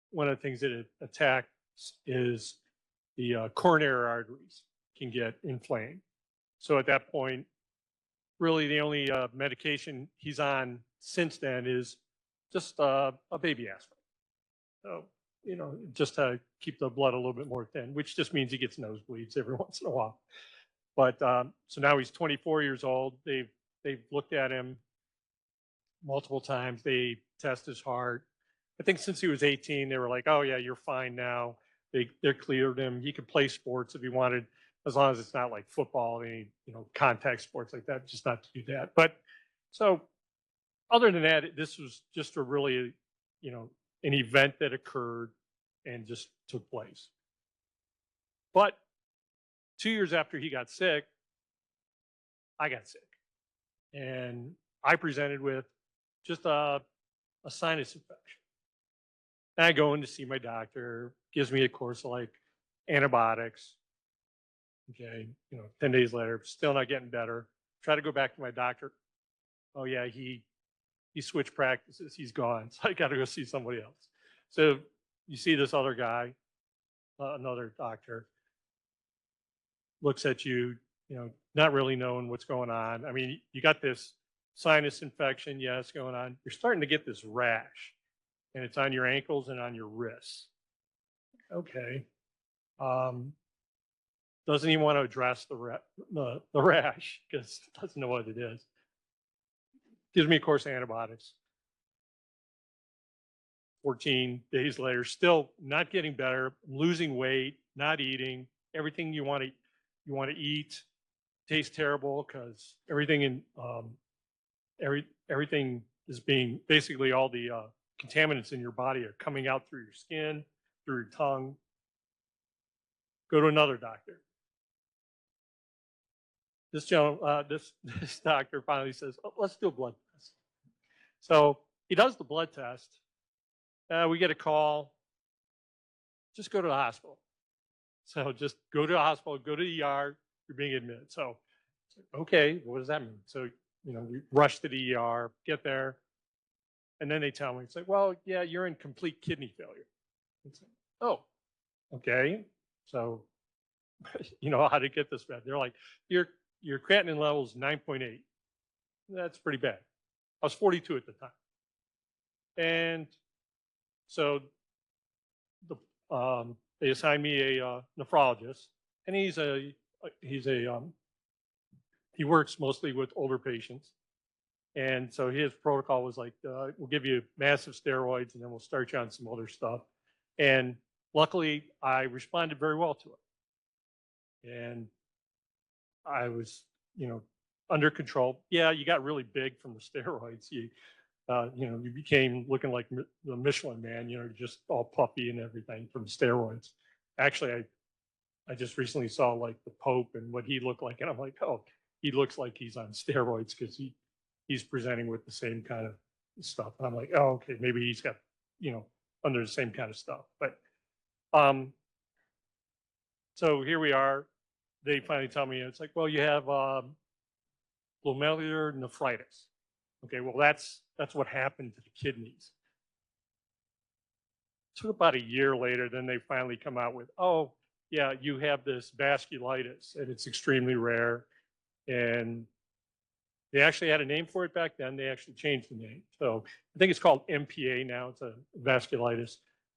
one of the things that it attacks is the coronary arteries can get inflamed. So at that point, really the only medication he's on since then is just a baby aspirin. So, just to keep the blood a little bit more thin, which just means he gets nosebleeds every once in a while. But so now he's 24 years old. They've looked at him multiple times. They test his heart. I think since he was 18, they were like, "Oh yeah, you're fine now." They cleared him. He could play sports if he wanted, as long as it's not like football, any contact sports like that. Just not to do that. But so other than that, this was just a really an event that occurred and just took place. But 2 years after he got sick, I got sick. And I presented with just a sinus infection. And I go in to see my doctor, gives me a course of like antibiotics. Okay, 10 days later, still not getting better. Try to go back to my doctor. Oh yeah, he switched practices. He's gone. So I got to go see somebody else. So you see this other guy, another doctor, looks at you, not really knowing what's going on. I mean, you got this sinus infection, yes, going on. You're starting to get this rash, and it's on your ankles and on your wrists. Okay. Doesn't even want to address the rash because doesn't know what it is. Gives me a course of antibiotics. 14 days later, still not getting better, losing weight, not eating. Everything you want to eat tastes terrible because everything everything is being basically all the contaminants in your body are coming out through your skin, through your tongue. Go to another doctor. This doctor finally says, "Oh, let's do a blood test." So he does the blood test. We get a call. Just go to the hospital. So just go to the hospital, go to the ER, you're being admitted. So, okay, what does that mean? So, we rush to the ER, get there, and then they tell me, it's like, well, yeah, you're in complete kidney failure. It's like, oh, okay. So, how to get this bad? They're like, your creatinine level is 9.8. That's pretty bad. I was 42 at the time. And so they assigned me a nephrologist, and he works mostly with older patients. And so his protocol was like, we'll give you massive steroids and then we'll start you on some other stuff. And luckily I responded very well to it. And I was, under control. Yeah, you got really big from the steroids. You became looking like the Michelin Man, just all puffy and everything from steroids. Actually, I just recently saw like the Pope and what he looked like, and I'm like, oh, he looks like he's on steroids because he's presenting with the same kind of stuff. And I'm like, oh, okay, maybe he's got, under the same kind of stuff. But so here we are. They finally tell me, it's like, well, you have glomerular nephritis. Okay, well, that's what happened to the kidneys. It took about a year later, then they finally come out with, oh, yeah, you have this vasculitis, and it's extremely rare. And they actually had a name for it back then. They actually changed the name. So I think it's called MPA now. It's a vasculitis.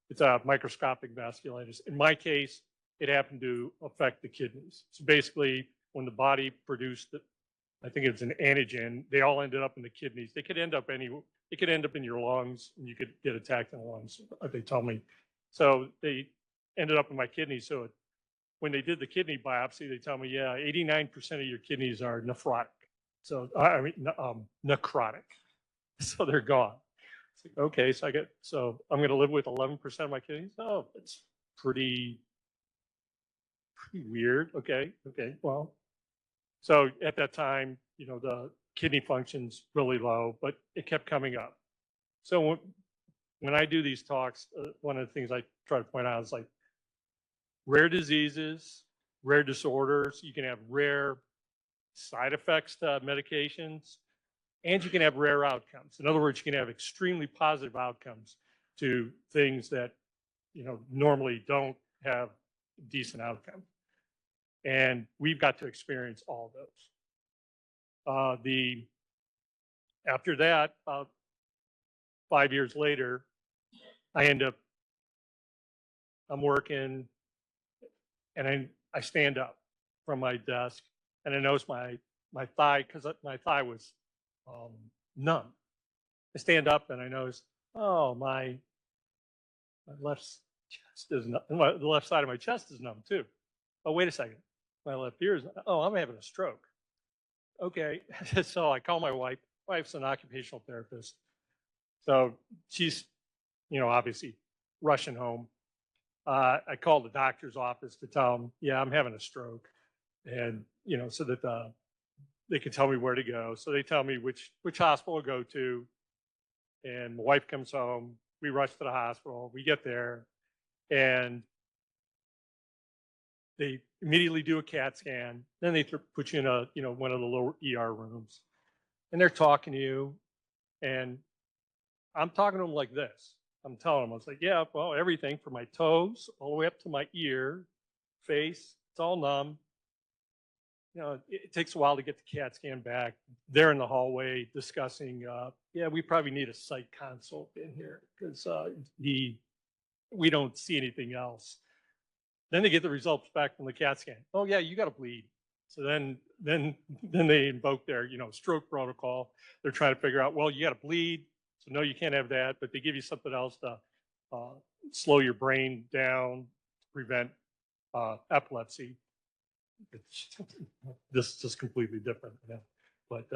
It's a microscopic vasculitis. In my case, it happened to affect the kidneys. So basically, when the body produced I think it's an antigen. They all ended up in the kidneys. They could end up it could end up in your lungs, and you could get attacked in the lungs, they told me. So they ended up in my kidneys. So when they did the kidney biopsy, they tell me, yeah, 89% of your kidneys are nephrotic. So I mean, necrotic. So they're gone. It's like, okay, so I'm going to live with 11% of my kidneys. Oh, it's pretty weird. Okay, well, so at that time, the kidney function's really low, but it kept coming up. So when I do these talks, one of the things I try to point out is like rare diseases, rare disorders. You can have rare side effects to medications, and you can have rare outcomes. In other words, you can have extremely positive outcomes to things that normally don't have decent outcomes. And we've got to experience all those. After that, 5 years later, I'm working, and I stand up from my desk, and I notice my thigh, because my thigh was numb. I stand up and I notice, oh, my left chest is numb. The left side of my chest is numb too. Oh, wait a second. My left ear is, oh, I'm having a stroke. Okay. So I call my wife. Wife's an occupational therapist. So she's, obviously rushing home. I called the doctor's office to tell them, yeah, I'm having a stroke. And, so that they can tell me where to go. So they tell me which hospital to go to. And my wife comes home. We rush to the hospital. We get there, and they immediately do a CAT scan. Then they put you in one of the lower ER rooms, and they're talking to you. And I'm talking to them like this. I'm telling them, I was like, yeah, well, everything from my toes all the way up to my ear, face, it's all numb. It takes a while to get the CAT scan back. They're in the hallway discussing, yeah, we probably need a psych consult in here because we don't see anything else. Then they get the results back from the CAT scan. Oh yeah, you got to bleed. So then they invoke their stroke protocol. They're trying to figure out, well, you got to bleed. So no, you can't have that, but they give you something else to slow your brain down to prevent epilepsy. This is just completely different. But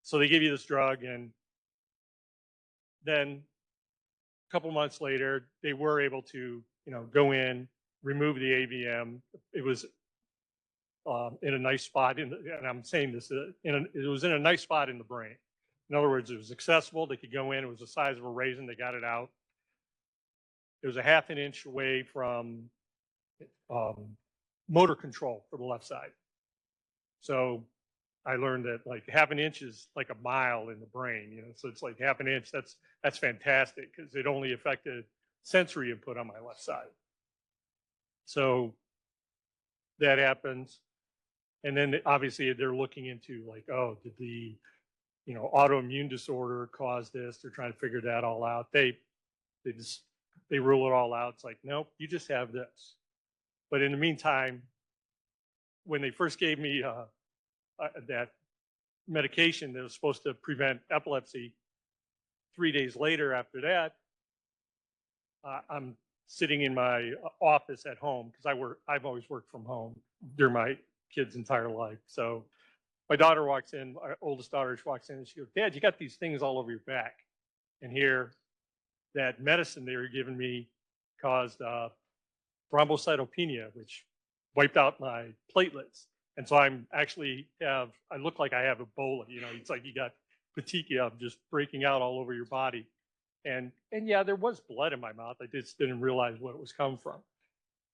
so they give you this drug, and then a couple months later, they were able to go in, remove the AVM. It was in a nice spot, and I'm saying this, it was in a nice spot in the brain. In other words, it was accessible. They could go in. It was the size of a raisin. They got it out. It was a half an inch away from motor control for the left side. So I learned that like half an inch is like a mile in the brain, so it's like half an inch. That's fantastic because it only affected sensory input on my left side. So that happens. And then obviously they're looking into like, oh, did the autoimmune disorder cause this? They're trying to figure that all out. They rule it all out. It's like, nope, you just have this. But in the meantime, when they first gave me that medication that was supposed to prevent epilepsy, 3 days later after that, I'm sitting in my office at home because I've always worked from home during my kid's entire life. So my daughter walks in, our oldest daughter, she walks in and she goes, Dad, you got these things all over your back. And here, that medicine they were giving me caused thrombocytopenia, which wiped out my platelets. And so I look like I have Ebola, it's like you got petechia just breaking out all over your body. And yeah, there was blood in my mouth. I just didn't realize what it was coming from.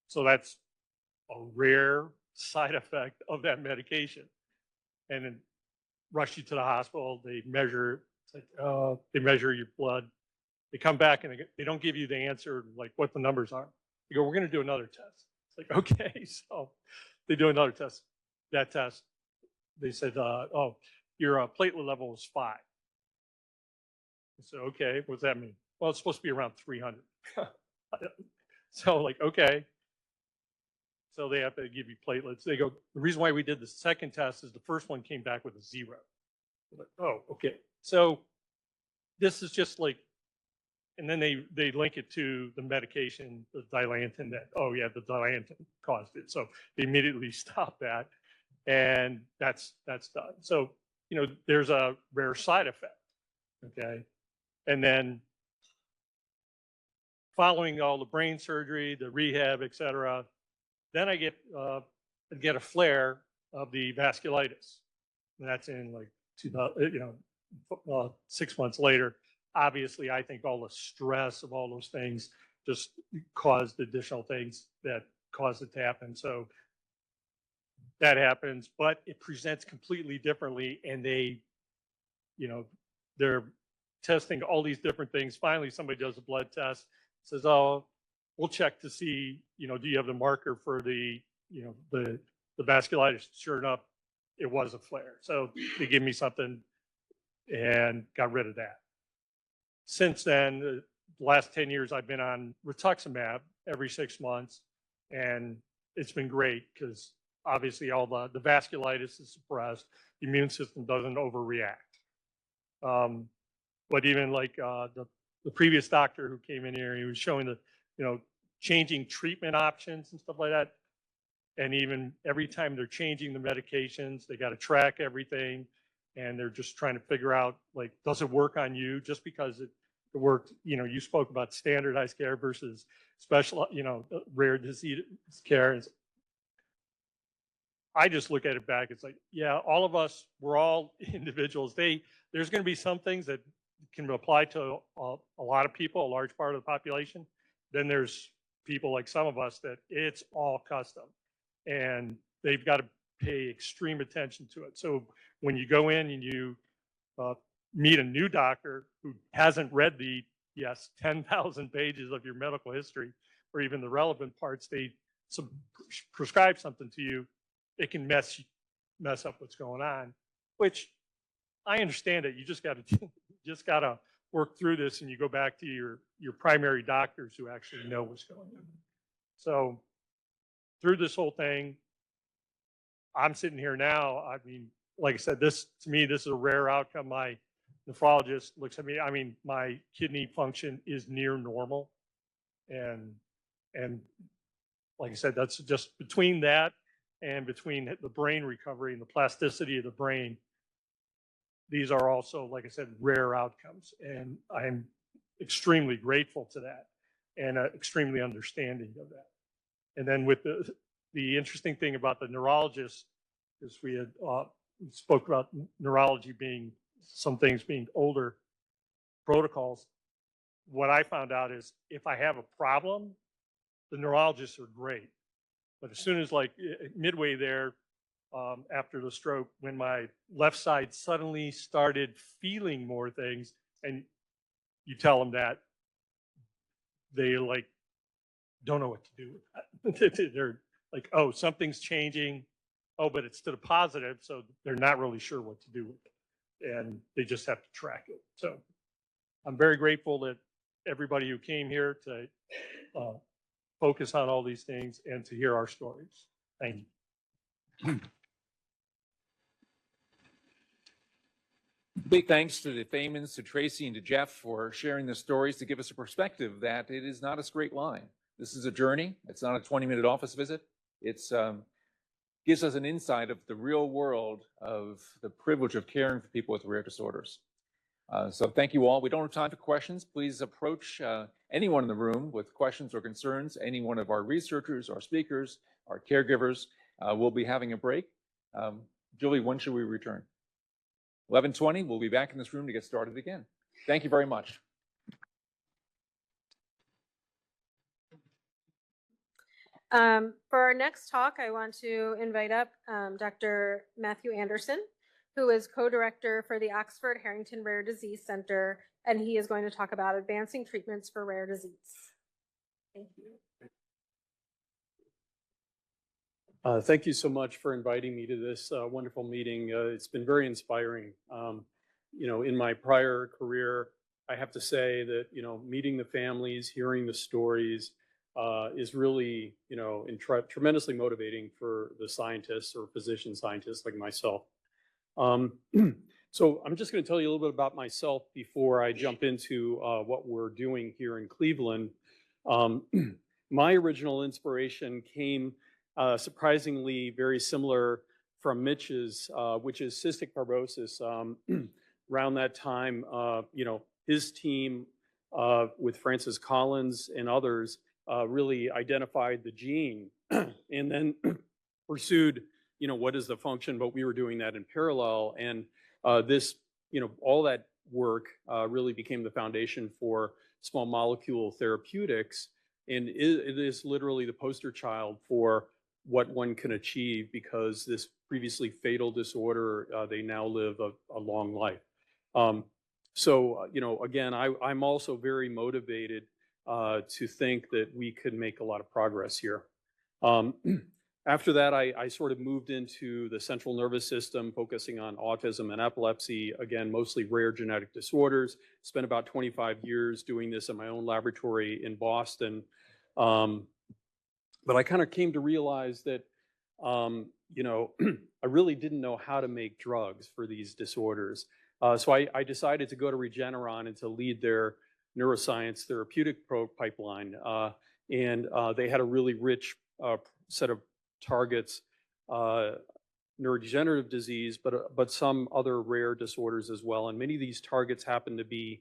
So that's a rare side effect of that medication. And then rush you to the hospital. They measure, they measure your blood. They come back and they don't give you the answer, like what the numbers are. They go, we're going to do another test. It's like, okay. So they do another test. That test, they said, oh, your platelet level is 5. I said, okay, what does that mean? Well, it's supposed to be around 300. So like, okay. So they have to give you platelets. They go, the reason why we did the second test is the first one came back with a 0. Like, oh, okay. So this is just like, and then they link it to the medication, the Dilantin, that, oh yeah, the Dilantin caused it. So they immediately stop that, and that's done. So, you know, there's a rare side effect, okay? And then following all the brain surgery, the rehab, et cetera, then I get a flare of the vasculitis. And that's in like 6 months later. Obviously, I think all the stress of all those things just caused additional things that caused it to happen. So that happens, but it presents completely differently. And they, you know, they're testing all these different things. Finally, somebody does a blood test, says, oh, we'll check to see, you know, do you have the marker for the, you know, the vasculitis? Sure enough, it was a flare. So they gave me something and got rid of that. Since then, the last 10 years, I've been on rituximab every 6 months, and it's been great because obviously all the vasculitis is suppressed, the immune system doesn't overreact. But even like the previous doctor who came in here, he was showing the, you know, changing treatment options and stuff like that. And even every time they're changing the medications, they got to track everything. And they're just trying to figure out, like, does it work on you? Just because it worked, you know, you spoke about standardized care versus special, you know, rare disease care. And I just look at it back. It's like, yeah, all of us, we're all individuals. There's going to be some things that can apply to a lot of people, a large part of the population. Then there's people like some of us that it's all custom, and they've got to pay extreme attention to it. So when you go in and you meet a new doctor who hasn't read the 10,000 pages of your medical history or even the relevant parts, they prescribe something to you, it can mess up what's going on, which I understand it. You just got to work through this, and you go back to your primary doctors who actually know what's going on. So through this whole thing, I'm sitting here now. I mean, like I said, this to me, this is a rare outcome. My nephrologist looks at me. I mean, my kidney function is near normal, and like I said, that's just between that and between the brain recovery and the plasticity of the brain. These are also, like I said, rare outcomes, and I'm extremely grateful to that and extremely understanding of that. And then with the interesting thing about the neurologist is we had spoke about neurology being some things being older protocols. What I found out is if I have a problem, the neurologists are great. But as soon as like midway there, after the stroke, when my left side suddenly started feeling more things, and you tell them that, they like don't know what to do with that. They're like, oh, something's changing. Oh, but it's to the positive, so they're not really sure what to do with it, and they just have to track it. So I'm very grateful that everybody who came here to focus on all these things and to hear our stories. Thank you. Big thanks to the Famans, to Tracy, and to Jeff for sharing the stories to give us a perspective that it is not a straight line. This is a journey. It's not a 20-minute office visit. It's gives us an insight of the real world of the privilege of caring for people with rare disorders. So thank you all. We don't have time for questions. Please approach anyone in the room with questions or concerns. Any one of our researchers, our speakers, our caregivers. We'll be having a break. Julie, when should we return? 11:20. We'll be back in this room to get started again. Thank you very much. For our next talk, I want to invite up Dr. Matthew Anderson, who is co-director for the Oxford Harrington Rare Disease Center, and he is going to talk about advancing treatments for rare disease. Thank you. Thank you so much for inviting me to this wonderful meeting. It's been very inspiring. You know, in my prior career, I have to say that, you know, meeting the families, hearing the stories, is really, tremendously motivating for the scientists or physician scientists like myself. So I'm just going to tell you a little bit about myself before I jump into what we're doing here in Cleveland. My original inspiration came surprisingly very similar from Mitch's, which is cystic fibrosis. Around that time, his team with Francis Collins and others really identified the gene and then pursued, what is the function, but we were doing that in parallel. And this, all that work really became the foundation for small molecule therapeutics. And it is literally the poster child for what one can achieve because this previously fatal disorder, they now live a long life. Again, I'm also very motivated to think that we could make a lot of progress here. After that, I sort of moved into the central nervous system, focusing on autism and epilepsy, again, mostly rare genetic disorders. Spent about 25 years doing this in my own laboratory in Boston. But I kind of came to realize that, I really didn't know how to make drugs for these disorders. So I decided to go to Regeneron and to lead their neuroscience therapeutic pipeline. They had a really rich set of targets, neurodegenerative disease, but some other rare disorders as well. And many of these targets happen to be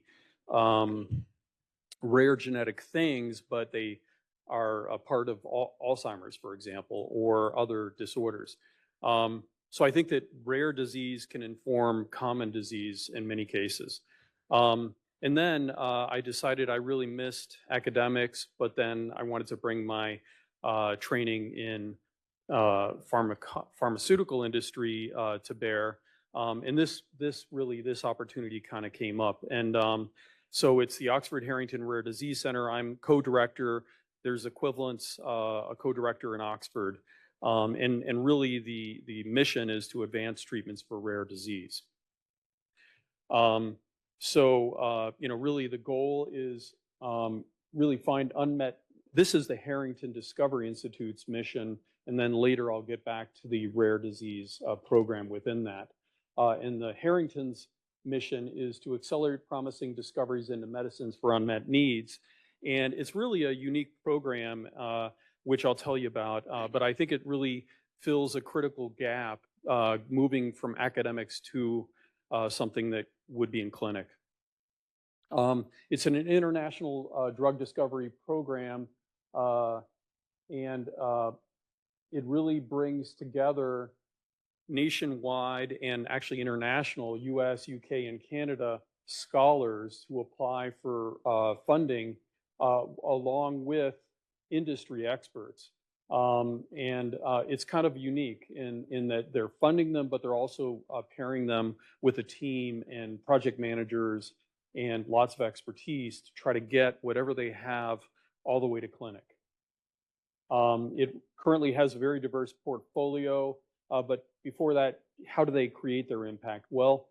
rare genetic things, but they are a part of Alzheimer's, for example, or other disorders. So I think that rare disease can inform common disease in many cases. And then I decided I really missed academics, but then I wanted to bring my training in pharmaceutical industry to bear. And this opportunity kind of came up. And so it's the Oxford Harrington Rare Disease Center. I'm co-director. There's equivalents, a co-director in Oxford. And really the mission is to advance treatments for rare disease. Really the goal is really find unmet. This is the Harrington Discovery Institute's mission, and then later I'll get back to the rare disease program within that. And the Harrington's mission is to accelerate promising discoveries into medicines for unmet needs. And it's really a unique program, which I'll tell you about, but I think it really fills a critical gap moving from academics to something that would be in clinic. It's an international drug discovery program, and it really brings together nationwide and actually international US, UK, and Canada scholars who apply for funding along with industry experts. It's kind of unique in that they're funding them, but they're also pairing them with a team and project managers and lots of expertise to try to get whatever they have all the way to clinic. It currently has a very diverse portfolio, but before that, how do they create their impact? Well,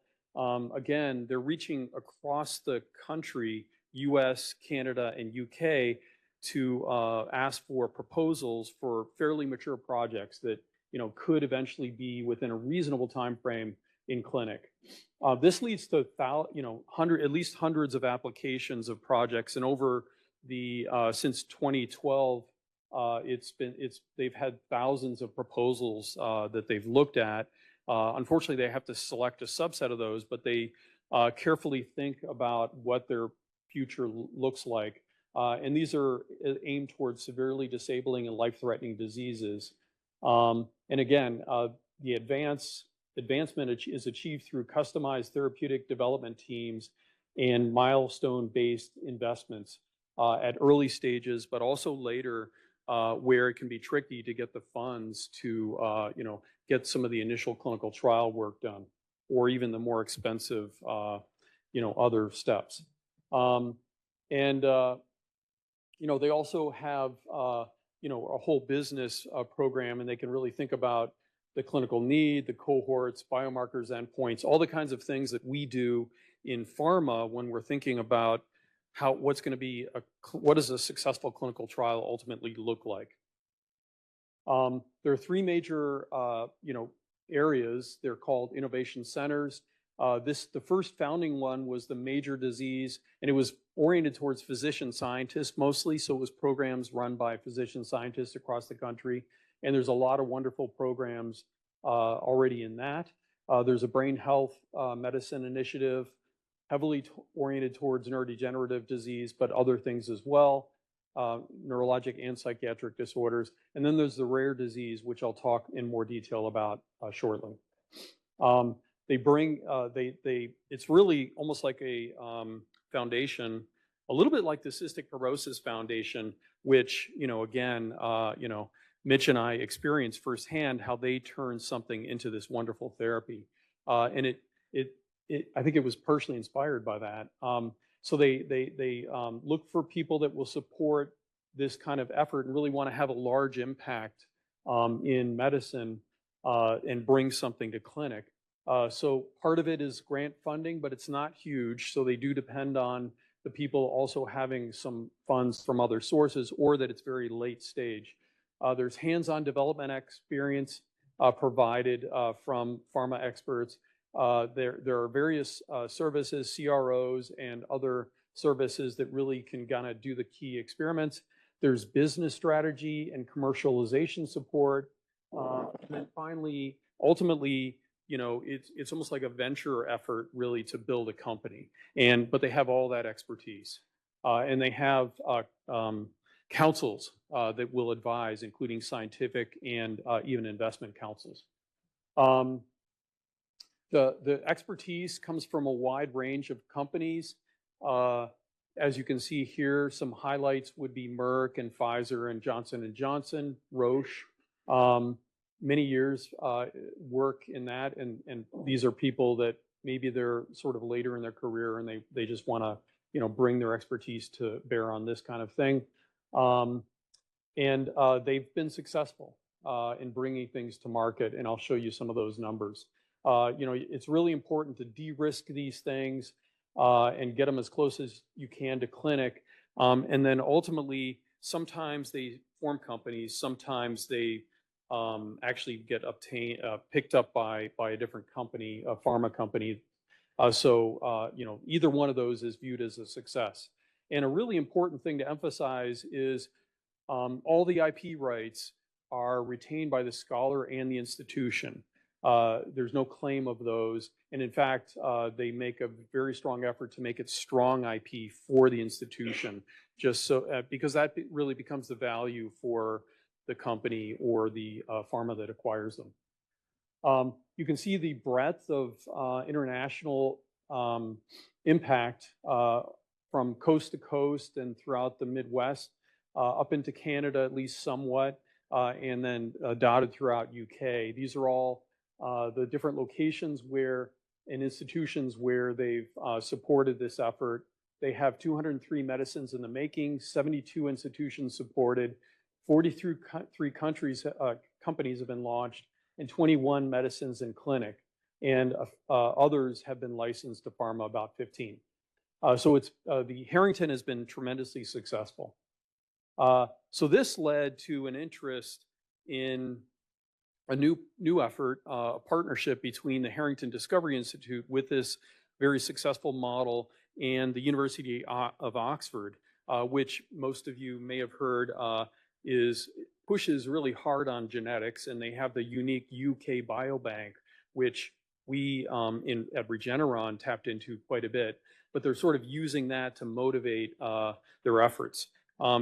again, they're reaching across the country, US, Canada, and UK, to ask for proposals for fairly mature projects that could eventually be within a reasonable time frame in clinic. This leads to at least hundreds of applications of projects, and over the since 2012, they've had thousands of proposals that they've looked at. Unfortunately, they have to select a subset of those, but they carefully think about what their future looks like. And these are aimed towards severely disabling and life-threatening diseases. And again, the advancement is achieved through customized therapeutic development teams and milestone-based investments at early stages, but also later, where it can be tricky to get the funds to get some of the initial clinical trial work done, or even the more expensive other steps. They also have a whole business program, and they can really think about the clinical need, the cohorts, biomarkers, endpoints, all the kinds of things that we do in pharma when we're thinking about what's going to be what does a successful clinical trial ultimately look like? There are three major, areas. They're called innovation centers. The first founding one was the major disease, and it was oriented towards physician scientists mostly. So it was programs run by physician scientists across the country. And there's a lot of wonderful programs already in that. There's a brain health medicine initiative, heavily oriented towards neurodegenerative disease, but other things as well, neurologic and psychiatric disorders. And then there's the rare disease, which I'll talk in more detail about shortly. It's really almost like a foundation, a little bit like the Cystic Fibrosis Foundation, which, again, Mitch and I experienced firsthand how they turned something into this wonderful therapy. And I think it was personally inspired by that. So they look for people that will support this kind of effort and really want to have a large impact in medicine and bring something to clinic. So part of it is grant funding, but it's not huge. So they do depend on the people also having some funds from other sources, or that it's very late stage. There's hands-on development experience provided from pharma experts. There are various services, CROs, and other services that really can kind of do the key experiments. There's business strategy and commercialization support. And then finally, ultimately, it's almost like a venture effort really to build a company. But they have all that expertise. And they have councils that will advise, including scientific and even investment councils. The expertise comes from a wide range of companies. As you can see here, some highlights would be Merck and Pfizer and Johnson & Johnson, Roche. Many years work in that, and these are people that maybe they're sort of later in their career and they just want to bring their expertise to bear on this kind of thing. And they've been successful in bringing things to market, and I'll show you some of those numbers. It's really important to de-risk these things and get them as close as you can to clinic. And then ultimately, sometimes they form companies, sometimes they actually get picked up by a different company, a pharma company. So either one of those is viewed as a success. And a really important thing to emphasize is all the IP rights are retained by the scholar and the institution. There's no claim of those. And in fact, they make a very strong effort to make it strong IP for the institution, just so because that really becomes the value for the company or the pharma that acquires them. You can see the breadth of international impact from coast to coast and throughout the Midwest, up into Canada at least somewhat, and then dotted throughout UK. These are all the different locations and institutions where they've supported this effort. They have 203 medicines in the making, 72 institutions supported, 43 companies have been launched, and 21 medicines in clinic. And others have been licensed to pharma, about 15. So the Harrington has been tremendously successful. So this led to an interest in a new effort, a partnership between the Harrington Discovery Institute with this very successful model and the University of Oxford, which most of you may have heard pushes really hard on genetics, and they have the unique UK Biobank, which we at Regeneron tapped into quite a bit, but they're sort of using that to motivate their efforts.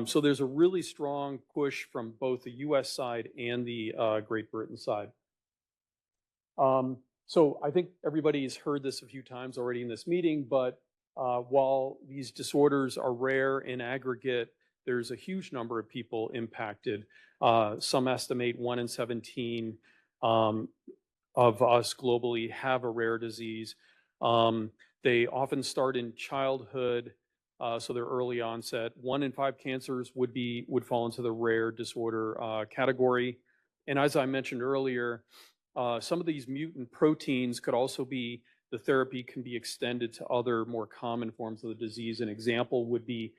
So there's a really strong push from both the US side and the Great Britain side. So I think everybody's heard this a few times already in this meeting, but while these disorders are rare in aggregate, there's a huge number of people impacted. Some estimate 1 in 17 of us globally have a rare disease. They often start in childhood, so they're early onset. 1 in 5 cancers would fall into the rare disorder category. And as I mentioned earlier, some of these mutant proteins could also be the therapy can be extended to other more common forms of the disease. An example would be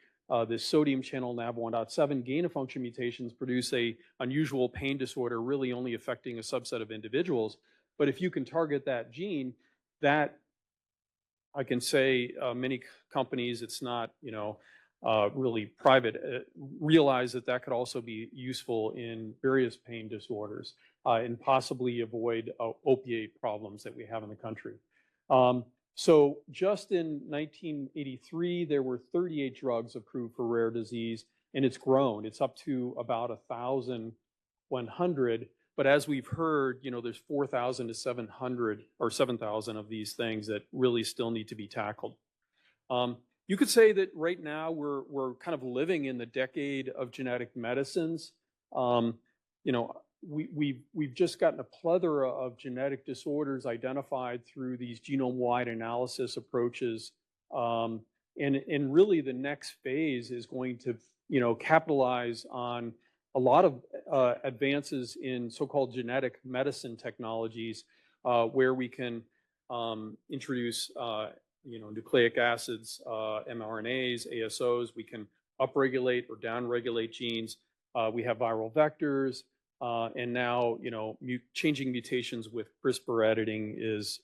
the sodium channel NAV1.7 gain of function mutations produce a unusual pain disorder, really only affecting a subset of individuals. But if you can target that gene, that I can say many companies, it's not, really private, realize that that could also be useful in various pain disorders and possibly avoid opiate problems that we have in the country. So just in 1983, there were 38 drugs approved for rare disease, and it's grown. It's up to about 1,100. But as we've heard, there's 4,000 to 700 or 7,000 of these things that really still need to be tackled. You could say that right now we're kind of living in the decade of genetic medicines. We've just gotten a plethora of genetic disorders identified through these genome-wide analysis approaches. And really the next phase is going to, capitalize on a lot of advances in so-called genetic medicine technologies where we can introduce, nucleic acids, mRNAs, ASOs. We can upregulate or downregulate genes. We have viral vectors. And now, changing mutations with CRISPR editing is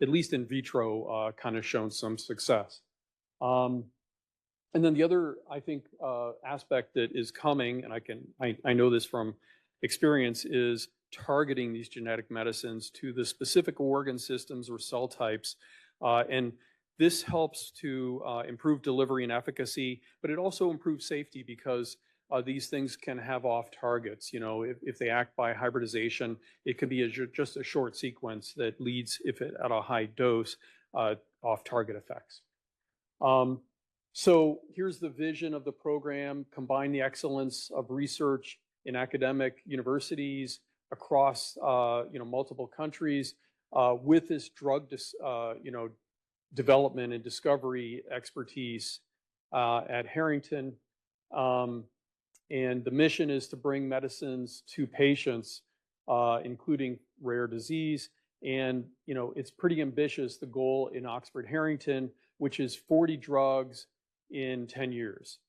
at least in vitro kind of shown some success. And then the other, I think, aspect that is coming, and I know this from experience, is targeting these genetic medicines to the specific organ systems or cell types. And this helps to improve delivery and efficacy, but it also improves safety because these things can have off targets. If they act by hybridization, it can be just a short sequence that leads, if it at a high dose, off target effects. So here's the vision of the program: combine the excellence of research in academic universities across multiple countries with this drug development and discovery expertise at Harrington. And the mission is to bring medicines to patients, including rare disease. And, it's pretty ambitious, the goal in Oxford Harrington, which is 40 drugs in 10 years.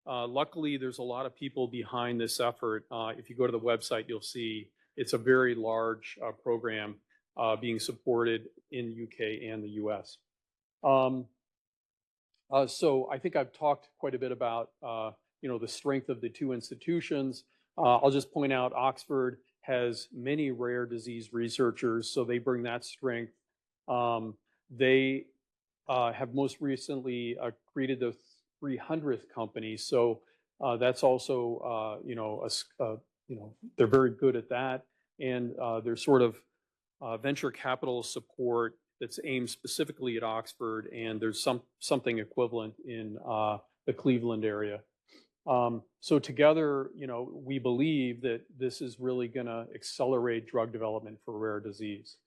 Luckily, there's a lot of people behind this effort. If you go to the website, you'll see it's a very large program being supported in the UK and the US. So I think I've talked quite a bit about, the strength of the two institutions. I'll just point out Oxford has many rare disease researchers, so they bring that strength. They have most recently created the 300th company, so that's also, they're very good at that, and there's sort of venture capital support that's aimed specifically at Oxford, and there's something equivalent in the Cleveland area. So together, we believe that this is really going to accelerate drug development for rare disease.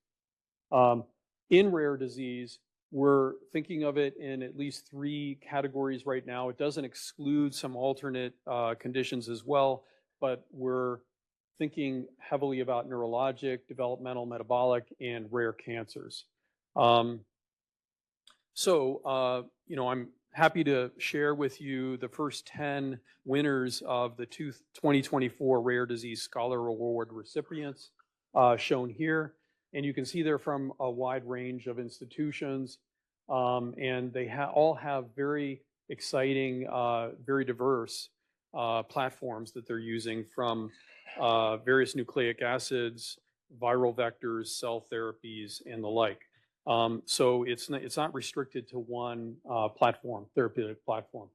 In rare disease, we're thinking of it in at least 3 categories right now. It doesn't exclude some alternate conditions as well, but we're thinking heavily about neurologic, developmental, metabolic, and rare cancers. I'm happy to share with you the first 10 winners of the 2024 Rare Disease Scholar Award recipients shown here. And you can see they're from a wide range of institutions, and they all have very exciting, very diverse platforms that they're using, from various nucleic acids, viral vectors, cell therapies, and the like. So it's not restricted to one therapeutic platform.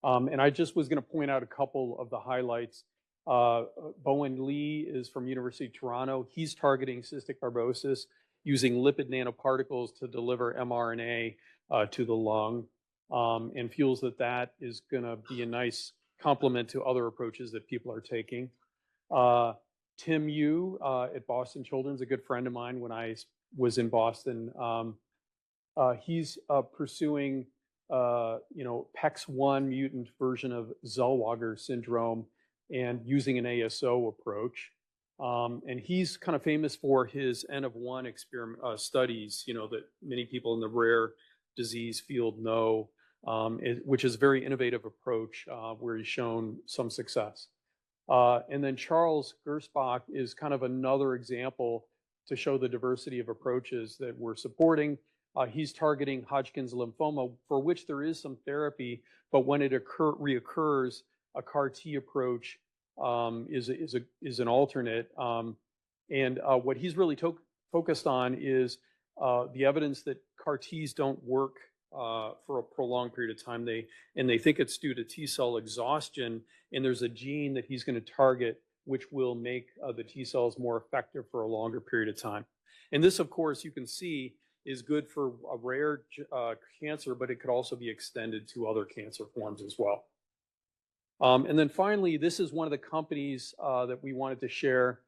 And I just was going to point out a couple of the highlights. Bowen Lee is from University of Toronto. He's targeting cystic fibrosis using lipid nanoparticles to deliver mRNA to the lung, and feels that is going to be a nice complement to other approaches that people are taking. Tim Yu at Boston Children's, a good friend of mine when I was in Boston. He's pursuing PEX1 mutant version of Zellweger syndrome and using an ASO approach. And he's kind of famous for his N of 1 experiment studies, that many people in the rare disease field know, which is a very innovative approach where he's shown some success. And then Charles Gersbach is kind of another example to show the diversity of approaches that we're supporting. He's targeting Hodgkin's lymphoma, for which there is some therapy, but when it reoccurs, a CAR T approach is an alternate. And what he's really focused on is the evidence that CAR Ts don't work for a prolonged period of time. They think it's due to T cell exhaustion, and there's a gene that he's going to target which will make the T cells more effective for a longer period of time. And this, of course, you can see is good for a rare cancer, but it could also be extended to other cancer forms as well. And then finally, this is one of the companies that we wanted to share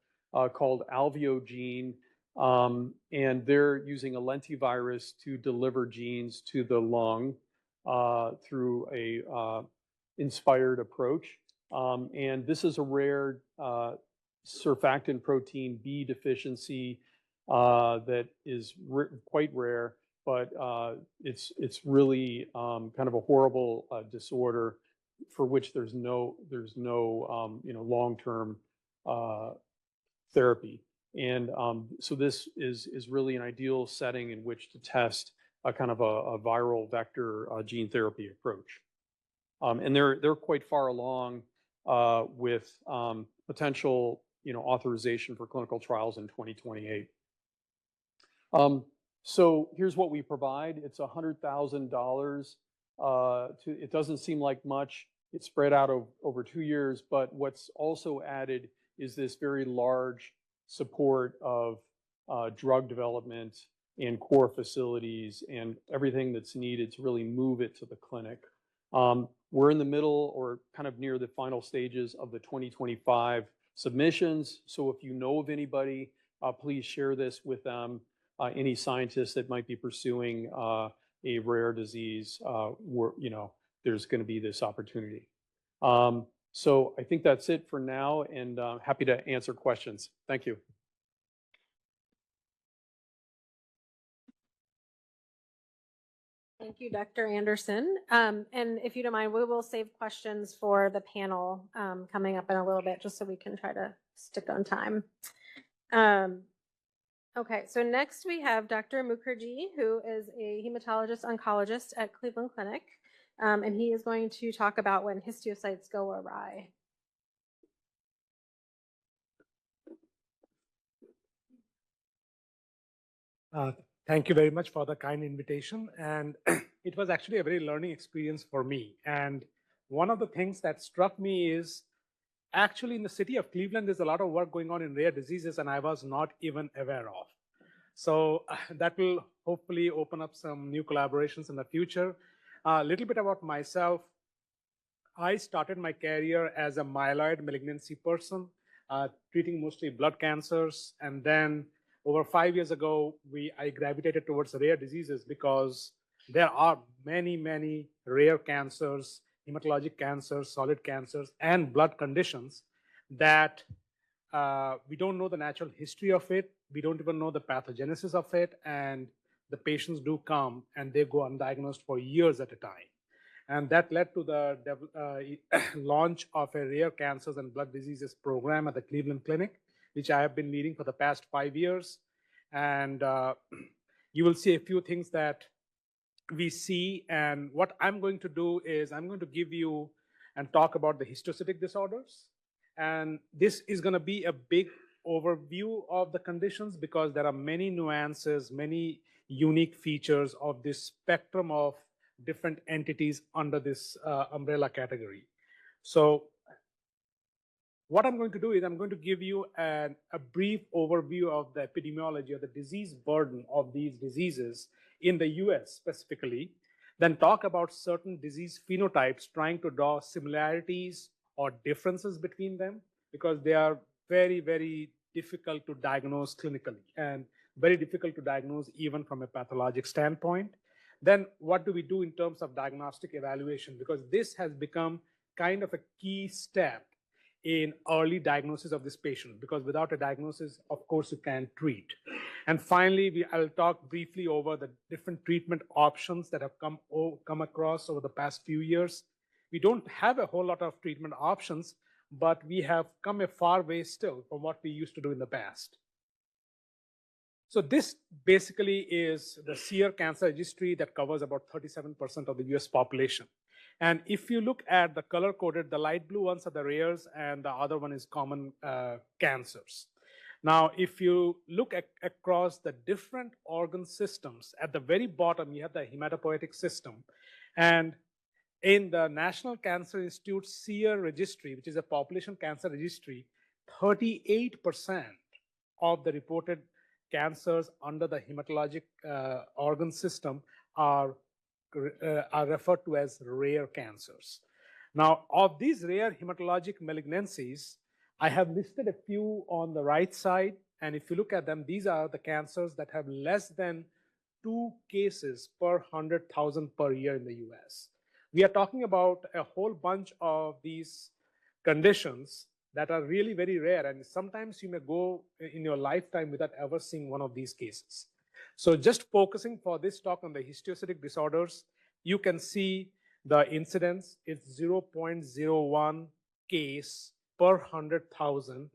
called Alveogene. And they're using a lentivirus to deliver genes to the lung through a inspired approach. And this is a rare surfactant protein B deficiency that is quite rare, but it's really kind of a horrible disorder for which there's no long-term therapy. And so this is really an ideal setting in which to test a kind of a viral vector gene therapy approach. And they're quite far along with potential authorization for clinical trials in 2028. So here's what we provide. It's $100,000. It doesn't seem like much. It's spread out over 2 years, but what's also added is this very large support of drug development and core facilities and everything that's needed to really move it to the clinic. We're in the middle or kind of near the final stages of the 2025 submissions. So if you know of anybody, please share this with them. Any scientists that might be pursuing a rare disease, there's going to be this opportunity. So I think that's it for now, and happy to answer questions. Thank you. Thank you, Dr. Anderson. And if you don't mind, we will save questions for the panel coming up in a little bit, just so we can try to stick on time. Okay, so next we have Dr. Mukherjee, who is a hematologist oncologist at Cleveland Clinic, and he is going to talk about when histiocytes go awry. Thank you very much for the kind invitation. And it was actually a very learning experience for me. And one of the things that struck me is actually in the city of Cleveland, there's a lot of work going on in rare diseases, and I was not even aware of. So that will hopefully open up some new collaborations in the future. A little bit about myself. I started my career as a myeloid malignancy person, treating mostly blood cancers. And then over 5 years ago, I gravitated towards rare diseases because there are many, many rare cancers, hematologic cancers, solid cancers, and blood conditions that we don't know the natural history of it. We don't even know the pathogenesis of it. And the patients do come and they go undiagnosed for years at a time. And that led to the launch of a rare cancers and blood diseases program at the Cleveland Clinic, which I have been leading for the past 5 years. And you will see a few things that we see. And what I'm going to do is I'm going to give you and talk about the histiocytic disorders. And this is going to be a big overview of the conditions because there are many nuances, many unique features of this spectrum of different entities under this umbrella category. So what I'm going to do is I'm going to give you a brief overview of the epidemiology of the disease burden of these diseases in the US specifically, then talk about certain disease phenotypes, trying to draw similarities or differences between them because they are very, very difficult to diagnose clinically and very difficult to diagnose even from a pathologic standpoint. Then what do we do in terms of diagnostic evaluation? Because this has become kind of a key step in early diagnosis of this patient, because without a diagnosis, of course, you can't treat. And finally, I'll talk briefly over the different treatment options that have come across over the past few years. We don't have a whole lot of treatment options, but we have come a far way still from what we used to do in the past. So this basically is the SEER cancer registry that covers about 37% of the US population. And if you look at the color-coded, the light blue ones are the rares, and the other one is common cancers. Now, if you look across the different organ systems, at the very bottom, you have the hematopoietic system. And in the National Cancer Institute SEER registry, which is a population cancer registry, 38% of the reported cancers under the hematologic organ system are referred to as rare cancers. Now, of these rare hematologic malignancies, I have listed a few on the right side. And if you look at them, these are the cancers that have less than 2 cases per 100,000 per year in the US. We are talking about a whole bunch of these conditions that are really very rare. And sometimes you may go in your lifetime without ever seeing one of these cases. So just focusing for this talk on the histiocytic disorders, you can see the incidence is 0.01 case per 100,000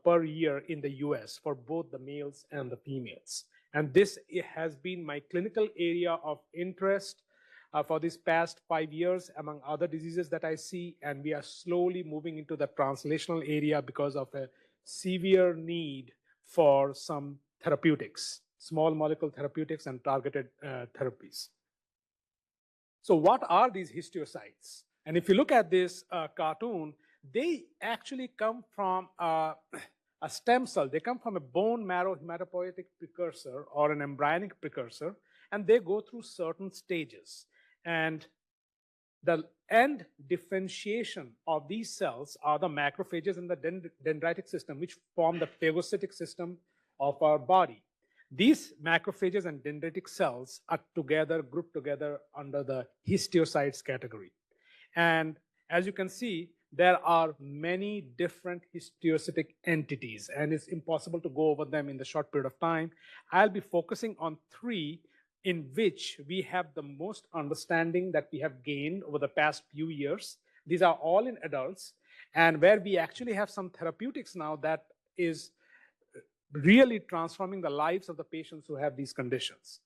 per year in the US for both the males and the females. And this has been my clinical area of interest for these past 5 years, among other diseases that I see. And we are slowly moving into the translational area because of a severe need for some therapeutics, small molecule therapeutics and targeted therapies. So what are these histiocytes? And if you look at this cartoon, they actually come from a stem cell. They come from a bone marrow hematopoietic precursor or an embryonic precursor, and they go through certain stages. And the end differentiation of these cells are the macrophages in the dendritic system, which form the phagocytic system of our body. These macrophages and dendritic cells are grouped together under the histiocytes category. And as you can see, there are many different histiocytic entities, and it's impossible to go over them in the short period of time. I'll be focusing on 3 in which we have the most understanding that we have gained over the past few years. These are all in adults, and where we actually have some therapeutics now that is really transforming the lives of the patients who have these conditions.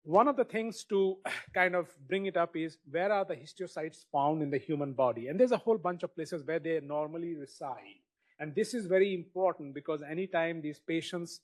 One of the things to kind of bring it up is, where are the histiocytes found in the human body? And there's a whole bunch of places where they normally reside. And this is very important because anytime these patients,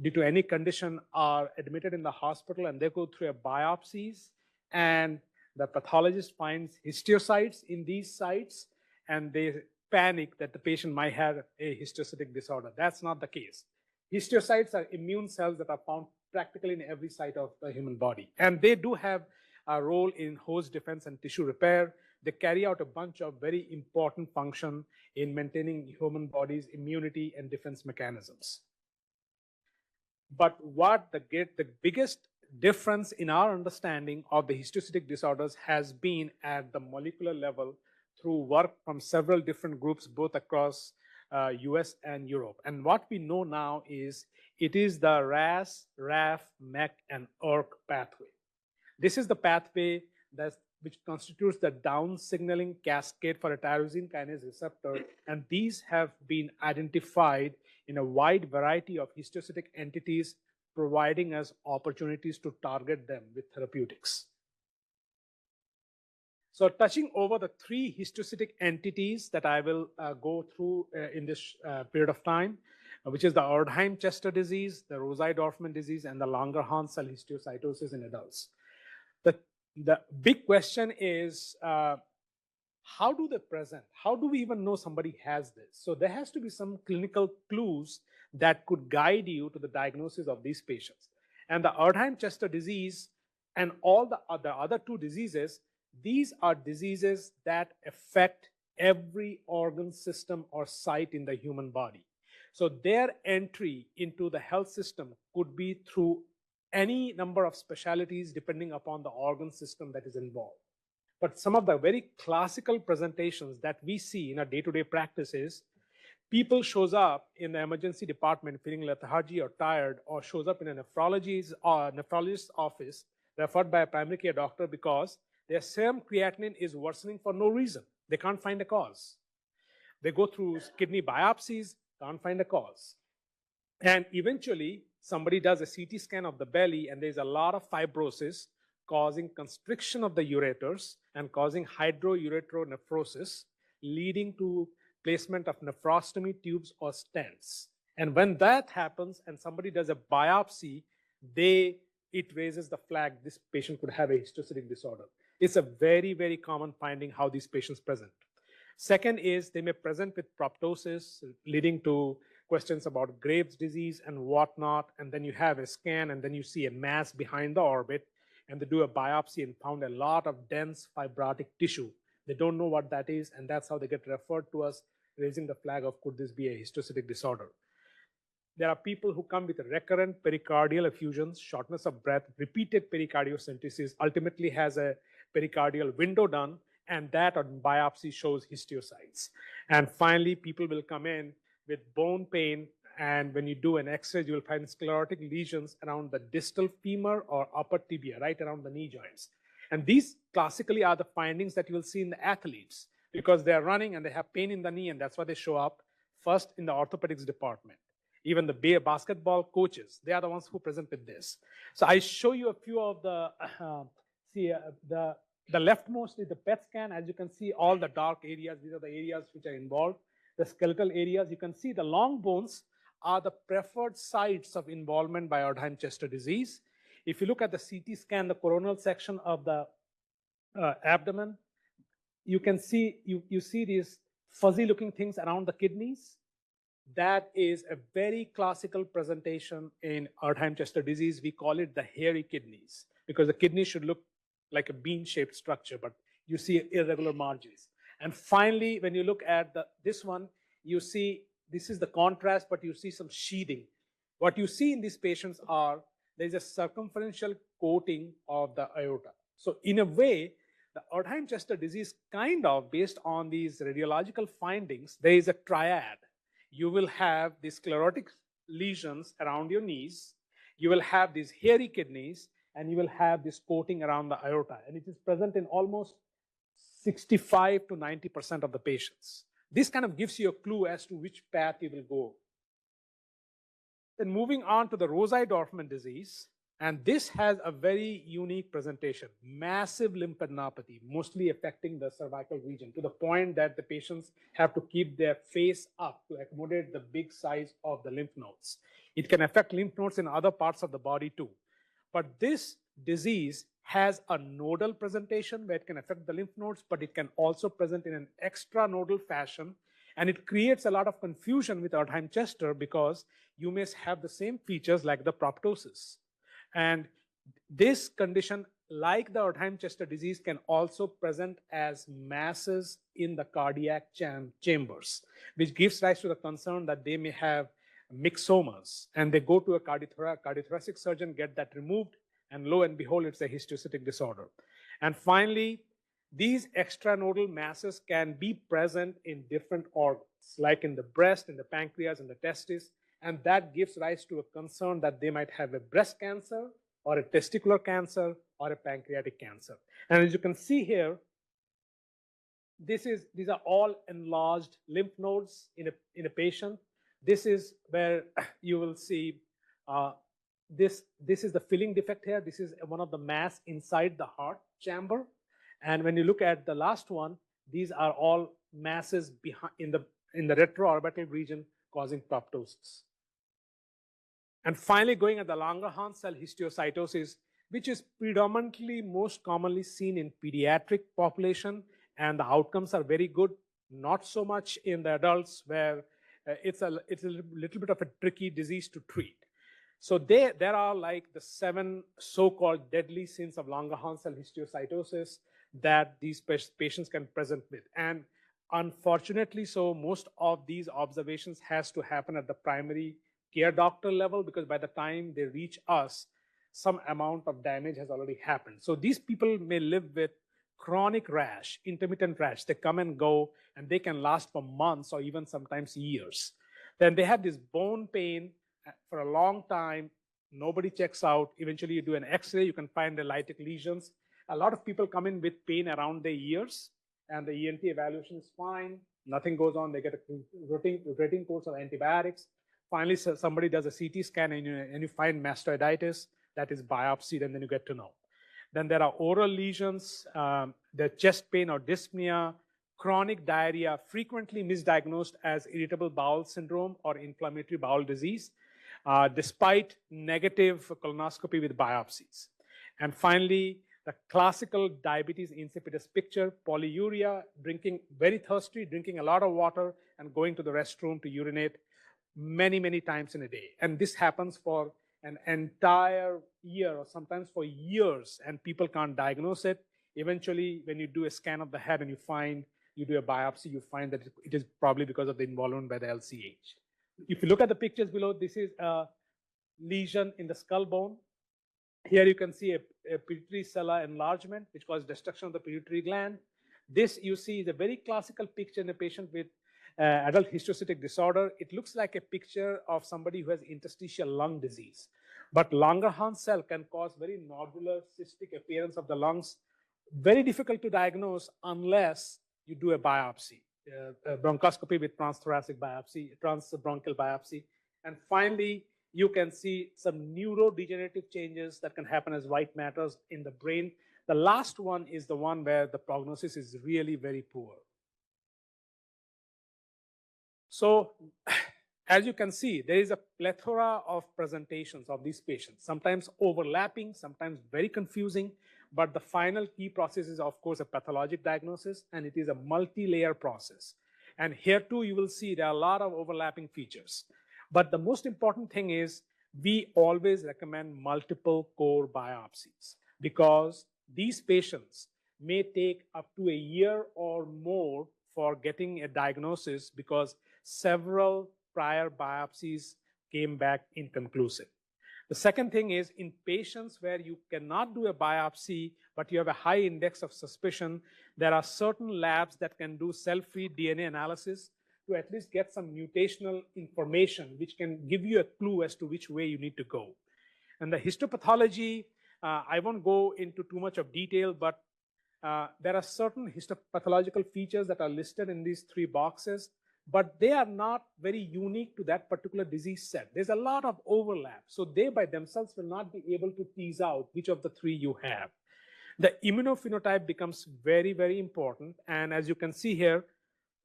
due to any condition, are admitted in the hospital and they go through a biopsies, and the pathologist finds histiocytes in these sites, and they panic that the patient might have a histiocytic disorder. That's not the case. Histiocytes are immune cells that are found practically in every site of the human body. And they do have a role in host defense and tissue repair. They carry out a bunch of very important function in maintaining human body's immunity and defense mechanisms. But what the biggest difference in our understanding of the histiocytic disorders has been at the molecular level through work from several different groups, both across US and Europe. And what we know now is it is the RAS, RAF, MEK, and ERK pathway. This is the pathway which constitutes the down signaling cascade for a tyrosine kinase receptor, and these have been identified in a wide variety of histiocytic entities, providing us opportunities to target them with therapeutics. So touching over the 3 histiocytic entities that I will go through in this period of time, which is the Erdheim-Chester disease, the Rosai-Dorfman disease, and the Langerhans cell histiocytosis in adults. The big question is, how do they present? How do we even know somebody has this? So there has to be some clinical clues that could guide you to the diagnosis of these patients. And the Erdheim-Chester disease and all the other 2 diseases, these are diseases that affect every organ system or site in the human body. So their entry into the health system could be through any number of specialties depending upon the organ system that is involved. But some of the very classical presentations that we see in our day-to-day practice is people shows up in the emergency department feeling lethargy or tired, or shows up in a nephrologist's office referred by a primary care doctor because their serum creatinine is worsening for no reason. They can't find a cause. They go through kidney biopsies, can't find a cause. And eventually, somebody does a CT scan of the belly, and there's a lot of fibrosis causing constriction of the ureters and causing hydroureteronephrosis, leading to placement of nephrostomy tubes or stents. And when that happens and somebody does a biopsy, it raises the flag this patient could have a histocytic disorder. It's a very, very common finding how these patients present. Second is they may present with proptosis, leading to questions about Graves' disease and whatnot. And then you have a scan, and then you see a mass behind the orbit, and they do a biopsy and found a lot of dense fibrotic tissue. They don't know what that is, and that's how they get referred to us, raising the flag of could this be a histocytic disorder. There are people who come with recurrent pericardial effusions, shortness of breath, repeated pericardiocentesis, ultimately has a pericardial window done, and that on biopsy shows histiocytes. And finally, people will come in with bone pain, and when you do an X-ray, you will find sclerotic lesions around the distal femur or upper tibia, right around the knee joints. And these classically are the findings that you will see in the athletes because they are running and they have pain in the knee, and that's why they show up first in the orthopedics department. Even the basketball coaches, they are the ones who present with this. So I show you a few of the, the leftmost is the PET scan. As you can see, all the dark areas, these are the areas which are involved. The skeletal areas, you can see the long bones are the preferred sites of involvement by Erdheim-Chester disease. If you look at the CT scan, the coronal section of the abdomen, you can see, you see these fuzzy looking things around the kidneys. That is a very classical presentation in Erdheim-Chester disease. We call it the hairy kidneys because the kidney should look like a bean-shaped structure, but you see irregular margins. And finally, when you look at this one, you see this is the contrast, but you see some sheathing. What you see in these patients are there's a circumferential coating of the aorta. So in a way, the Erdheim-Chester disease kind of based on these radiological findings, there is a triad. You will have these sclerotic lesions around your knees, you will have these hairy kidneys, and you will have this coating around the aorta. And it is present in almost 65 to 90% of the patients. This kind of gives you a clue as to which path you will go. Then moving on to the Rosai-Dorfman disease, and this has a very unique presentation, massive lymphadenopathy, mostly affecting the cervical region to the point that the patients have to keep their face up to accommodate the big size of the lymph nodes. It can affect lymph nodes in other parts of the body too. But this disease has a nodal presentation where it can affect the lymph nodes, but it can also present in an extranodal fashion. And it creates a lot of confusion with Erdheim-Chester because you may have the same features like the proptosis. And this condition, like the Erdheim-Chester disease, can also present as masses in the cardiac chambers, which gives rise to the concern that they may have myxomas. And they go to a cardiothoracic surgeon, get that removed, and lo and behold, it's a histiocytic disorder. And finally, these extranodal masses can be present in different organs, like in the breast, in the pancreas, in the testis, and that gives rise to a concern that they might have a breast cancer or a testicular cancer or a pancreatic cancer. And as you can see here, these are all enlarged lymph nodes in a patient. This is where you will see this is the filling defect here. This is one of the mass inside the heart chamber. And when you look at the last one, these are all masses behind in the retroorbital region causing proptosis. And finally, going at the Langerhans cell histiocytosis, which is predominantly most commonly seen in pediatric population, and the outcomes are very good, not so much in the adults where it's a little bit of a tricky disease to treat. So there are like the 7 so-called deadly sins of Langerhans cell histiocytosis that these patients can present with. And unfortunately, so most of these observations has to happen at the primary care doctor level because by the time they reach us, some amount of damage has already happened. So these people may live with chronic rash, intermittent rash. They come and go, and they can last for months or even sometimes years. Then they have this bone pain for a long time. Nobody checks out. Eventually, you do an X-ray, you can find the lytic lesions. A lot of people come in with pain around their ears, and the ENT evaluation is fine. Nothing goes on. They get a routine course of antibiotics. Finally, somebody does a CT scan, and you find mastoiditis. That is biopsied, and then you get to know. Then there are oral lesions, the chest pain or dyspnea, chronic diarrhea, frequently misdiagnosed as irritable bowel syndrome or inflammatory bowel disease, despite negative colonoscopy with biopsies. And finally, the classical diabetes insipidus picture, polyuria, drinking very thirsty, drinking a lot of water, and going to the restroom to urinate many, many times in a day. And this happens for an entire year or sometimes for years, and people can't diagnose it. Eventually, when you do a scan of the head and you do a biopsy, you find that it is probably because of the involvement by the LCH. If you look at the pictures below, this is a lesion in the skull bone. Here you can see a pituitary cellular enlargement, which causes destruction of the pituitary gland. This you see is a very classical picture in a patient with adult histiocytic disorder. It looks like a picture of somebody who has interstitial lung disease. But Langerhans cell can cause very nodular cystic appearance of the lungs. Very difficult to diagnose unless you do a biopsy, a bronchoscopy with transthoracic biopsy, transbronchial biopsy. And finally, you can see some neurodegenerative changes that can happen as white matters in the brain. The last one is the one where the prognosis is really very poor. So as you can see, there is a plethora of presentations of these patients, sometimes overlapping, sometimes very confusing, but the final key process is, of course, a pathologic diagnosis, and it is a multi-layer process. And here too, you will see there are a lot of overlapping features. But the most important thing is we always recommend multiple core biopsies because these patients may take up to a year or more for getting a diagnosis because several prior biopsies came back inconclusive. The second thing is in patients where you cannot do a biopsy, but you have a high index of suspicion, there are certain labs that can do cell-free DNA analysis to at least get some mutational information, which can give you a clue as to which way you need to go. And the histopathology, I won't go into too much of detail, but there are certain histopathological features that are listed in these three boxes, but they are not very unique to that particular disease set. There's a lot of overlap. So they by themselves will not be able to tease out which of the three you have. The immunophenotype becomes very, very important. And as you can see here,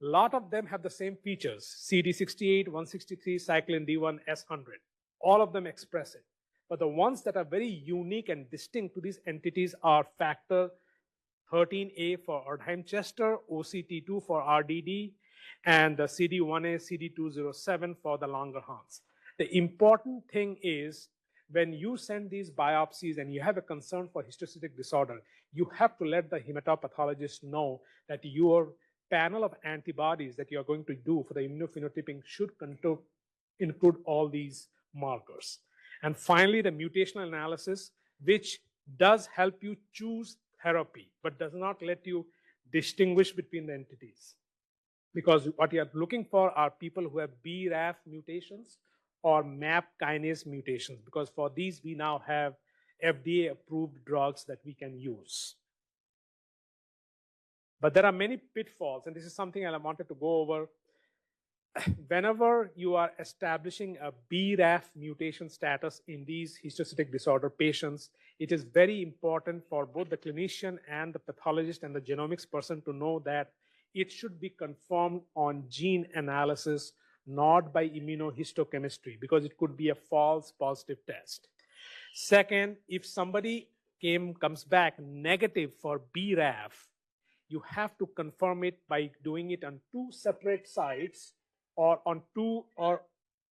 a lot of them have the same features, CD68, 163, cyclin D1, S100. All of them express it. But the ones that are very unique and distinct to these entities are factor 13A for Erdheim-Chester, OCT2 for RDD, and the CD1A, CD207 for the Langerhans. The important thing is when you send these biopsies and you have a concern for histiocytic disorder, you have to let the hematopathologist know that your panel of antibodies that you are going to do for the immunophenotyping should include all these markers. And finally, the mutational analysis, which does help you choose therapy, but does not let you distinguish between the entities. Because what you are looking for are people who have BRAF mutations or MAP kinase mutations, because for these we now have FDA-approved drugs that we can use. But there are many pitfalls, and this is something I wanted to go over. Whenever you are establishing a BRAF mutation status in these histiocytic disorder patients, it is very important for both the clinician and the pathologist and the genomics person to know that it should be confirmed on gene analysis, not by immunohistochemistry, because it could be a false positive test. Second, if somebody comes back negative for BRAF, you have to confirm it by doing it on two separate sites or on two or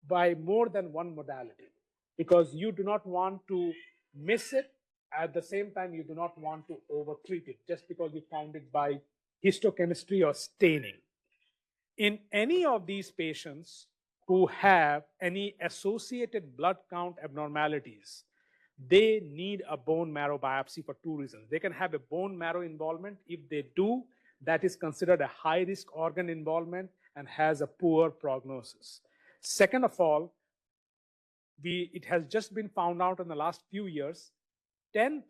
by more than one modality, because you do not want to miss it. At the same time, you do not want to overtreat it just because you found it by histochemistry or staining. In any of these patients who have any associated blood count abnormalities, they need a bone marrow biopsy for two reasons. They can have a bone marrow involvement. If they do, that is considered a high-risk organ involvement and has a poor prognosis. Second of all, it has just been found out in the last few years, 10%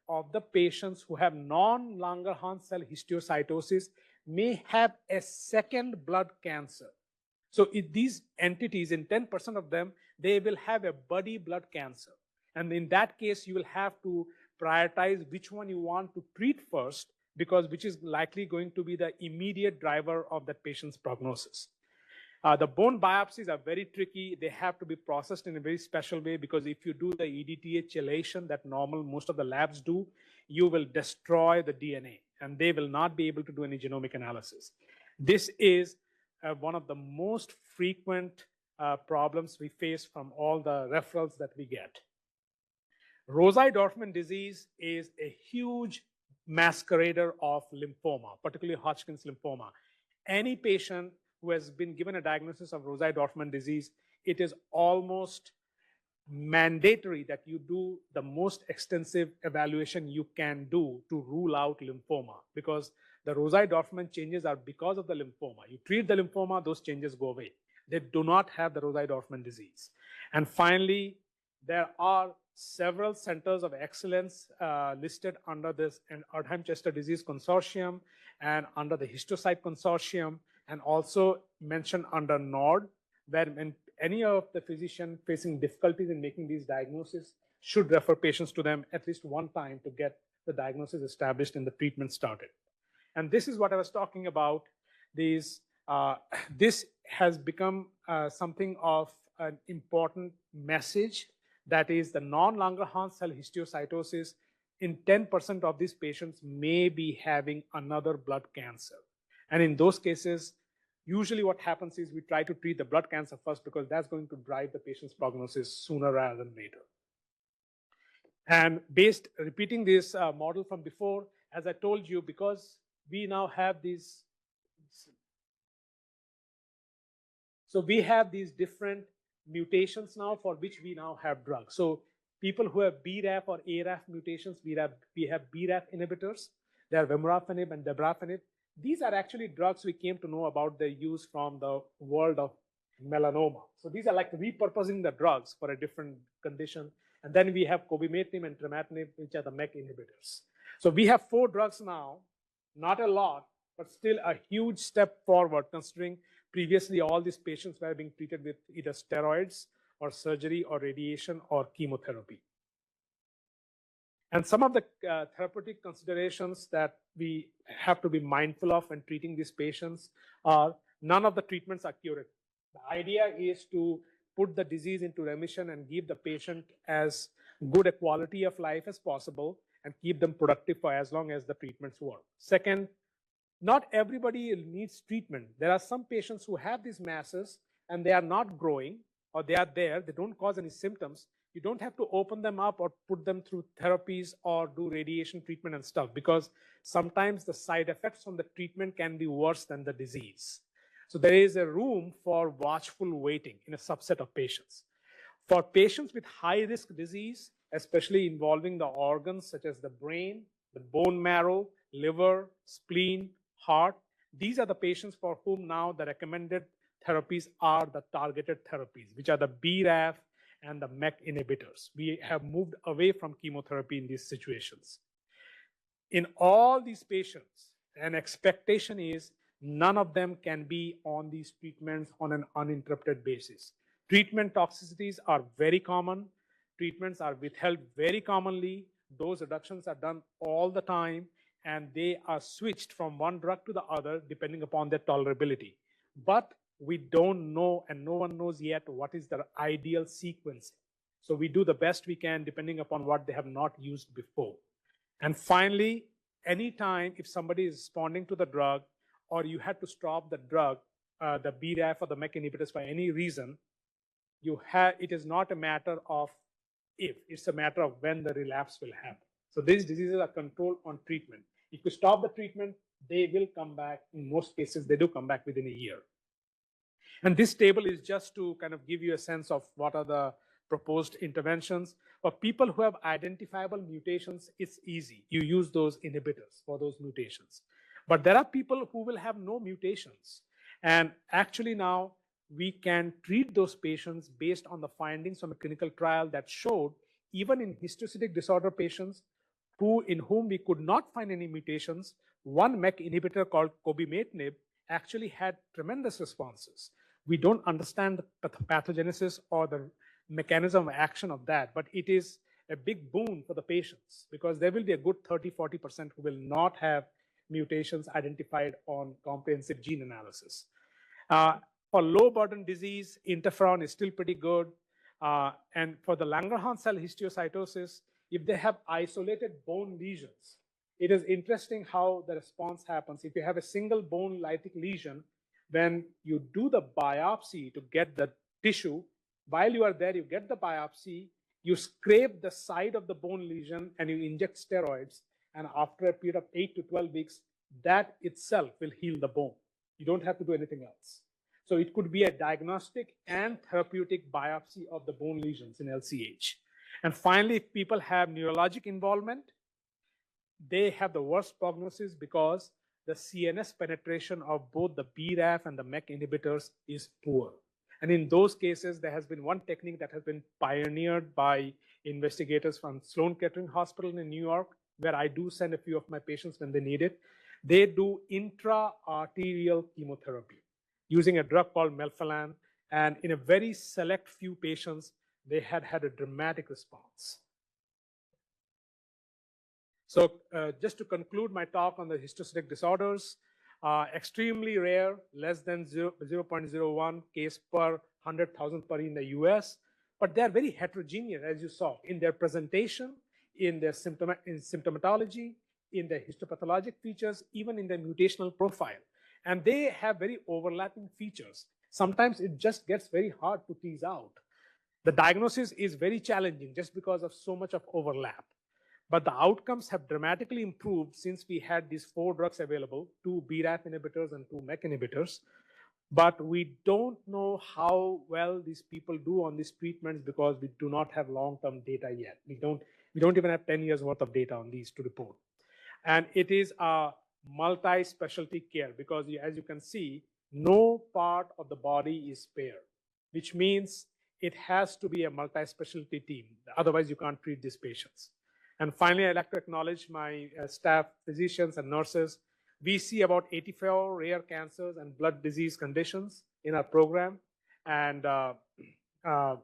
of the patients who have non-Langerhans cell histiocytosis may have a second blood cancer. So these entities, in 10% of them, they will have a buddy blood cancer. And in that case, you will have to prioritize which one you want to treat first, because which is likely going to be the immediate driver of that patient's prognosis. The bone biopsies are very tricky. They have to be processed in a very special way, because if you do the EDTA chelation that most of the labs do, you will destroy the DNA and they will not be able to do any genomic analysis. This is one of the most frequent problems we face from all the referrals that we get. Rosai-Dorfman disease is a huge masquerader of lymphoma, particularly Hodgkin's lymphoma. Any patient who has been given a diagnosis of Rosai-Dorfman disease, it is almost mandatory that you do the most extensive evaluation you can do to rule out lymphoma, because the Rosai-Dorfman changes are because of the lymphoma. You treat the lymphoma, those changes go away. They do not have the Rosai-Dorfman disease. And finally, there are several centers of excellence listed under this Erdheim-Chester Disease Consortium and under the Histocyte Consortium, and also mentioned under NORD, where when any of the physician facing difficulties in making these diagnoses should refer patients to them at least one time to get the diagnosis established and the treatment started. And this is what I was talking about. This has become something of an important message, that is the non-Langerhans cell histiocytosis in 10% of these patients may be having another blood cancer. And in those cases, usually what happens is we try to treat the blood cancer first, because that's going to drive the patient's prognosis sooner rather than later. And repeating this model from before, as I told you, because we now have these, so we have these different mutations now for which we now have drugs. So people who have BRAF or ARAF mutations, we have BRAF inhibitors. They are vemurafenib and dabrafenib. These are actually drugs we came to know about their use from the world of melanoma. So these are like repurposing the drugs for a different condition. And then we have cobimetinib and trametinib, which are the MEK inhibitors. So we have 4 drugs now, not a lot, but still a huge step forward, considering previously all these patients were being treated with either steroids or surgery or radiation or chemotherapy. And some of the therapeutic considerations that we have to be mindful of when treating these patients are none of the treatments are curative. The idea is to put the disease into remission and give the patient as good a quality of life as possible and keep them productive for as long as the treatments work. Second, not everybody needs treatment. There are some patients who have these masses and they are not growing, or they are there, they don't cause any symptoms. You don't have to open them up or put them through therapies or do radiation treatment and stuff, because sometimes the side effects from the treatment can be worse than the disease. So there is a room for watchful waiting in a subset of patients. For patients with high-risk disease, especially involving the organs such as the brain, the bone marrow, liver, spleen, heart, these are the patients for whom now the recommended therapies are the targeted therapies, which are the BRAF and the MEK inhibitors. We have moved away from chemotherapy in these situations. In all these patients, an expectation is none of them can be on these treatments on an uninterrupted basis. Treatment toxicities are very common. Treatments are withheld very commonly. Dose reductions are done all the time, and they are switched from one drug to the other depending upon their tolerability. But we don't know, and no one knows yet, what is the ideal sequence. So we do the best we can depending upon what they have not used before. And finally, anytime if somebody is responding to the drug, or you had to stop the drug, the BRAF or the MEK inhibitors for any reason, it is not a matter of if, it's a matter of when the relapse will happen. So these diseases are controlled on treatment. If you stop the treatment, they will come back. In most cases, they do come back within a year. And this table is just to kind of give you a sense of what are the proposed interventions. For people who have identifiable mutations, it's easy. You use those inhibitors for those mutations. But there are people who will have no mutations. And actually now we can treat those patients based on the findings from a clinical trial that showed even in histocytic disorder patients in whom we could not find any mutations, one MEK inhibitor called cobimetinib actually had tremendous responses. We don't understand the pathogenesis or the mechanism of action of that, but it is a big boon for the patients because there will be a good 30-40% who will not have mutations identified on comprehensive gene analysis. For low burden disease, interferon is still pretty good. And for the Langerhans cell histiocytosis, if they have isolated bone lesions, it is interesting how the response happens. If you have a single bone lytic lesion, when you do the biopsy to get the tissue, while you are there, you get the biopsy, you scrape the side of the bone lesion and you inject steroids. And after a period of 8 to 12 weeks, that itself will heal the bone. You don't have to do anything else. So it could be a diagnostic and therapeutic biopsy of the bone lesions in LCH. And finally, if people have neurologic involvement, they have the worst prognosis because the CNS penetration of both the BRAF and the MEK inhibitors is poor. And in those cases, there has been one technique that has been pioneered by investigators from Sloan Kettering Hospital in New York, where I do send a few of my patients when they need it. They do intra-arterial chemotherapy using a drug called melphalan. And in a very select few patients, they had had a dramatic response. So just to conclude my talk on the histocytic disorders, extremely rare, less than 0.01 case per 100,000 per in the US, but they're very heterogeneous, as you saw, in their presentation, in their symptomatology, in their histopathologic features, even in their mutational profile. And they have very overlapping features. Sometimes it just gets very hard to tease out. The diagnosis is very challenging just because of so much of overlap. But the outcomes have dramatically improved since we had these 4 drugs available, 2 BRAF inhibitors and 2 MEK inhibitors. But we don't know how well these people do on these treatments because we do not have long-term data yet. We don't even have 10 years worth of data on these to report. And it is a multi-specialty care because as you can see, no part of the body is spared, which means it has to be a multi-specialty team. Otherwise, you can't treat these patients. And finally, I'd like to acknowledge my staff, physicians and nurses. We see about 84 rare cancers and blood disease conditions in our program. And I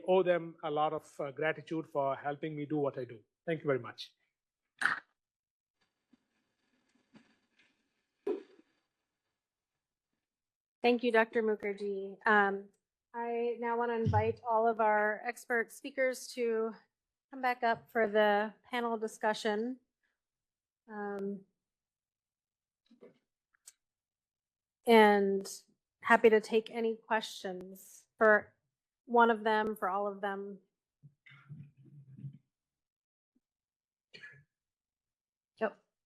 owe them a lot of gratitude for helping me do what I do. Thank you very much. Thank you, Dr. Mukherjee. I now want to invite all of our expert speakers to come back up for the panel discussion. And happy to take any questions for one of them, for all of them.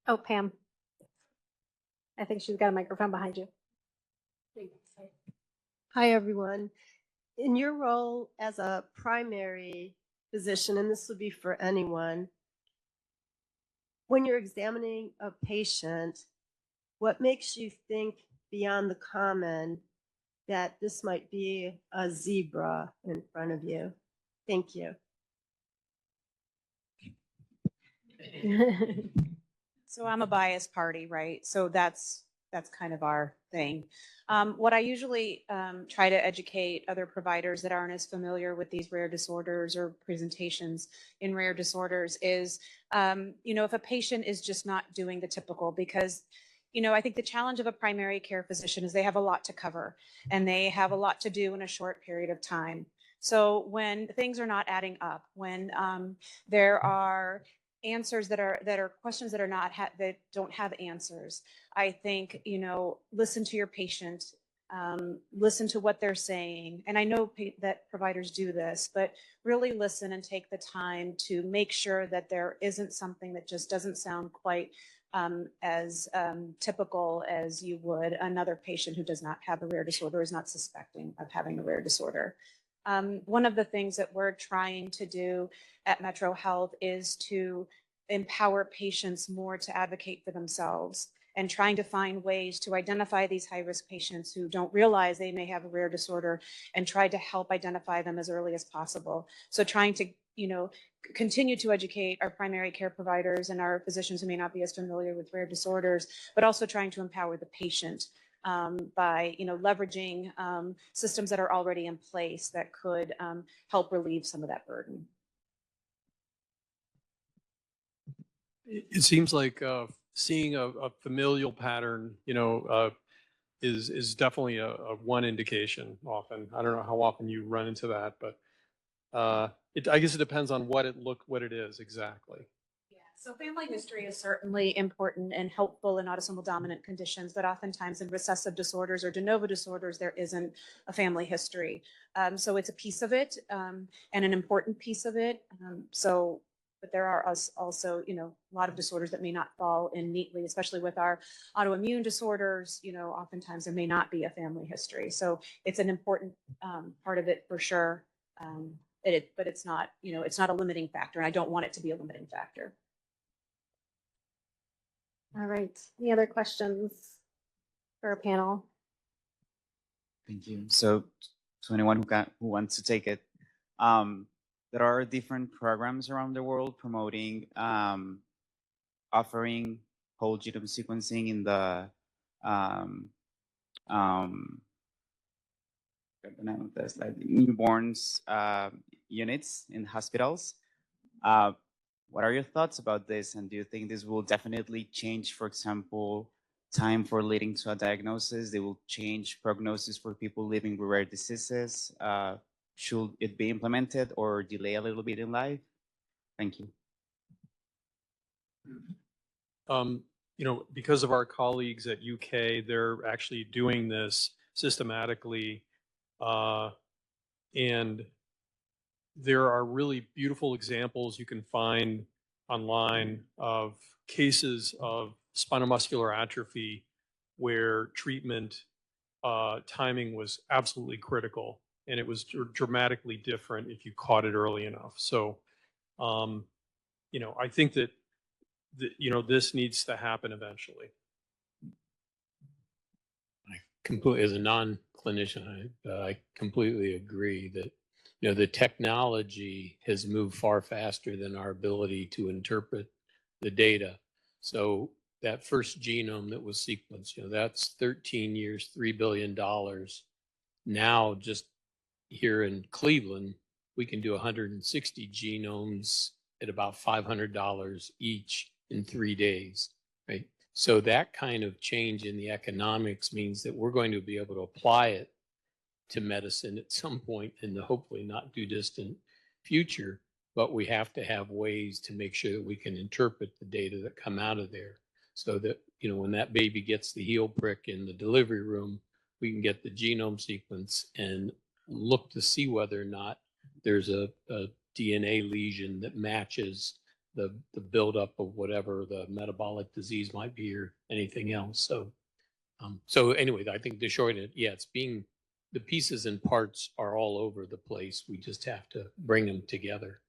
Oh, Pam. I think she's got a microphone behind you. Hi, everyone. In your role as a primary physician, and this would be for anyone, when you're examining a patient, what makes you think beyond the common that this might be a zebra in front of you? Thank you. So I'm a biased party, right? So that's kind of our thing. What I usually try to educate other providers that aren't as familiar with these rare disorders or presentations in rare disorders is, if a patient is just not doing the typical, because, I think the challenge of a primary care physician is they have a lot to cover and they have a lot to do in a short period of time. So when things are not adding up, when there are answers that are questions that are not that don't have answers, I think listen to your patient, listen to what they're saying, and I know that providers do this, but really listen and take the time to make sure that there isn't something that just doesn't sound quite as typical as you would another patient who does not have a rare disorder, is not suspecting of having a rare disorder. One of the things that we're trying to do at MetroHealth is to empower patients more to advocate for themselves and trying to find ways to identify these high-risk patients who don't realize they may have a rare disorder and try to help identify them as early as possible. So trying to, continue to educate our primary care providers and our physicians who may not be as familiar with rare disorders, but also trying to empower the patient by leveraging systems that are already in place that could help relieve some of that burden. It seems like seeing a familial pattern, is definitely a one indication often. I don't know how often you run into that, but I guess it depends on what it is exactly. Yeah, so family history is certainly important and helpful in autosomal dominant conditions, but oftentimes in recessive disorders or de novo disorders, there isn't a family history. So it's a piece of it and an important piece of it. But there are also, a lot of disorders that may not fall in neatly, especially with our autoimmune disorders. Oftentimes there may not be a family history. So it's an important part of it for sure. But it's not, it's not a limiting factor, and I don't want it to be a limiting factor. All right. Any other questions for our panel? Thank you. So to anyone who wants to take it, there are different programs around the world promoting offering whole genome sequencing in the newborns units in hospitals. What are your thoughts about this? And do you think this will definitely change, for example, time for leading to a diagnosis? They will change prognosis for people living with rare diseases? Should it be implemented or delay a little bit in life? Thank you. Because of our colleagues at UK, they're actually doing this systematically. And there are really beautiful examples you can find online of cases of spinal muscular atrophy where treatment timing was absolutely critical, and it was dramatically different if you caught it early enough. So, I think that this needs to happen eventually. As a non-clinician, I completely agree that the technology has moved far faster than our ability to interpret the data. So that first genome that was sequenced, that's 13 years, $3 billion. Now, just here in Cleveland, we can do 160 genomes at about $500 each in 3 days, right? So that kind of change in the economics means that we're going to be able to apply it to medicine at some point in the hopefully not too distant future, but we have to have ways to make sure that we can interpret the data that come out of there so that, when that baby gets the heel prick in the delivery room, we can get the genome sequence and look to see whether or not there's a DNA lesion that matches the buildup of whatever the metabolic disease might be or anything else. So anyway, I think the short end, the pieces and parts are all over the place. We just have to bring them together.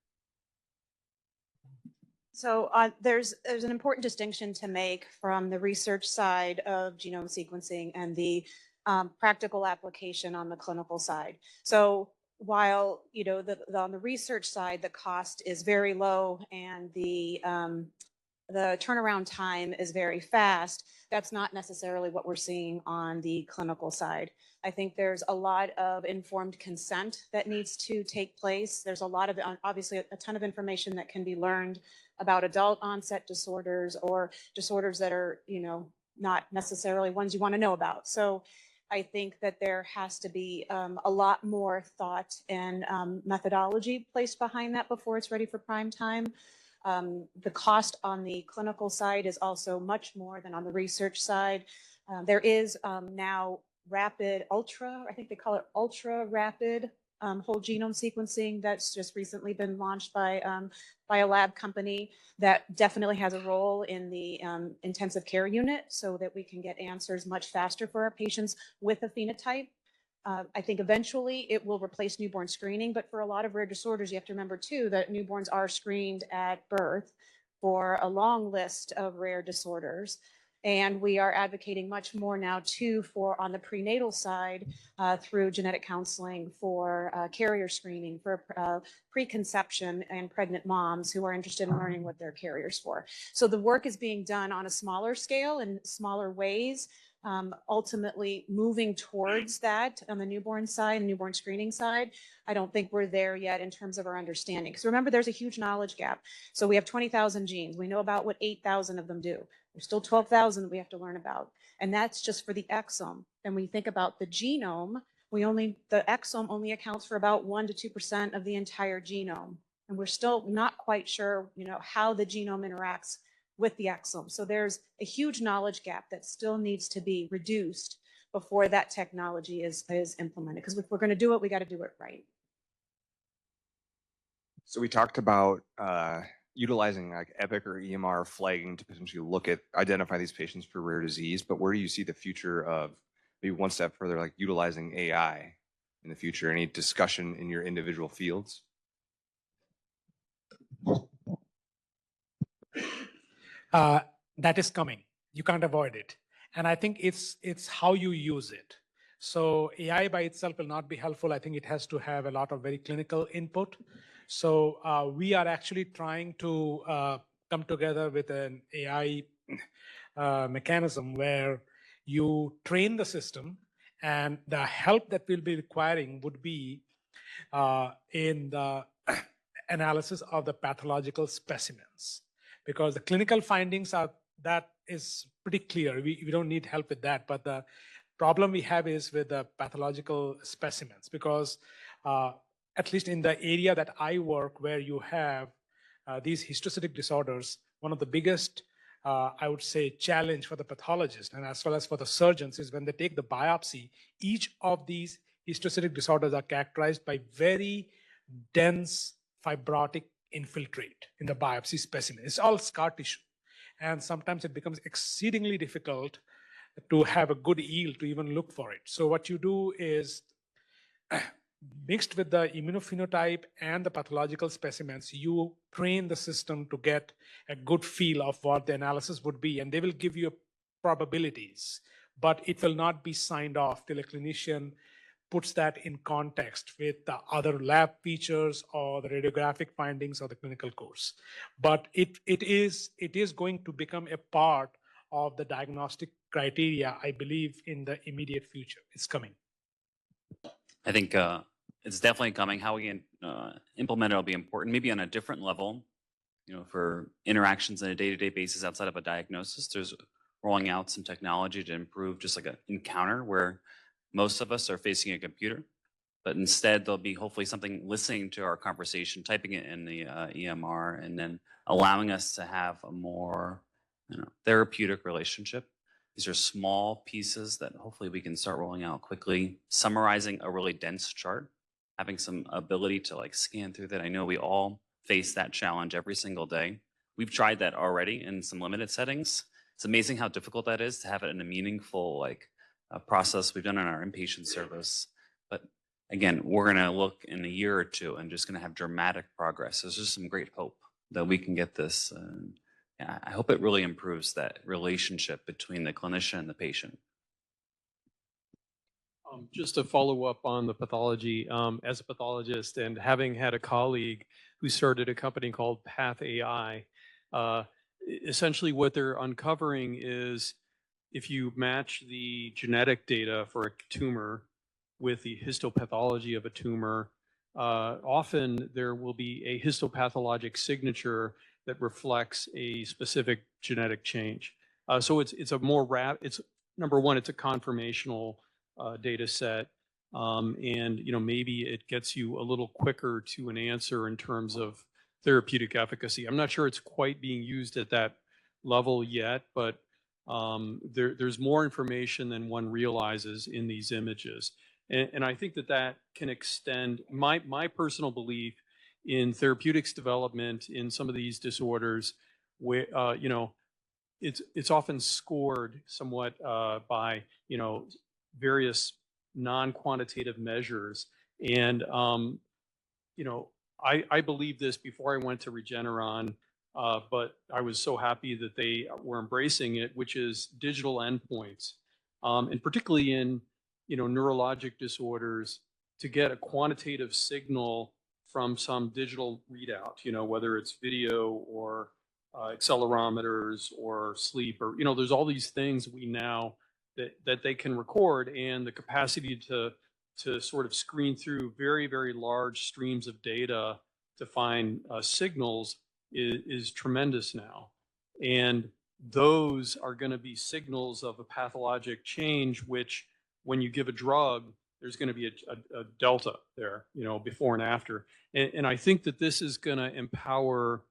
So there's an important distinction to make from the research side of genome sequencing and the practical application on the clinical side. So while on the research side, the cost is very low and the turnaround time is very fast, that's not necessarily what we're seeing on the clinical side. I think there's a lot of informed consent that needs to take place. There's a lot of, obviously, a ton of information that can be learned about adult onset disorders or disorders that are, not necessarily ones you want to know about. So I think that there has to be a lot more thought and methodology placed behind that before it's ready for prime time. The cost on the clinical side is also much more than on the research side. There is now I think they call it ultra rapid whole genome sequencing that's just recently been launched by a lab company that definitely has a role in the intensive care unit so that we can get answers much faster for our patients with a phenotype. I think eventually it will replace newborn screening, but for a lot of rare disorders, you have to remember too that newborns are screened at birth for a long list of rare disorders. And we are advocating much more now too for on the prenatal side through genetic counseling for carrier screening for preconception and pregnant moms who are interested in learning what they're carriers for. So the work is being done on a smaller scale and smaller ways, ultimately moving towards that on the newborn side, newborn screening side. I don't think we're there yet in terms of our understanding. Because remember, there's a huge knowledge gap. So we have 20,000 genes. We know about what 8,000 of them do. There's still 12,000 that we have to learn about. And that's just for the exome. And when you think about the genome, the exome only accounts for about 1 to 2% of the entire genome. And we're still not quite sure, how the genome interacts with the exome. So there's a huge knowledge gap that still needs to be reduced before that technology is implemented. Because if we're going to do it, we got to do it right. So we talked about utilizing like EPIC or EMR flagging to potentially identify these patients for rare disease, but where do you see the future of maybe one step further, like utilizing AI in the future? Any discussion in your individual fields? That is coming. You can't avoid it. And I think it's how you use it. So AI by itself will not be helpful. I think it has to have a lot of very clinical input. So we are actually trying to come together with an AI mechanism where you train the system, and the help that we'll be requiring would be in the analysis of the pathological specimens, because the clinical findings that is pretty clear. We don't need help with that, but the problem we have is with the pathological specimens, because at least in the area that I work, where you have these histocytic disorders, one of the biggest, I would say, challenge for the pathologist and as well as for the surgeons is when they take the biopsy, each of these histocytic disorders are characterized by very dense fibrotic infiltrate in the biopsy specimen. It's all scar tissue. And sometimes it becomes exceedingly difficult to have a good yield to even look for it. So what you do is mixed with the immunophenotype and the pathological specimens, you train the system to get a good feel of what the analysis would be, and they will give you probabilities, but it will not be signed off till a clinician puts that in context with the other lab features or the radiographic findings or the clinical course. But it is going to become a part of the diagnostic criteria, I believe, in the immediate future. It's coming. I think it's definitely coming. How we implement it will be important, maybe on a different level. For interactions on a day-to-day basis outside of a diagnosis, there's rolling out some technology to improve just like an encounter where most of us are facing a computer, but instead there'll be hopefully something listening to our conversation, typing it in the EMR, and then allowing us to have a more therapeutic relationship. These are small pieces that hopefully we can start rolling out quickly, summarizing a really dense chart, having some ability to like scan through that. I know we all face that challenge every single day. We've tried that already in some limited settings. It's amazing how difficult that is to have it in a meaningful process we've done in our inpatient service. But again, we're going to look in a year or two and just going to have dramatic progress. There's just some great hope that we can get this. I hope it really improves that relationship between the clinician and the patient. Just to follow up on the pathology, as a pathologist and having had a colleague who started a company called Path AI, essentially what they're uncovering is if you match the genetic data for a tumor with the histopathology of a tumor, often there will be a histopathologic signature that reflects a specific genetic change. So it's a more it's number one, it's a conformational data set, and maybe it gets you a little quicker to an answer in terms of therapeutic efficacy. I'm not sure it's quite being used at that level yet, but there's more information than one realizes in these images. And I think that can extend my personal belief in therapeutics development in some of these disorders, where it's often scored somewhat by various non-quantitative measures. And, I believed this before I went to Regeneron, but I was so happy that they were embracing it, which is digital endpoints. And particularly in, neurologic disorders, to get a quantitative signal from some digital readout, whether it's video or accelerometers or sleep, or, there's all these things we now that they can record, and the capacity to sort of screen through very, very large streams of data to find signals is tremendous now. And those are going to be signals of a pathologic change, which when you give a drug, there's going to be a delta there, before and after. And I think that this is going to empower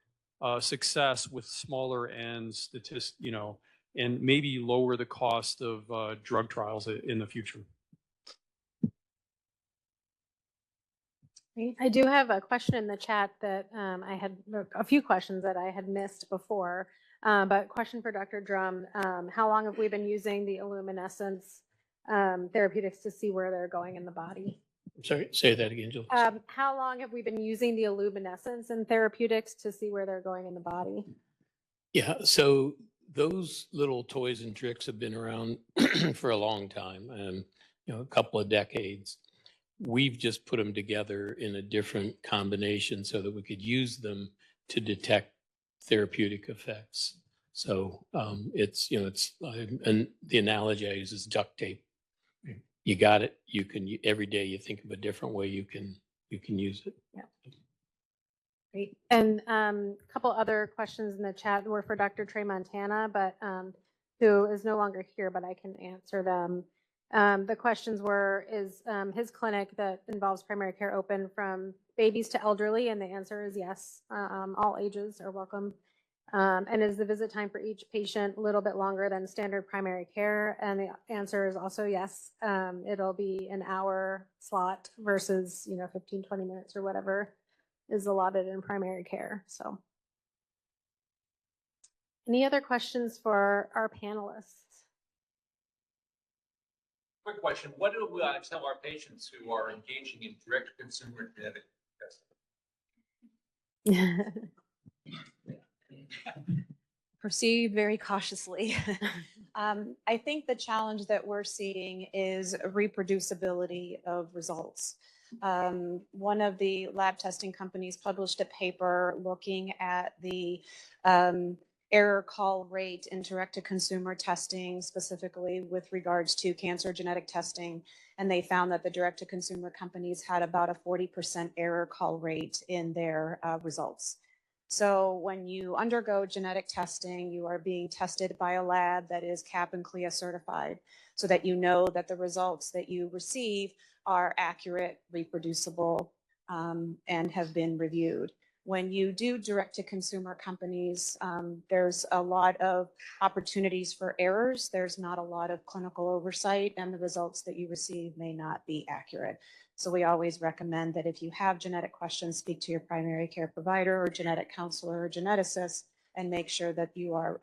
success with smaller n statistics, and maybe lower the cost of drug trials in the future. Great. I do have a question in the chat that I had a few questions that I had missed before, but question for Dr. Drum. How long have we been using the illuminescence therapeutics to see where they're going in the body? Sorry, say that again, Jill. How long have we been using the illuminescence and therapeutics to see where they're going in the body? Yeah, so those little toys and tricks have been around for a long time, a couple of decades. We've just put them together in a different combination so that we could use them to detect therapeutic effects. So and the analogy I use is duct tape. You got it. You can every day you think of a different way you can use it. Yeah. Great. And a couple other questions in the chat were for Dr. Trey Montana, but who is no longer here, but I can answer them. The questions were, is his clinic that involves primary care open from babies to elderly? And the answer is yes. All ages are welcome. And is the visit time for each patient a little bit longer than standard primary care? And the answer is also yes. It'll be an hour slot versus, 15, 20 minutes or whatever is allotted in primary care. So any other questions for our panelists? Quick question. What do we tell our patients who are engaging in direct consumer genetic testing? Proceed very cautiously. I think the challenge that we're seeing is reproducibility of results. One of the lab testing companies published a paper looking at the error call rate in direct-to-consumer testing, specifically with regards to cancer genetic testing, and they found that the direct-to-consumer companies had about a 40% error call rate in their results. So when you undergo genetic testing, you are being tested by a lab that is CAP and CLIA certified, so that you know that the results that you receive are accurate, reproducible, and have been reviewed. When you do direct-to-consumer companies, there's a lot of opportunities for errors. There's not a lot of clinical oversight, and the results that you receive may not be accurate. So we always recommend that if you have genetic questions, speak to your primary care provider or genetic counselor or geneticist, and make sure that you are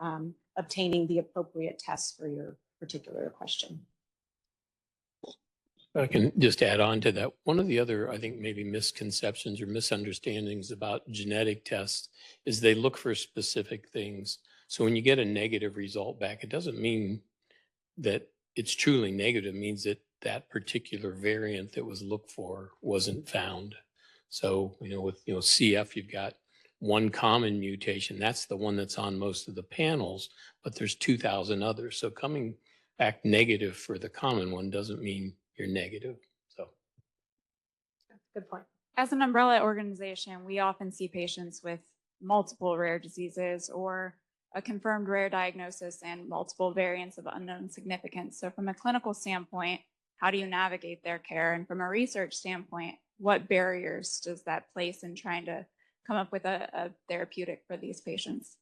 obtaining the appropriate tests for your particular question. I can just add on to that. One of the other, I think, maybe misconceptions or misunderstandings about genetic tests is they look for specific things. So when you get a negative result back, it doesn't mean that it's truly negative. It means that that particular variant that was looked for wasn't found. So, with CF, you've got one common mutation. That's the one that's on most of the panels, but there's 2,000 others. So coming back negative for the common one doesn't mean you're negative. So good point. As an umbrella organization, we often see patients with multiple rare diseases or a confirmed rare diagnosis and multiple variants of unknown significance. So from a clinical standpoint, how do you navigate their care? And from a research standpoint, what barriers does that place in trying to come up with a therapeutic for these patients?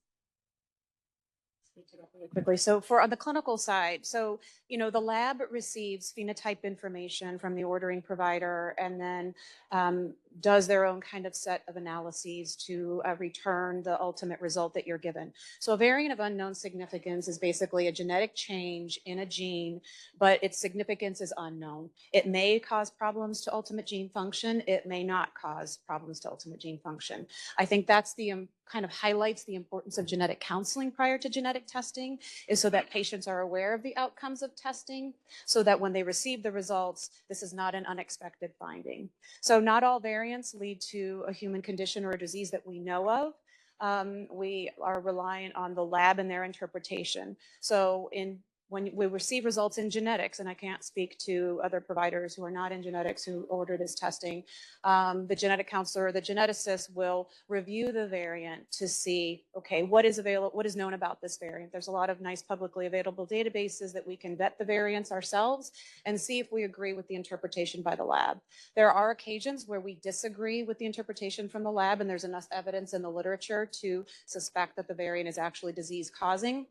Really quickly. So for on the clinical side, the lab receives phenotype information from the ordering provider, and then does their own kind of set of analyses to return the ultimate result that you're given. So a variant of unknown significance is basically a genetic change in a gene, but its significance is unknown. It may cause problems to ultimate gene function. It may not cause problems to ultimate gene function. I think that's the kind of highlights the importance of genetic counseling prior to genetic testing, is so that patients are aware of the outcomes of testing, so that when they receive the results, this is not an unexpected finding. So not all variants lead to a human condition or a disease that we know of. We are reliant on the lab and their interpretation. So when we receive results in genetics, and I can't speak to other providers who are not in genetics who order this testing, the genetic counselor or the geneticist will review the variant to see, okay, what is available, what is known about this variant. There's a lot of nice publicly available databases that we can vet the variants ourselves and see if we agree with the interpretation by the lab. There are occasions where we disagree with the interpretation from the lab, and there's enough evidence in the literature to suspect that the variant is actually disease causing.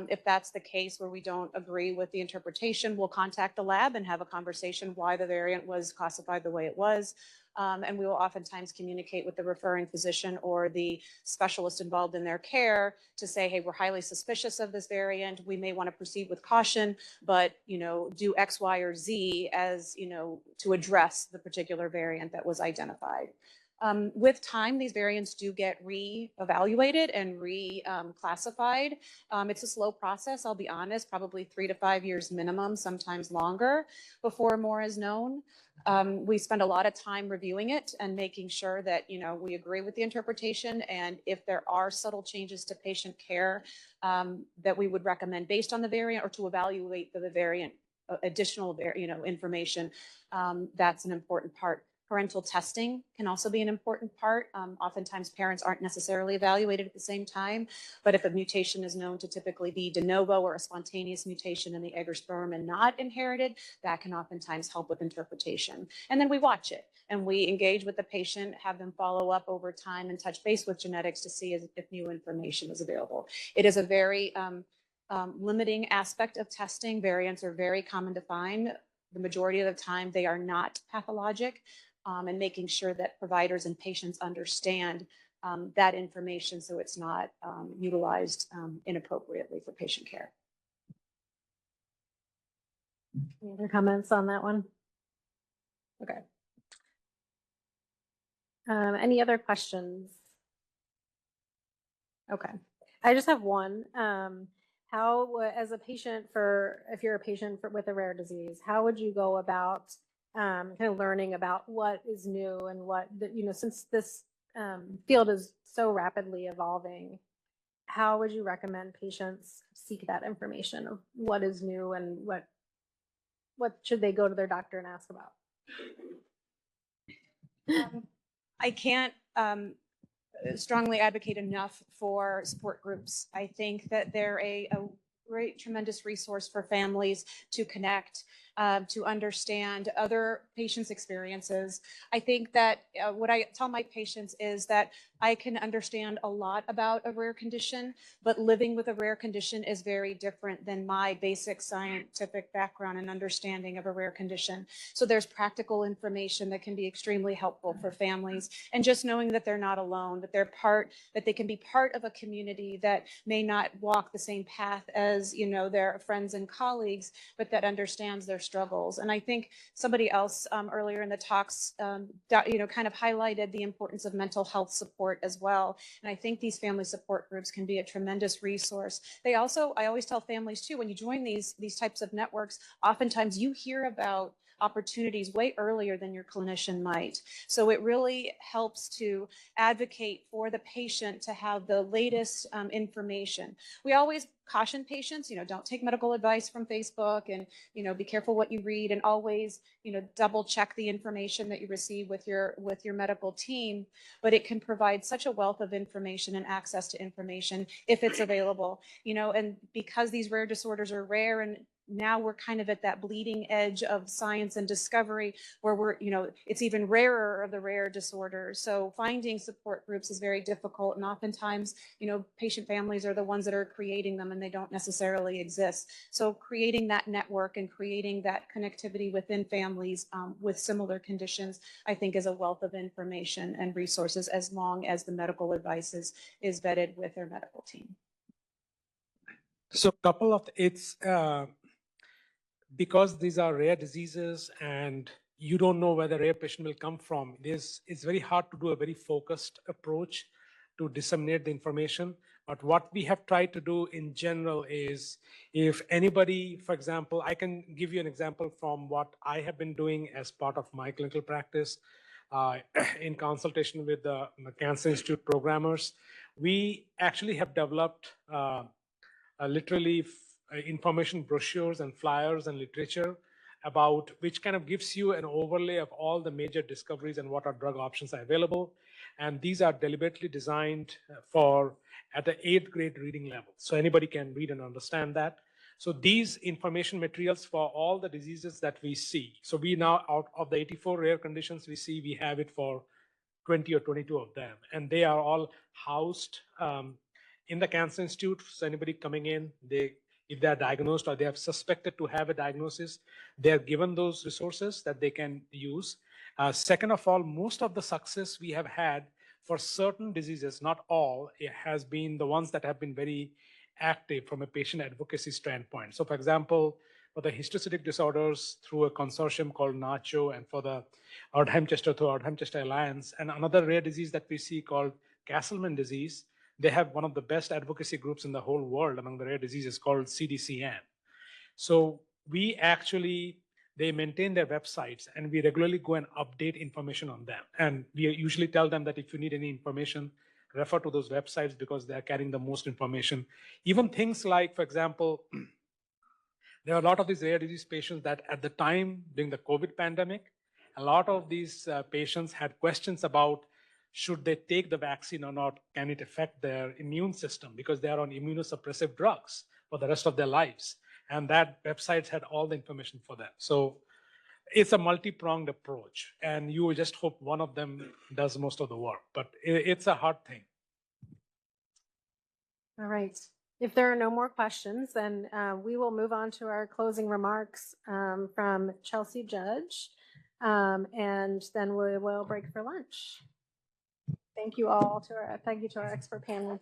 If that's the case where we don't agree with the interpretation, we'll contact the lab and have a conversation why the variant was classified the way it was. And we will oftentimes communicate with the referring physician or the specialist involved in their care to say, hey, we're highly suspicious of this variant. We may want to proceed with caution, but do X, Y, or Z as to address the particular variant that was identified. With time, these variants do get re-evaluated and reclassified. It's a slow process, I'll be honest, probably 3 to 5 years minimum, sometimes longer, before more is known. We spend a lot of time reviewing it and making sure that we agree with the interpretation, and if there are subtle changes to patient care that we would recommend based on the variant or to evaluate the variant, additional information, that's an important part. Parental testing can also be an important part. Oftentimes parents aren't necessarily evaluated at the same time, but if a mutation is known to typically be de novo or a spontaneous mutation in the egg or sperm and not inherited, that can oftentimes help with interpretation. And then we watch it and we engage with the patient, have them follow up over time and touch base with genetics to see if new information is available. It is a very limiting aspect of testing. Variants are very common to find. The majority of the time they are not pathologic. And making sure that providers and patients understand that information so it's not utilized inappropriately for patient care. Any other comments on that one? Okay. Any other questions? Okay. I just have one. How, as a patient if you're a patient with a rare disease, how would you go about kind of learning about what is new and what, since this field is so rapidly evolving, how would you recommend patients seek that information of what is new and what should they go to their doctor and ask about? I can't strongly advocate enough for support groups. I think that they're a great, tremendous resource for families to connect, to understand other patients' experiences. I think that what I tell my patients is that I can understand a lot about a rare condition, but living with a rare condition is very different than my basic scientific background and understanding of a rare condition. So there's practical information that can be extremely helpful for families, and just knowing that they're not alone, that that they can be part of a community that may not walk the same path as their friends and colleagues, but that understands their struggles. And I think somebody else earlier in the talks, kind of highlighted the importance of mental health support as well. And I think these family support groups can be a tremendous resource. I always tell families too, when you join these types of networks, oftentimes you hear about opportunities way earlier than your clinician might. So it really helps to advocate for the patient to have the latest information. We always caution patients, don't take medical advice from Facebook, and, be careful what you read, and always, double check the information that you receive with your medical team. But it can provide such a wealth of information and access to information if it's available, and because these rare disorders are rare and now we're kind of at that bleeding edge of science and discovery where we're, it's even rarer of the rare disorders. So finding support groups is very difficult. And oftentimes, patient families are the ones that are creating them and they don't necessarily exist. So creating that network and creating that connectivity within families with similar conditions, I think is a wealth of information and resources as long as the medical advice is vetted with their medical team. So because these are rare diseases and you don't know where the rare patient will come from, it's very hard to do a very focused approach to disseminate the information. But what we have tried to do in general is, if anybody, for example, I can give you an example from what I have been doing as part of my clinical practice in consultation with the Cancer Institute programmers. We actually have developed literally information brochures and flyers and literature about which kind of gives you an overlay of all the major discoveries and what are drug options are available. And these are deliberately designed for at the 8th grade reading level. So anybody can read and understand that. So these information materials for all the diseases that we see. So we now, out of the 84 rare conditions we see, we have it for 20 or 22 of them. And they are all housed in the Cancer Institute. So anybody coming in, if they're diagnosed or they are suspected to have a diagnosis, they're given those resources that they can use. Second of all, most of the success we have had for certain diseases, not all, it has been the ones that have been very active from a patient advocacy standpoint. So for example, for the histiocytic disorders through a consortium called NACHO, and for the Erdheim-Chester through Erdheim-Chester Alliance, and another rare disease that we see called Castleman disease, they have one of the best advocacy groups in the whole world among the rare diseases called CDCN. So they maintain their websites and we regularly go and update information on them. And we usually tell them that if you need any information, refer to those websites because they're carrying the most information. Even things like, for example, there are a lot of these rare disease patients that at the time during the COVID pandemic, a lot of these patients had questions about should they take the vaccine or not? Can it affect their immune system? Because they are on immunosuppressive drugs for the rest of their lives. And that websites had all the information for them. So it's a multi-pronged approach. And you just hope one of them does most of the work. But it's a hard thing. All right. If there are no more questions, then we will move on to our closing remarks from Chelsea Judge. And then we will break for lunch. Thank you all thank you to our expert panel.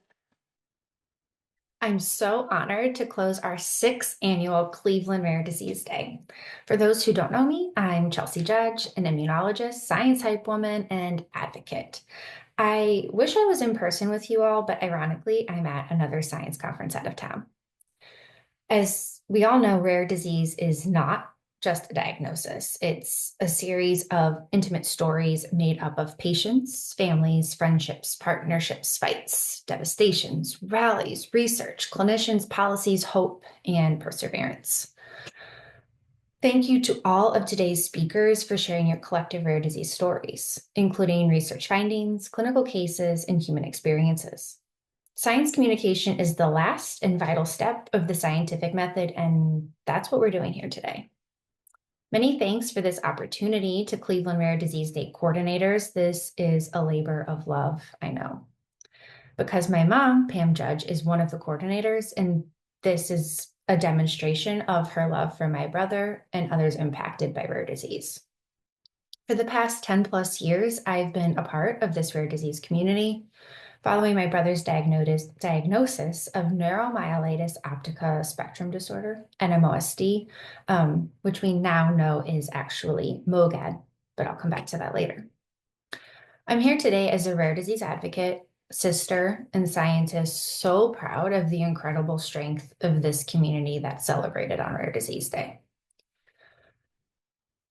I'm so honored to close our 6th annual Cleveland Rare Disease Day. For those who don't know me, I'm Chelsea Judge, an immunologist, science hype woman, and advocate. I wish I was in person with you all, but ironically, I'm at another science conference out of town. As we all know, rare disease is not just a diagnosis. It's a series of intimate stories made up of patients, families, friendships, partnerships, fights, devastations, rallies, research, clinicians, policies, hope, and perseverance. Thank you to all of today's speakers for sharing your collective rare disease stories, including research findings, clinical cases, and human experiences. Science communication is the last and vital step of the scientific method, and that's what we're doing here today. Many thanks for this opportunity to Cleveland Rare Disease Day coordinators. This is a labor of love, I know. Because my mom, Pam Judge, is one of the coordinators, and this is a demonstration of her love for my brother and others impacted by rare disease. For the past 10 plus years, I've been a part of this rare disease community, following my brother's diagnosis of neuromyelitis optica spectrum disorder, NMOSD, which we now know is actually MOGAD, but I'll come back to that later. I'm here today as a rare disease advocate, sister, and scientist, so proud of the incredible strength of this community that's celebrated on Rare Disease Day.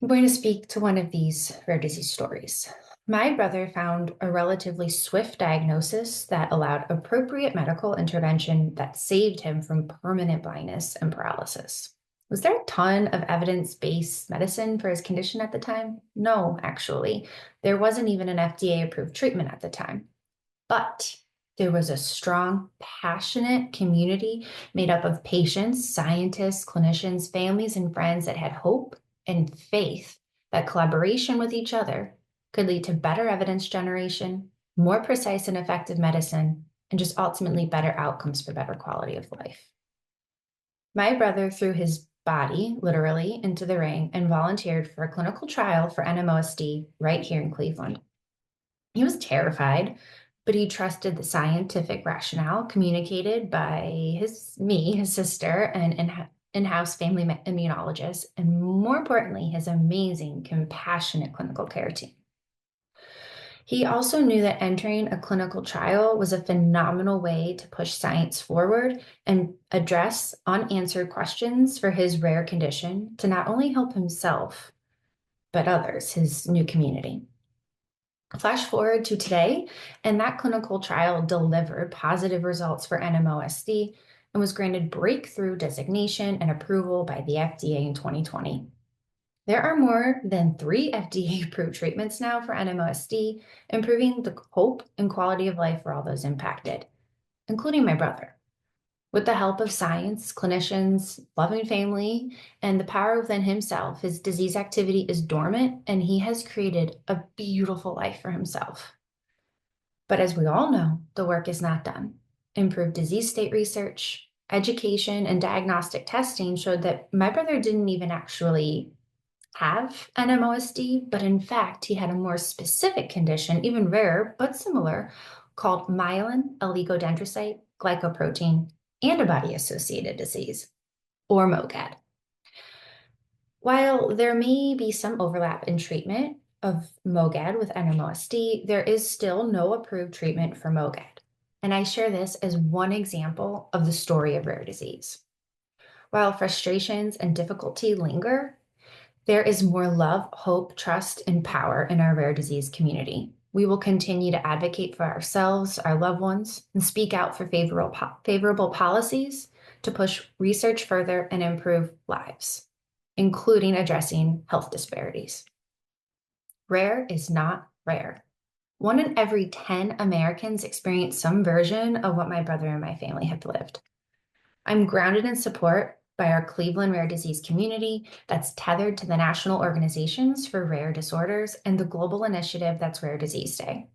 I'm going to speak to one of these rare disease stories. My brother found a relatively swift diagnosis that allowed appropriate medical intervention that saved him from permanent blindness and paralysis. Was there a ton of evidence-based medicine for his condition at the time? No, actually. There wasn't even an FDA-approved treatment at the time. But There was a strong, passionate community made up of patients, scientists, clinicians, families, and friends that had hope and faith that collaboration with each other could lead to better evidence generation, more precise and effective medicine, and just ultimately better outcomes for better quality of life. My brother threw his body, literally, into the ring and volunteered for a clinical trial for NMOSD right here in Cleveland. He was terrified, but he trusted the scientific rationale communicated by his sister, and in-house family immunologist, and more importantly, his amazing, compassionate clinical care team. He also knew that entering a clinical trial was a phenomenal way to push science forward and address unanswered questions for his rare condition to not only help himself, but others, his new community. Flash forward to today, and that clinical trial delivered positive results for NMOSD and was granted breakthrough designation and approval by the FDA in 2020. There are more than 3 FDA-approved treatments now for NMOSD, improving the hope and quality of life for all those impacted, including my brother. With the help of science, clinicians, loving family, and the power within himself, his disease activity is dormant, and he has created a beautiful life for himself. But as we all know, the work is not done. Improved disease state research, education, and diagnostic testing showed that my brother didn't even actually have NMOSD, but in fact, he had a more specific condition, even rarer, but similar, called myelin oligodendrocyte glycoprotein antibody-associated disease, or MOGAD. While there may be some overlap in treatment of MOGAD with NMOSD, there is still no approved treatment for MOGAD. And I share this as one example of the story of rare disease. While frustrations and difficulty linger, there is more love, hope, trust, and power in our rare disease community. We will continue to advocate for ourselves, our loved ones, and speak out for favorable policies to push research further and improve lives, including addressing health disparities. Rare is not rare. 1 in every 10 Americans experience some version of what my brother and my family have lived. I'm grounded in support by our Cleveland rare disease community that's tethered to the National Organizations for Rare Disorders and the global initiative that's Rare Disease Day.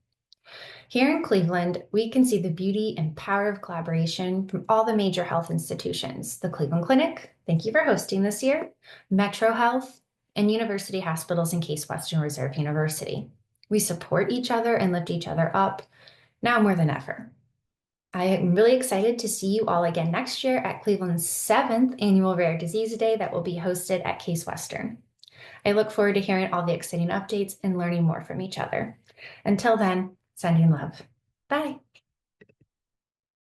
Here in Cleveland, we can see the beauty and power of collaboration from all the major health institutions, the Cleveland Clinic, thank you for hosting this year, MetroHealth, and university hospitals and Case Western Reserve University. We support each other and lift each other up now more than ever. I am really excited to see you all again next year at Cleveland's 7th Annual Rare Disease Day that will be hosted at Case Western. I look forward to hearing all the exciting updates and learning more from each other. Until then, sending love. Bye.